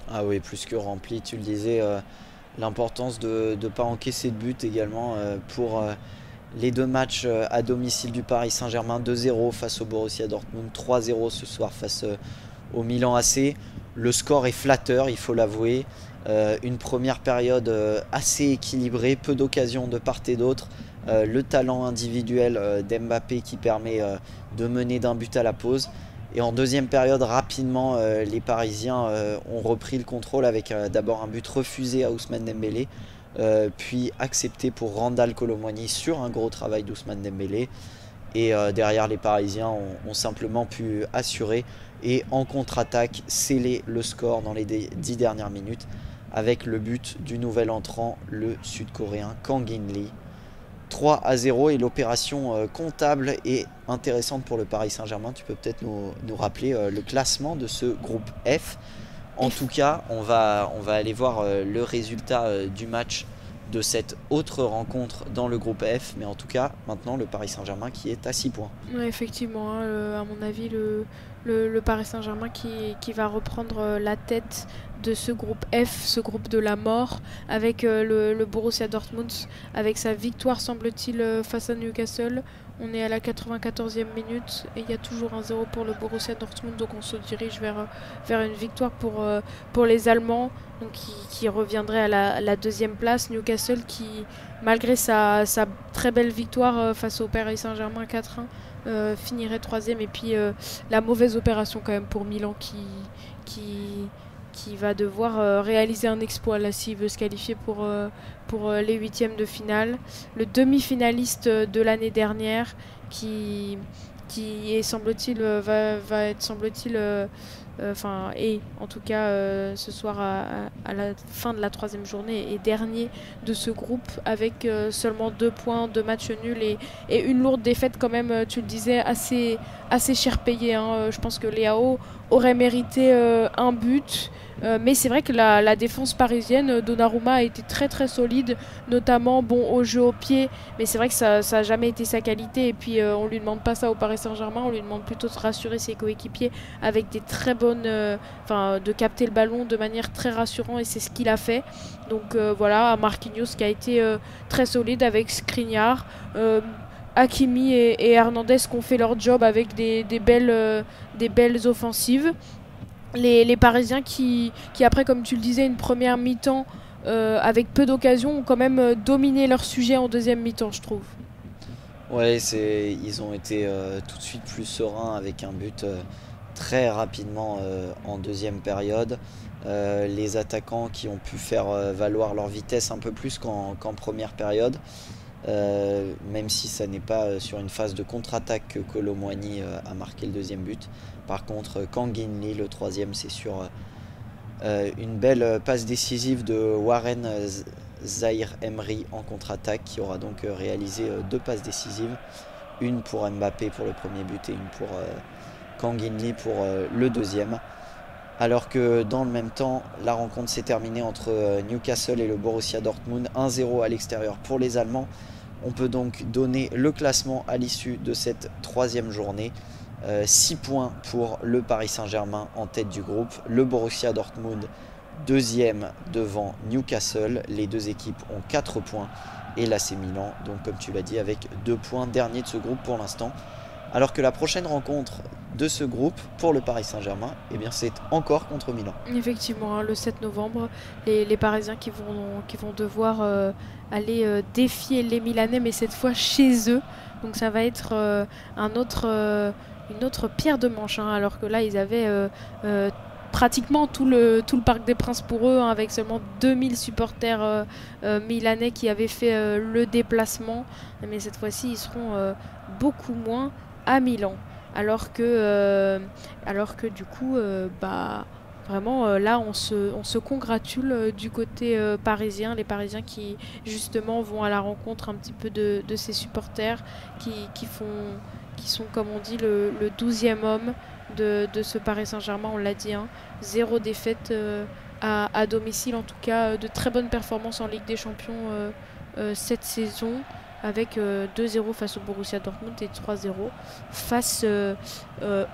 Ah oui, plus que rempli, tu le disais. L'importance de ne pas encaisser de but également pour les deux matchs à domicile du Paris Saint-Germain. 2-0 face au Borussia Dortmund, 3-0 ce soir face au Milan AC. Le score est flatteur, il faut l'avouer. Une première période assez équilibrée, peu d'occasions de part et d'autre. Le talent individuel d'Mbappé qui permet de mener d'un but à la pause. Et en deuxième période, rapidement, les Parisiens ont repris le contrôle avec d'abord un but refusé à Ousmane Dembélé, puis accepté pour Randal Kolo Muani sur un gros travail d'Ousmane Dembélé. Et derrière, les Parisiens ont simplement pu assurer et en contre-attaque sceller le score dans les 10 dernières minutes avec le but du nouvel entrant, le Sud-Coréen Kang In-lee. 3-0, et l'opération comptable est intéressante pour le Paris Saint-Germain. Tu peux peut-être nous rappeler le classement de ce groupe F. En tout cas, on va aller voir le résultat du match de cette autre rencontre dans le groupe F. Mais en tout cas, maintenant, le Paris Saint-Germain qui est à 6 points. Ouais, effectivement, hein, à mon avis, le Paris Saint-Germain qui va reprendre la tête de ce groupe F, ce groupe de la mort, avec le Borussia Dortmund, avec sa victoire, semble-t-il, face à Newcastle. On est à la 94e minute et il y a toujours un 0 pour le Borussia Dortmund, donc on se dirige vers une victoire pour les Allemands, donc qui reviendrait à la deuxième place. Newcastle qui, malgré sa très belle victoire face au Paris Saint-Germain 4-1, finirait troisième. Et puis la mauvaise opération quand même pour Milan qui va devoir réaliser un exploit là s'il veut se qualifier pour les huitièmes de finale. Le demi-finaliste de l'année dernière qui est, semble-t-il, va être, semble-t-il, et en tout cas ce soir à la fin de la troisième journée, et dernier de ce groupe avec seulement 2 points, 2 matchs nuls et une lourde défaite quand même, tu le disais, assez cher payé, hein. Je pense que Leao aurait mérité un but. Mais c'est vrai que la défense parisienne, Donnarumma a été très très solide, notamment au jeu au pied, mais c'est vrai que ça n'a jamais été sa qualité. Et puis on lui demande pas ça au Paris Saint-Germain, on lui demande plutôt de rassurer ses coéquipiers avec des très bonnes, de capter le ballon de manière très rassurante, et c'est ce qu'il a fait. Donc voilà, Marquinhos qui a été très solide avec Skriniar. Hakimi et Hernandez qui ont fait leur job avec des belles offensives. Les Parisiens qui après, comme tu le disais, une première mi-temps avec peu d'occasions, ont quand même dominé leur sujet en deuxième mi-temps, je trouve. Ouais, ils ont été tout de suite plus sereins avec un but très rapidement en deuxième période. Les attaquants qui ont pu faire valoir leur vitesse un peu plus qu'en première période. Même si ça n'est pas sur une phase de contre-attaque que Kolo Muani a marqué le deuxième but. Par contre, Kang In-lee, le troisième, c'est sur une belle passe décisive de Warren Zaïre Emery en contre-attaque, qui aura donc réalisé 2 passes décisives, une pour Mbappé pour le premier but et une pour Kang In-lee pour le deuxième. Alors que dans le même temps, la rencontre s'est terminée entre Newcastle et le Borussia Dortmund, 1-0 à l'extérieur pour les Allemands. On peut donc donner le classement à l'issue de cette troisième journée. 6 points pour le Paris Saint-Germain en tête du groupe, le Borussia Dortmund deuxième devant Newcastle. Les deux équipes ont 4 points et l'AC Milan, donc comme tu l'as dit, avec 2 points, dernier de ce groupe pour l'instant. Alors que la prochaine rencontre de ce groupe pour le Paris Saint-Germain, eh bien c'est encore contre Milan. Effectivement, hein, le 7 novembre, les Parisiens qui vont devoir aller défier les Milanais, mais cette fois chez eux. Donc ça va être une autre pierre de manche, hein, alors que là ils avaient pratiquement tout le Parc des Princes pour eux, hein, avec seulement 2000 supporters milanais qui avaient fait le déplacement. Mais cette fois-ci ils seront beaucoup moins à Milan. Alors que du coup, vraiment, là, on se congratule du côté parisien. Les Parisiens qui, justement, vont à la rencontre un petit peu de ces supporters qui sont, comme on dit, le 12e homme de ce Paris Saint-Germain. On l'a dit, hein, 0 défaite à domicile. En tout cas, de très bonnes performances en Ligue des Champions cette saison, avec 2-0 face au Borussia Dortmund et 3-0 face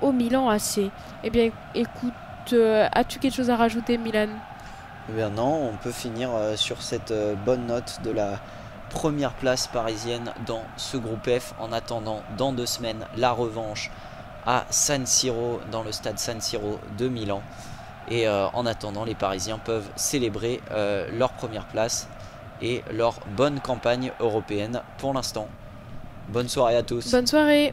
au Milan AC. Eh bien, écoute, as-tu quelque chose à rajouter, Milan? Eh bien non, on peut finir sur cette bonne note de la première place parisienne dans ce groupe F, en attendant dans 2 semaines la revanche à San Siro, dans le stade San Siro de Milan. Et en attendant, les Parisiens peuvent célébrer leur première place et leur bonne campagne européenne pour l'instant. Bonne soirée à tous. Bonne soirée.